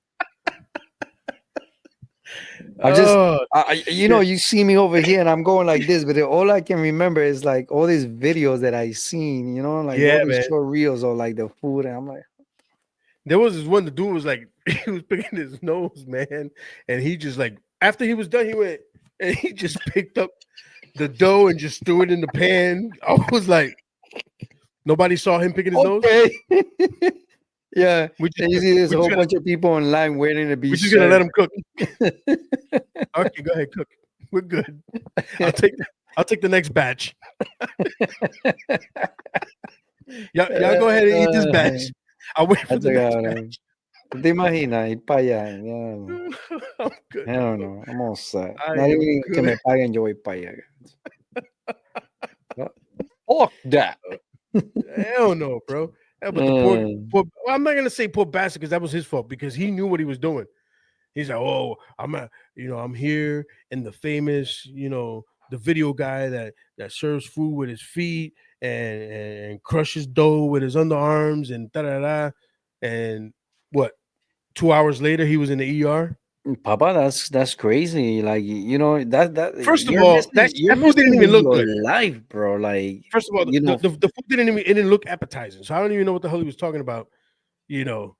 [SPEAKER 1] I'm just,
[SPEAKER 3] Oh, shit.
[SPEAKER 1] you see me over here and I'm going like this, but all I can remember is like all these videos that I seen, like
[SPEAKER 3] Yeah,
[SPEAKER 1] all these
[SPEAKER 3] man.
[SPEAKER 1] short reels of like the food. And I'm like,
[SPEAKER 3] There was this one. The dude was like, he was picking his nose, man, and he just like, after he was done, he went and he just picked up the dough and just threw it in the pan. I was like, nobody saw him picking his nose.
[SPEAKER 1] okay. Yeah.
[SPEAKER 3] We
[SPEAKER 1] And you
[SPEAKER 3] just,
[SPEAKER 1] see there's
[SPEAKER 3] we
[SPEAKER 1] a
[SPEAKER 3] just
[SPEAKER 1] whole
[SPEAKER 3] gonna,
[SPEAKER 1] bunch of people online waiting to be
[SPEAKER 3] we're just gonna let
[SPEAKER 1] served.
[SPEAKER 3] him cook. Okay, go ahead, cook. We're good. I'll take the next batch. Y'all go ahead and eat this batch. I'll wait for the next batch.
[SPEAKER 1] ¿Te imaginas ir para allá? Ya,
[SPEAKER 3] I'm good.
[SPEAKER 1] I don't know. I'm all set.
[SPEAKER 3] I
[SPEAKER 1] Not
[SPEAKER 3] am
[SPEAKER 1] even que me
[SPEAKER 3] good.
[SPEAKER 1] paguen, yo voy para allá. Fuck that.
[SPEAKER 3] Hell no, bro. Yeah, but the poor,
[SPEAKER 1] Mm.
[SPEAKER 3] well, I'm not gonna say poor bastard, because that was his fault, because he knew what he was doing. He's like, oh, I'm here, and the famous, the video guy that serves food with his feet and crushes dough with his underarms and da da da. And what? 2 hours later, he was in the ER.
[SPEAKER 1] Papa, that's crazy. Like that
[SPEAKER 3] First of all,
[SPEAKER 1] you're
[SPEAKER 3] that food didn't
[SPEAKER 1] missing
[SPEAKER 3] even look
[SPEAKER 1] your
[SPEAKER 3] good.
[SPEAKER 1] life, bro. Like
[SPEAKER 3] First of all, the food it didn't look appetizing. So I don't even know what the hell he was talking about. You know,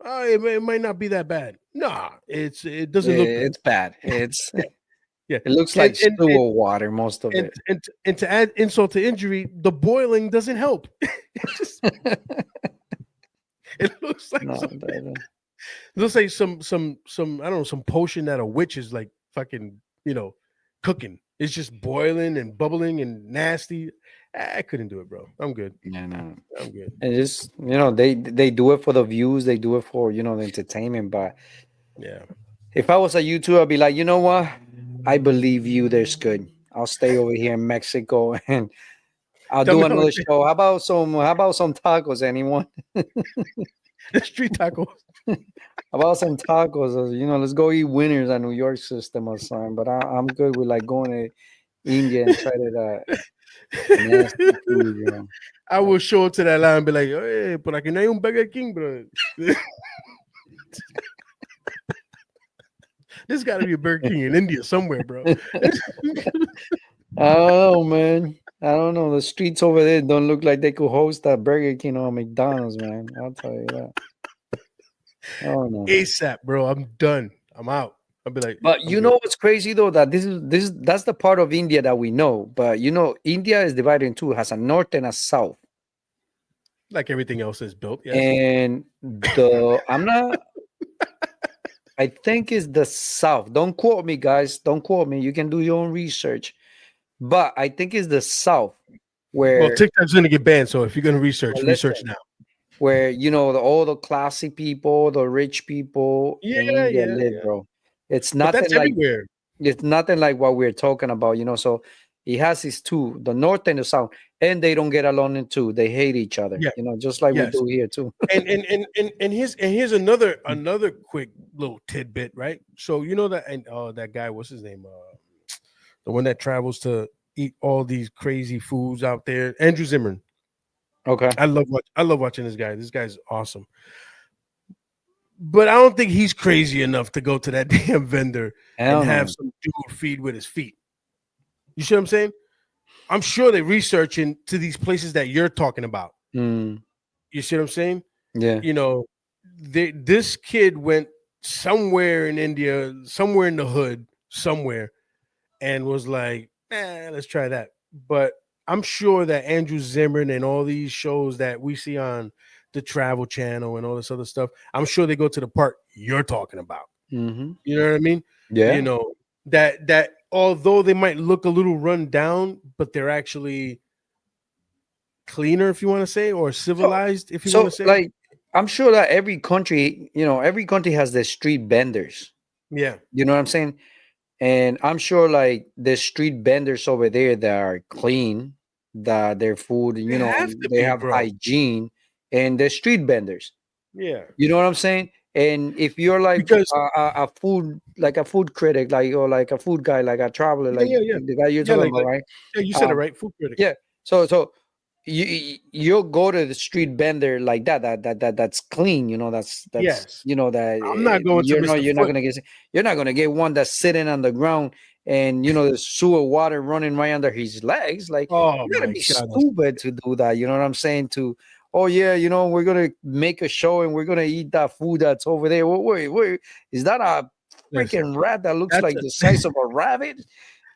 [SPEAKER 3] it might not be that bad. Nah, it doesn't look good.
[SPEAKER 1] it's bad. It's
[SPEAKER 3] Yeah, yeah.
[SPEAKER 1] it looks
[SPEAKER 3] And
[SPEAKER 1] like
[SPEAKER 3] and and
[SPEAKER 1] sewer water, most of
[SPEAKER 3] and,
[SPEAKER 1] it.
[SPEAKER 3] and, and to add insult to injury, the boiling doesn't help. It looks like
[SPEAKER 1] No,
[SPEAKER 3] some,
[SPEAKER 1] that-
[SPEAKER 3] it looks like some I don't know, some potion that a witch is like fucking cooking. It's just boiling and bubbling and nasty. I couldn't do it, bro. I'm good.
[SPEAKER 1] yeah, no.
[SPEAKER 3] I'm good.
[SPEAKER 1] And just they do it for the views, they do it for the entertainment. But
[SPEAKER 3] Yeah.
[SPEAKER 1] if I was a YouTuber, I'd be like, you know what? I believe you. There's good. I'll stay over here in Mexico and I'll
[SPEAKER 3] Tell
[SPEAKER 1] do
[SPEAKER 3] me how
[SPEAKER 1] another
[SPEAKER 3] much
[SPEAKER 1] show. How about some tacos, anyone?
[SPEAKER 3] the street tacos.
[SPEAKER 1] How about some tacos? Let's go eat winners at New York system or something. But I'm good with like going to India and try that nasty food,
[SPEAKER 3] I will show up to that line and be like, hey, por aquí no hay un Burger King, bro. There's got to be a Burger King in India somewhere, bro.
[SPEAKER 1] I don't know, man. I don't know. The streets over there don't look like they could host a Burger King or a McDonald's, man. I'll tell you that. Oh no.
[SPEAKER 3] ASAP, bro. I'm done. I'm out. I'll be like,
[SPEAKER 1] But
[SPEAKER 3] I'm
[SPEAKER 1] you
[SPEAKER 3] good.
[SPEAKER 1] know what's crazy though? That that's the part of India that we know. But India is divided in two. It has a north and a south.
[SPEAKER 3] Like everything else is built. Yes.
[SPEAKER 1] And the I'm not I think it's the south. Don't quote me, guys. Don't quote me. You can do your own research. But I think it's the south
[SPEAKER 3] Well,
[SPEAKER 1] where
[SPEAKER 3] TikTok's going to get banned. So if you're going to research,
[SPEAKER 1] well,
[SPEAKER 3] research
[SPEAKER 1] listen,
[SPEAKER 3] now.
[SPEAKER 1] where all the classy people, the rich people in
[SPEAKER 3] Yeah,
[SPEAKER 1] India
[SPEAKER 3] yeah,
[SPEAKER 1] live,
[SPEAKER 3] yeah.
[SPEAKER 1] bro. It's
[SPEAKER 3] But
[SPEAKER 1] nothing
[SPEAKER 3] that's
[SPEAKER 1] like
[SPEAKER 3] everywhere.
[SPEAKER 1] it's nothing like what we're talking about. So it has these two, the north and the south, and they don't get along in two. They hate each other,
[SPEAKER 3] Yeah.
[SPEAKER 1] just like we
[SPEAKER 3] Yes.
[SPEAKER 1] do here too.
[SPEAKER 3] And here's another quick little tidbit, right? So you know that that guy, what's his name? The one that travels to eat all these crazy foods out there, Andrew Zimmern.
[SPEAKER 1] Okay.
[SPEAKER 3] I love watching this guy. This guy's awesome. But I don't think he's crazy enough to go to that damn vendor and
[SPEAKER 1] Hell
[SPEAKER 3] have
[SPEAKER 1] no.
[SPEAKER 3] some dude feed with his feet. You see what I'm saying? I'm sure they're researching to these places that you're talking about.
[SPEAKER 1] Mm,
[SPEAKER 3] You see what I'm saying?
[SPEAKER 1] yeah.
[SPEAKER 3] You know, this kid went somewhere in India, somewhere in the hood, somewhere, and was like, let's try that. But I'm sure that Andrew Zimmern and all these shows that we see on the Travel Channel and all this other stuff, I'm sure they go to the part you're talking about.
[SPEAKER 1] Mm-hmm.
[SPEAKER 3] You know what I mean?
[SPEAKER 1] Yeah.
[SPEAKER 3] You know, that although they might look a little run down, but they're actually cleaner, if you want to say, or civilized, if you want to say.
[SPEAKER 1] Like I'm sure that every country has their street vendors.
[SPEAKER 3] Yeah.
[SPEAKER 1] You know what I'm saying? And I'm sure like the street vendors over there that are clean, that their food,
[SPEAKER 3] They have to
[SPEAKER 1] they
[SPEAKER 3] be,
[SPEAKER 1] have
[SPEAKER 3] bro.
[SPEAKER 1] hygiene, and they're street vendors.
[SPEAKER 3] Yeah.
[SPEAKER 1] You know what I'm saying? And if you're like
[SPEAKER 3] Because
[SPEAKER 1] a food, like a food critic, like or like a food guy, like a traveler, like
[SPEAKER 3] yeah.
[SPEAKER 1] the guy you're
[SPEAKER 3] Yeah,
[SPEAKER 1] talking about, right?
[SPEAKER 3] yeah, you said it
[SPEAKER 1] Um,
[SPEAKER 3] right. Food critic.
[SPEAKER 1] yeah. So you'll go to the street vendor like that's clean.
[SPEAKER 3] Yes.
[SPEAKER 1] That
[SPEAKER 3] I'm not going to Mr.
[SPEAKER 1] you're not
[SPEAKER 3] Foot.
[SPEAKER 1] gonna get one that's sitting on the ground and the sewer water running right under his legs. Like
[SPEAKER 3] Oh
[SPEAKER 1] you gotta
[SPEAKER 3] my
[SPEAKER 1] be
[SPEAKER 3] god.
[SPEAKER 1] stupid to do that. You know what I'm saying? Oh yeah, we're gonna make a show and we're gonna eat that food that's over there. Wait, is that a
[SPEAKER 3] Listen,
[SPEAKER 1] freaking rat that looks
[SPEAKER 3] that's
[SPEAKER 1] like the size of a rabbit?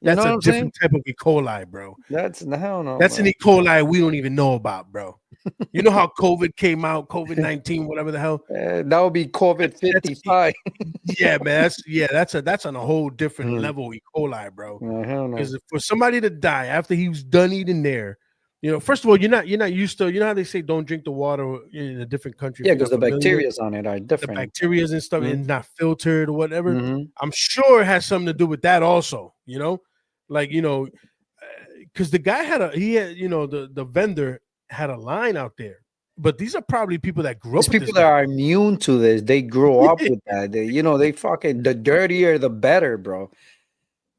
[SPEAKER 1] You know
[SPEAKER 3] that's
[SPEAKER 1] what
[SPEAKER 3] a
[SPEAKER 1] I'm saying?
[SPEAKER 3] different type of E. coli, bro.
[SPEAKER 1] That's hell no,
[SPEAKER 3] That's an
[SPEAKER 1] man.
[SPEAKER 3] E. coli we don't even know about, bro. You know how COVID came out, COVID-19, whatever the hell.
[SPEAKER 1] That would be COVID
[SPEAKER 3] That's
[SPEAKER 1] 55.
[SPEAKER 3] yeah, man. That's on a whole different
[SPEAKER 1] Mhm.
[SPEAKER 3] level E. coli, bro.
[SPEAKER 1] Hell no.
[SPEAKER 3] Because for somebody to die after he was done eating there, first of all, you're not used to. You know how they say don't drink the water in a different country.
[SPEAKER 1] Yeah,
[SPEAKER 3] If you're
[SPEAKER 1] because
[SPEAKER 3] not
[SPEAKER 1] the
[SPEAKER 3] familiar,
[SPEAKER 1] bacterias on it are
[SPEAKER 3] the
[SPEAKER 1] different.
[SPEAKER 3] bacterias and stuff,
[SPEAKER 1] Mhm.
[SPEAKER 3] and not filtered or whatever.
[SPEAKER 1] Mhm.
[SPEAKER 3] I'm sure it has something to do with that also. Like because the guy the vendor had a line out there, but these are probably people that grew
[SPEAKER 1] These
[SPEAKER 3] up with this
[SPEAKER 1] people that
[SPEAKER 3] guy.
[SPEAKER 1] are immune to this, they grow up with that. They fucking the dirtier the better, bro.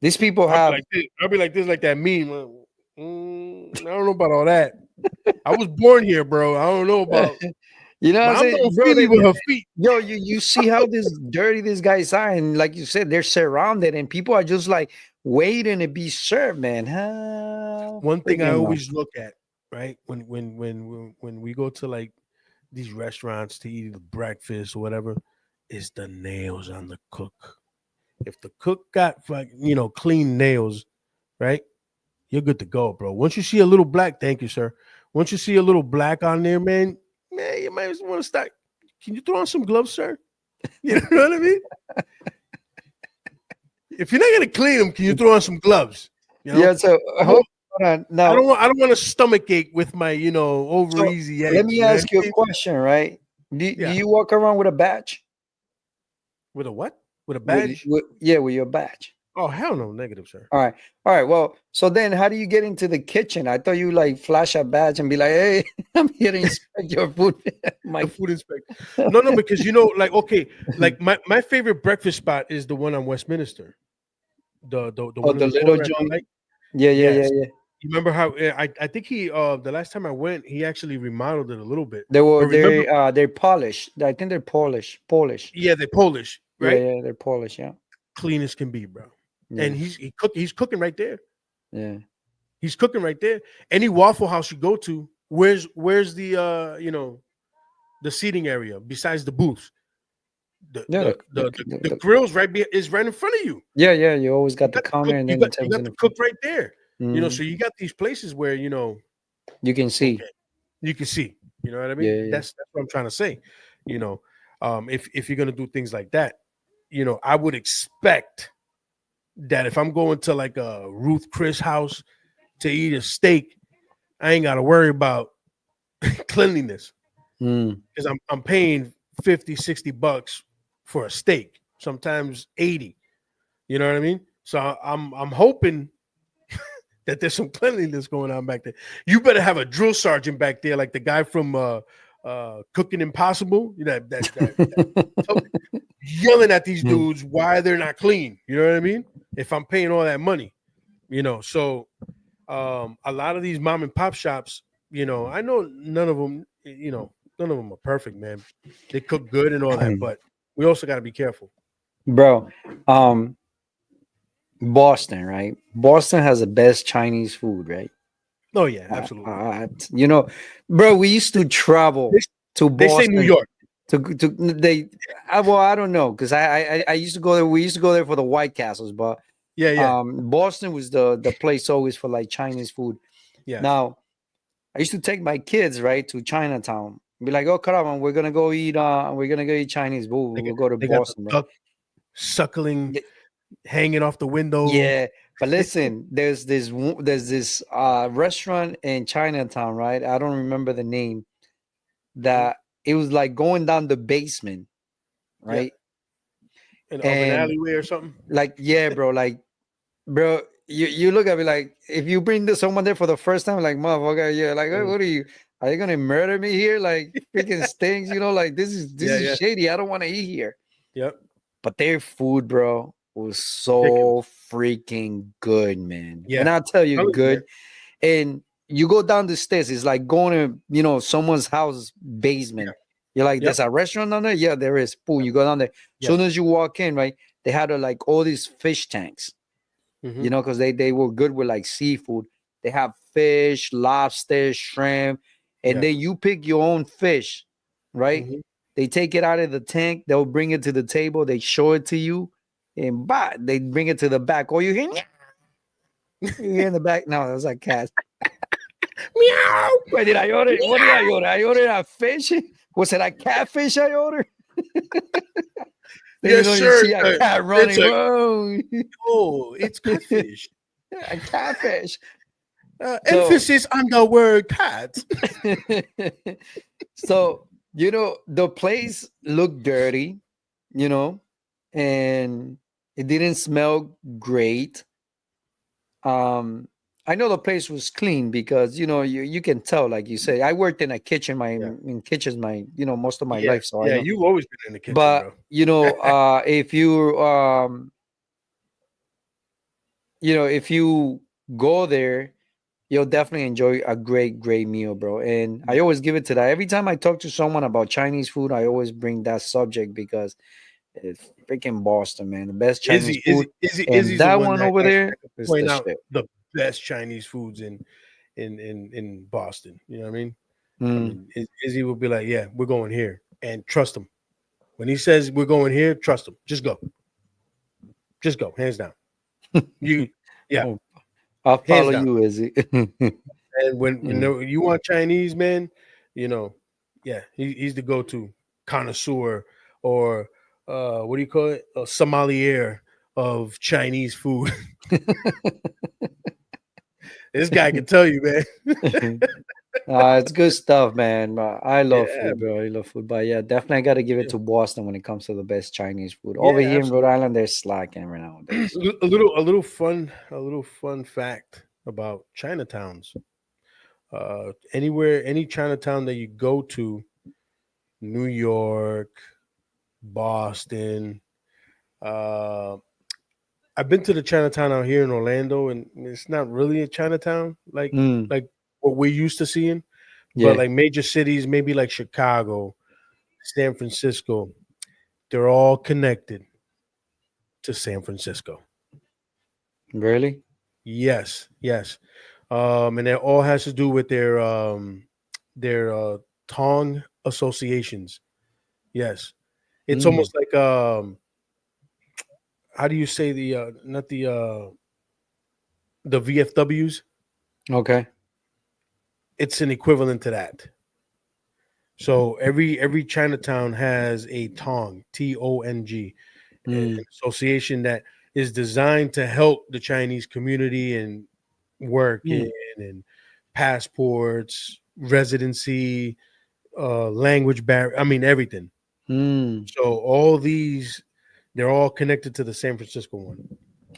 [SPEAKER 1] These people have
[SPEAKER 3] I'll be like this, like that meme. I don't know about all that. I was born here, bro. I don't know about.
[SPEAKER 1] you know what I'm
[SPEAKER 3] Mom
[SPEAKER 1] saying,
[SPEAKER 3] don't
[SPEAKER 1] bro.
[SPEAKER 3] feed me with her feet.
[SPEAKER 1] You see how dirty these guys are, and like you said, they're surrounded, and people are just like waiting to be served, man.
[SPEAKER 3] One thing I
[SPEAKER 1] Freaking no.
[SPEAKER 3] always look at, right, when we go to like these restaurants to eat breakfast or whatever, is the nails on the cook. If the cook got clean nails, right, you're good to go, bro. Once you see a little black, thank you, sir. Once you see a little black on there, man, you might want to start. Can you throw on some gloves, sir? You know what I mean? If you're not gonna clean them, can you throw on some gloves?
[SPEAKER 1] Yeah. So hold on now.
[SPEAKER 3] I don't want a stomach ache with my over
[SPEAKER 1] So,
[SPEAKER 3] easy eggs.
[SPEAKER 1] let me
[SPEAKER 3] You know what
[SPEAKER 1] ask
[SPEAKER 3] I
[SPEAKER 1] you a
[SPEAKER 3] mean?
[SPEAKER 1] question, right? Do
[SPEAKER 3] Yeah.
[SPEAKER 1] you walk around with a badge?
[SPEAKER 3] With a what? With a badge?
[SPEAKER 1] With your badge.
[SPEAKER 3] Oh hell no, negative, sir.
[SPEAKER 1] All right. All right. Well, so then how do you get into the kitchen? I thought you like flash a badge and be like, hey, I'm here to inspect your food.
[SPEAKER 3] The
[SPEAKER 1] My
[SPEAKER 3] food inspector. No, no, because like okay, like my favorite breakfast spot is the one on Westminster. The
[SPEAKER 1] oh,
[SPEAKER 3] one in
[SPEAKER 1] the
[SPEAKER 3] the
[SPEAKER 1] little
[SPEAKER 3] corner at the
[SPEAKER 1] joint.
[SPEAKER 3] light.
[SPEAKER 1] Yeah, yeah, yeah,
[SPEAKER 3] Yes.
[SPEAKER 1] yeah.
[SPEAKER 3] You remember how I think he the last time I went, he actually remodeled it a little bit.
[SPEAKER 1] They were
[SPEAKER 3] But remember,
[SPEAKER 1] they're Polish. I think they're Polish. Polish.
[SPEAKER 3] yeah, they're Polish,
[SPEAKER 1] Yeah,
[SPEAKER 3] right?
[SPEAKER 1] yeah, they're Polish. Yeah,
[SPEAKER 3] Clean as can be, bro. And
[SPEAKER 1] yeah,
[SPEAKER 3] he's cooking right there.
[SPEAKER 1] yeah.
[SPEAKER 3] He's cooking right there. Any Waffle House you go to, where's the the seating area besides the booths? The
[SPEAKER 1] Yeah,
[SPEAKER 3] the the, the, the grill's is right in front of you.
[SPEAKER 1] yeah, yeah. You always
[SPEAKER 3] You
[SPEAKER 1] got the
[SPEAKER 3] got the
[SPEAKER 1] counter,
[SPEAKER 3] cook.
[SPEAKER 1] and
[SPEAKER 3] You
[SPEAKER 1] then the
[SPEAKER 3] got you
[SPEAKER 1] tables
[SPEAKER 3] got
[SPEAKER 1] in
[SPEAKER 3] the
[SPEAKER 1] the
[SPEAKER 3] cook
[SPEAKER 1] front.
[SPEAKER 3] right there.
[SPEAKER 1] Mm,
[SPEAKER 3] So you got these places where
[SPEAKER 1] you can see.
[SPEAKER 3] okay, you can see. You know what I
[SPEAKER 1] Yeah,
[SPEAKER 3] mean?
[SPEAKER 1] yeah.
[SPEAKER 3] That's what I'm trying to say. You know, if you're gonna do things like that, I would expect that if I'm going to like a Ruth Chris house to eat a steak, I ain't got to worry about cleanliness
[SPEAKER 1] Mm.
[SPEAKER 3] because I'm paying 50, $60 for a steak, sometimes 80. You know what I mean? So I'm hoping that there's some cleanliness going on back there. You better have a drill sergeant back there, like the guy from Cooking Impossible. That yelling at these
[SPEAKER 1] Mm.
[SPEAKER 3] dudes why they're not clean. You know what I mean? If I'm paying all that money, so a lot of these mom and pop shops, I know none of them, none of them are perfect, man. They cook good and all that, but we also got to be careful.
[SPEAKER 1] Bro, um, Boston, right? Boston has the best Chinese food, right?
[SPEAKER 3] Oh yeah, absolutely.
[SPEAKER 1] You know, bro, we used to travel
[SPEAKER 3] They,
[SPEAKER 1] to
[SPEAKER 3] they say New
[SPEAKER 1] Boston
[SPEAKER 3] York.
[SPEAKER 1] to they. Well, I don't know because I used to go there. We used to go there for the White Castles, but
[SPEAKER 3] Yeah.
[SPEAKER 1] Boston was the place always for like Chinese food.
[SPEAKER 3] Yes.
[SPEAKER 1] Now, I used to take my kids right to Chinatown. Be like, oh, come on, we're gonna go eat Chinese. We'll go to
[SPEAKER 3] They got the
[SPEAKER 1] Boston, bro.
[SPEAKER 3] duck suckling hanging off the window.
[SPEAKER 1] Yeah, but listen, there's this restaurant in Chinatown, right? I don't remember the name. That it was like going down the basement,
[SPEAKER 3] Yeah.
[SPEAKER 1] right?
[SPEAKER 3] Of an
[SPEAKER 1] And
[SPEAKER 3] alleyway or something.
[SPEAKER 1] like, yeah, bro, like, bro, you look at me like if you bring someone there for the first time, like, motherfucker, yeah, like, what are you? Are you gonna murder me here? Like, freaking stinks, like this is
[SPEAKER 3] Yeah.
[SPEAKER 1] shady. I don't want to eat here.
[SPEAKER 3] Yep.
[SPEAKER 1] But their food, bro, was
[SPEAKER 3] Ridiculous.
[SPEAKER 1] so freaking good, man.
[SPEAKER 3] Yeah.
[SPEAKER 1] And I'll tell you,
[SPEAKER 3] Tell me,
[SPEAKER 1] good.
[SPEAKER 3] man.
[SPEAKER 1] And you go down the stairs, it's like going to, someone's house basement. You're like,
[SPEAKER 3] Yep.
[SPEAKER 1] there's a restaurant down there? Yeah, there is. Boom, you go down there.
[SPEAKER 3] Yeah.
[SPEAKER 1] Soon as you walk in, right, they had like all these fish tanks,
[SPEAKER 3] Mhm.
[SPEAKER 1] because they were good with like seafood. They have fish, lobster, shrimp, and
[SPEAKER 3] Yeah.
[SPEAKER 1] then you pick your own fish, right?
[SPEAKER 3] Mhm.
[SPEAKER 1] They take it out of the tank, they'll bring it to the table, they show it to you, and they bring it to the back. Or you hear, you hear in the back. No, that was like cats.
[SPEAKER 3] Meow.
[SPEAKER 1] Wait, did I order? What did I order? I ordered a fish. Was it a catfish I ordered?
[SPEAKER 3] Yes,
[SPEAKER 1] you
[SPEAKER 3] sir.
[SPEAKER 1] see a cat running. Whoa,
[SPEAKER 3] Oh, it's catfish.
[SPEAKER 1] a catfish.
[SPEAKER 3] Emphasis on the word cat.
[SPEAKER 1] So, the place looked dirty, and it didn't smell great. I know the place was clean because you can tell, like you say, I worked in a kitchen, in kitchens most of my life, so I know.
[SPEAKER 3] You've always been in the kitchen,
[SPEAKER 1] But
[SPEAKER 3] bro.
[SPEAKER 1] if you go there, you'll definitely enjoy a great meal, bro. And I always give it to that. Every time I talk to someone about Chinese food, I always bring that subject because it's freaking Boston, man. The best Chinese food.
[SPEAKER 3] Izzy's
[SPEAKER 1] And
[SPEAKER 3] the
[SPEAKER 1] that
[SPEAKER 3] one
[SPEAKER 1] one
[SPEAKER 3] that
[SPEAKER 1] over
[SPEAKER 3] can
[SPEAKER 1] there is
[SPEAKER 3] point
[SPEAKER 1] the
[SPEAKER 3] out
[SPEAKER 1] shit.
[SPEAKER 3] the best Chinese foods in Boston. You know what I mean?
[SPEAKER 1] Mm.
[SPEAKER 3] Izzy will be like, "Yeah, we're going here," and trust him. When he says we're going here, trust him. Just go, hands down. Yeah.
[SPEAKER 1] Oh, I'll
[SPEAKER 3] Hands
[SPEAKER 1] follow
[SPEAKER 3] down.
[SPEAKER 1] you, Izzy.
[SPEAKER 3] And when you want Chinese, man, he's the go-to connoisseur or what do you call it? A sommelier of Chinese food. This guy can tell you, man.
[SPEAKER 1] It's good stuff, man. I love
[SPEAKER 3] Yeah,
[SPEAKER 1] food, bro. I love food, but yeah, definitely got to give it
[SPEAKER 3] yeah,
[SPEAKER 1] to Boston when it comes to the best Chinese food. Over
[SPEAKER 3] yeah,
[SPEAKER 1] here in Rhode
[SPEAKER 3] absolutely.
[SPEAKER 1] Island, they're slacking right nowadays.
[SPEAKER 3] A little fun fact about Chinatowns. Anywhere, any Chinatown that you go to, New York, Boston. Uh, I've been to the Chinatown out here in Orlando, and it's not really a Chinatown
[SPEAKER 1] Mm,
[SPEAKER 3] like what we're used to seeing. But
[SPEAKER 1] yeah,
[SPEAKER 3] like major cities, maybe like Chicago, San Francisco, they're all connected to San Francisco.
[SPEAKER 1] really?
[SPEAKER 3] Yes, yes. And it all has to do with their Tong associations. Yes, it's
[SPEAKER 1] Mm,
[SPEAKER 3] almost like how do you say the not the VFWs?
[SPEAKER 1] okay.
[SPEAKER 3] It's an equivalent to that. So every Chinatown has a Tong, Tong, an
[SPEAKER 1] Mm,
[SPEAKER 3] association that is designed to help the Chinese community and work in
[SPEAKER 1] mm,
[SPEAKER 3] and passports, residency, language barrier. I mean everything.
[SPEAKER 1] mm.
[SPEAKER 3] So all these, they're all connected to the San Francisco one.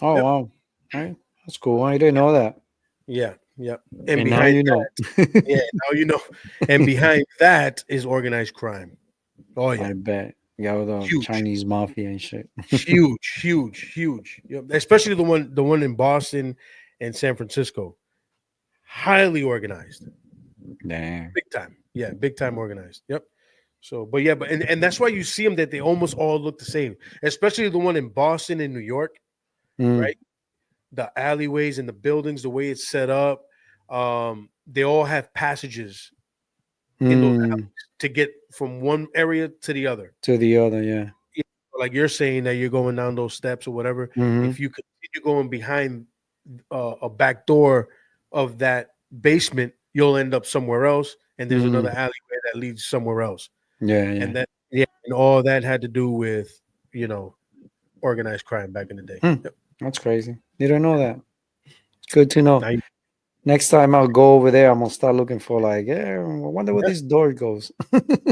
[SPEAKER 1] Oh,
[SPEAKER 3] Yep.
[SPEAKER 1] wow. All right. That's cool. I didn't know that.
[SPEAKER 3] Yeah. Yep. And
[SPEAKER 1] And now
[SPEAKER 3] behind
[SPEAKER 1] you
[SPEAKER 3] that,
[SPEAKER 1] know.
[SPEAKER 3] yeah, now you know. And behind that is organized crime. Oh yeah,
[SPEAKER 1] I bet. Yeah, with the
[SPEAKER 3] huge,
[SPEAKER 1] Chinese mafia and shit.
[SPEAKER 3] huge, huge, huge. Yep. Especially the one in Boston and San Francisco. Highly organized,
[SPEAKER 1] Damn.
[SPEAKER 3] big time. Yeah, big time organized. Yep. So, but yeah, but and that's why you see them that they almost all look the same, especially the one in Boston and New York,
[SPEAKER 1] Mm,
[SPEAKER 3] right? The alleyways and the buildings, the way it's set up, they all have passages in those
[SPEAKER 1] mm.
[SPEAKER 3] alleys to get from one area to the other.
[SPEAKER 1] To the other, yeah.
[SPEAKER 3] Yeah, like you're saying that you're going down those steps or whatever.
[SPEAKER 1] Mm-hmm.
[SPEAKER 3] If you continue going behind a back door of that basement, you'll end up somewhere else, and there's another
[SPEAKER 1] Mm-hmm.
[SPEAKER 3] alleyway that leads somewhere else.
[SPEAKER 1] Yeah, yeah.
[SPEAKER 3] And that, yeah, and all that had to do with you know organized crime back in the day.
[SPEAKER 1] Hmm.
[SPEAKER 3] Yep.
[SPEAKER 1] That's crazy. You don't know that. It's good to know.
[SPEAKER 3] Now,
[SPEAKER 1] Next time I'll go over there, I'm gonna start looking for like, yeah, I wonder where
[SPEAKER 3] yeah,
[SPEAKER 1] this door goes.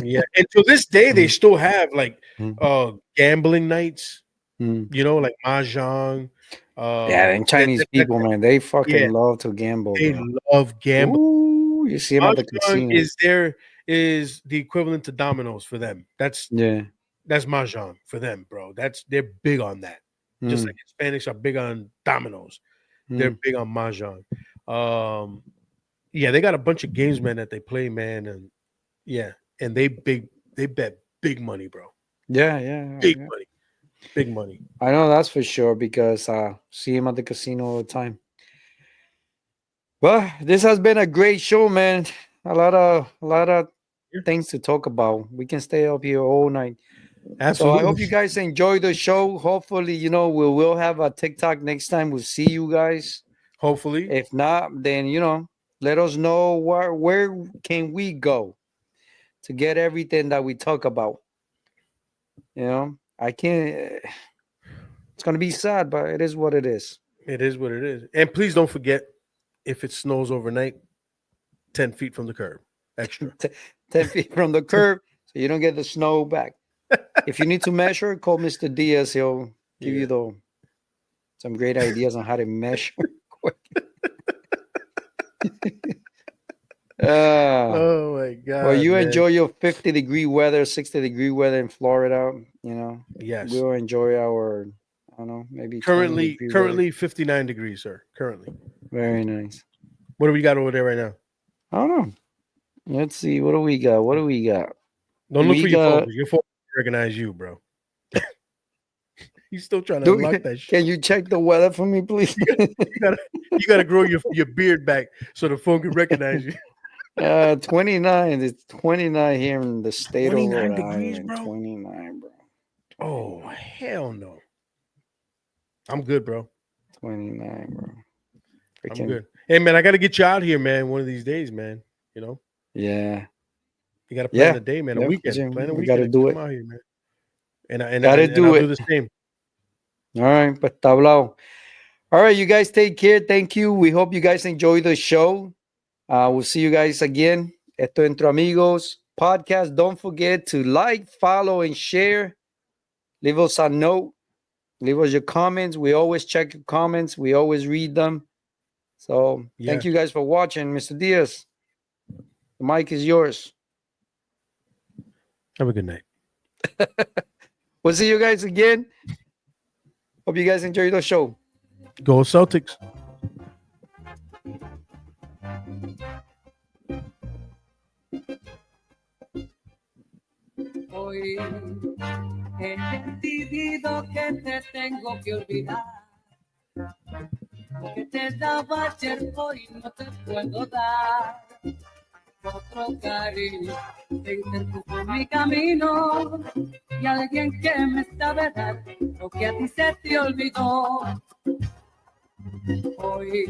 [SPEAKER 3] yeah, and to this day, they
[SPEAKER 1] Mm,
[SPEAKER 3] still have like
[SPEAKER 1] mm,
[SPEAKER 3] gambling nights.
[SPEAKER 1] mm.
[SPEAKER 3] Like mahjong.
[SPEAKER 1] Yeah, and Chinese
[SPEAKER 3] That
[SPEAKER 1] people, man, they fucking
[SPEAKER 3] yeah,
[SPEAKER 1] love to gamble,
[SPEAKER 3] they
[SPEAKER 1] bro.
[SPEAKER 3] love gambling.
[SPEAKER 1] Ooh, you see them at the
[SPEAKER 3] Mahjong
[SPEAKER 1] casino.
[SPEAKER 3] is the equivalent to dominoes for them.
[SPEAKER 1] Yeah.
[SPEAKER 3] That's mahjong for them, bro. They're big on that. Just
[SPEAKER 1] Mm,
[SPEAKER 3] like Hispanics are big on dominoes, they're
[SPEAKER 1] mm.
[SPEAKER 3] big on mahjong. Um, yeah, they got a bunch of games, man, that they play, man, and yeah, and they bet big money, bro.
[SPEAKER 1] Yeah, yeah,
[SPEAKER 3] Big
[SPEAKER 1] yeah.
[SPEAKER 3] money, big money.
[SPEAKER 1] I know that's for sure because see him at the casino all the time. Well, this has been a great show, man. A lot of
[SPEAKER 3] Yeah,
[SPEAKER 1] things to talk about. We can stay up here all night. So I hope you
[SPEAKER 3] absolutely.
[SPEAKER 1] guys enjoy the show. Hopefully, we will have a TikTok next time. We'll see you guys.
[SPEAKER 3] Hopefully,
[SPEAKER 1] If not, then let us know where can we go to get everything that we talk about. I can't. It's gonna be sad, but it is what it is.
[SPEAKER 3] it is what it is. And please don't forget, if it snows overnight, 10 feet from the curb, extra.
[SPEAKER 1] 10 feet from the curb, so you don't get the snow back. If you need to measure, call Mr. Diaz. He'll give you
[SPEAKER 3] Yeah.
[SPEAKER 1] some great ideas on how to measure. uh,
[SPEAKER 3] Oh my
[SPEAKER 1] well,
[SPEAKER 3] god,
[SPEAKER 1] you
[SPEAKER 3] man.
[SPEAKER 1] enjoy your 50-degree weather, 60-degree weather in Florida.
[SPEAKER 3] Yes.
[SPEAKER 1] We'll enjoy our, I don't know, maybe
[SPEAKER 3] Currently
[SPEAKER 1] 20-degree weather.
[SPEAKER 3] currently 59 degrees, sir. Currently.
[SPEAKER 1] Very nice.
[SPEAKER 3] What do we got over there right now?
[SPEAKER 1] I don't know. Let's see. What do we got? What do we got?
[SPEAKER 3] Don't look
[SPEAKER 1] We
[SPEAKER 3] for your phone
[SPEAKER 1] got.
[SPEAKER 3] because your phone recognize you, bro. He's still trying to
[SPEAKER 1] Do,
[SPEAKER 3] unlock that shit.
[SPEAKER 1] can you check the weather for me, please?
[SPEAKER 3] You gotta, you gotta, you gotta grow your beard back so the phone can recognize you.
[SPEAKER 1] 29. It's 29 here in the state of
[SPEAKER 3] 29
[SPEAKER 1] Rhode
[SPEAKER 3] degrees,
[SPEAKER 1] Island.
[SPEAKER 3] bro.
[SPEAKER 1] 29, bro.
[SPEAKER 3] Oh
[SPEAKER 1] 29.
[SPEAKER 3] hell no. I'm good, bro.
[SPEAKER 1] 29, bro.
[SPEAKER 3] I'm
[SPEAKER 1] Freaking
[SPEAKER 3] good. Hey man, I gotta get you out here, man. One of these days, man. You know,
[SPEAKER 1] yeah.
[SPEAKER 3] you gotta plan
[SPEAKER 1] Yeah.
[SPEAKER 3] a day, man. A
[SPEAKER 1] Yeah,
[SPEAKER 3] weekend.
[SPEAKER 1] Jim,
[SPEAKER 3] Plan a
[SPEAKER 1] we gotta
[SPEAKER 3] weekend and
[SPEAKER 1] do
[SPEAKER 3] come
[SPEAKER 1] it.
[SPEAKER 3] out here, man. And
[SPEAKER 1] Gotta
[SPEAKER 3] and I'll
[SPEAKER 1] do
[SPEAKER 3] do
[SPEAKER 1] it.
[SPEAKER 3] the same.
[SPEAKER 1] All right, but tablao. All right, you guys take care. Thank you. We hope you guys enjoy the show. We'll see you guys again. Esto Entre Amigos podcast. Don't forget to like, follow, and share. Leave us a note. Leave us your comments. We always check your comments. We always read them. So thank you guys for watching. Mr. Diaz, the mic is yours.
[SPEAKER 3] Have a good night.
[SPEAKER 1] We'll see you guys again. Hope you guys enjoyed the show.
[SPEAKER 3] Go Celtics.
[SPEAKER 4] Hoy he decidido que te tengo que olvidar, que te daba ayer hoy no te puedo dar. Otro cariño se interpuso en mi camino y alguien que me sabe dar lo que a ti se te olvidó. Hoy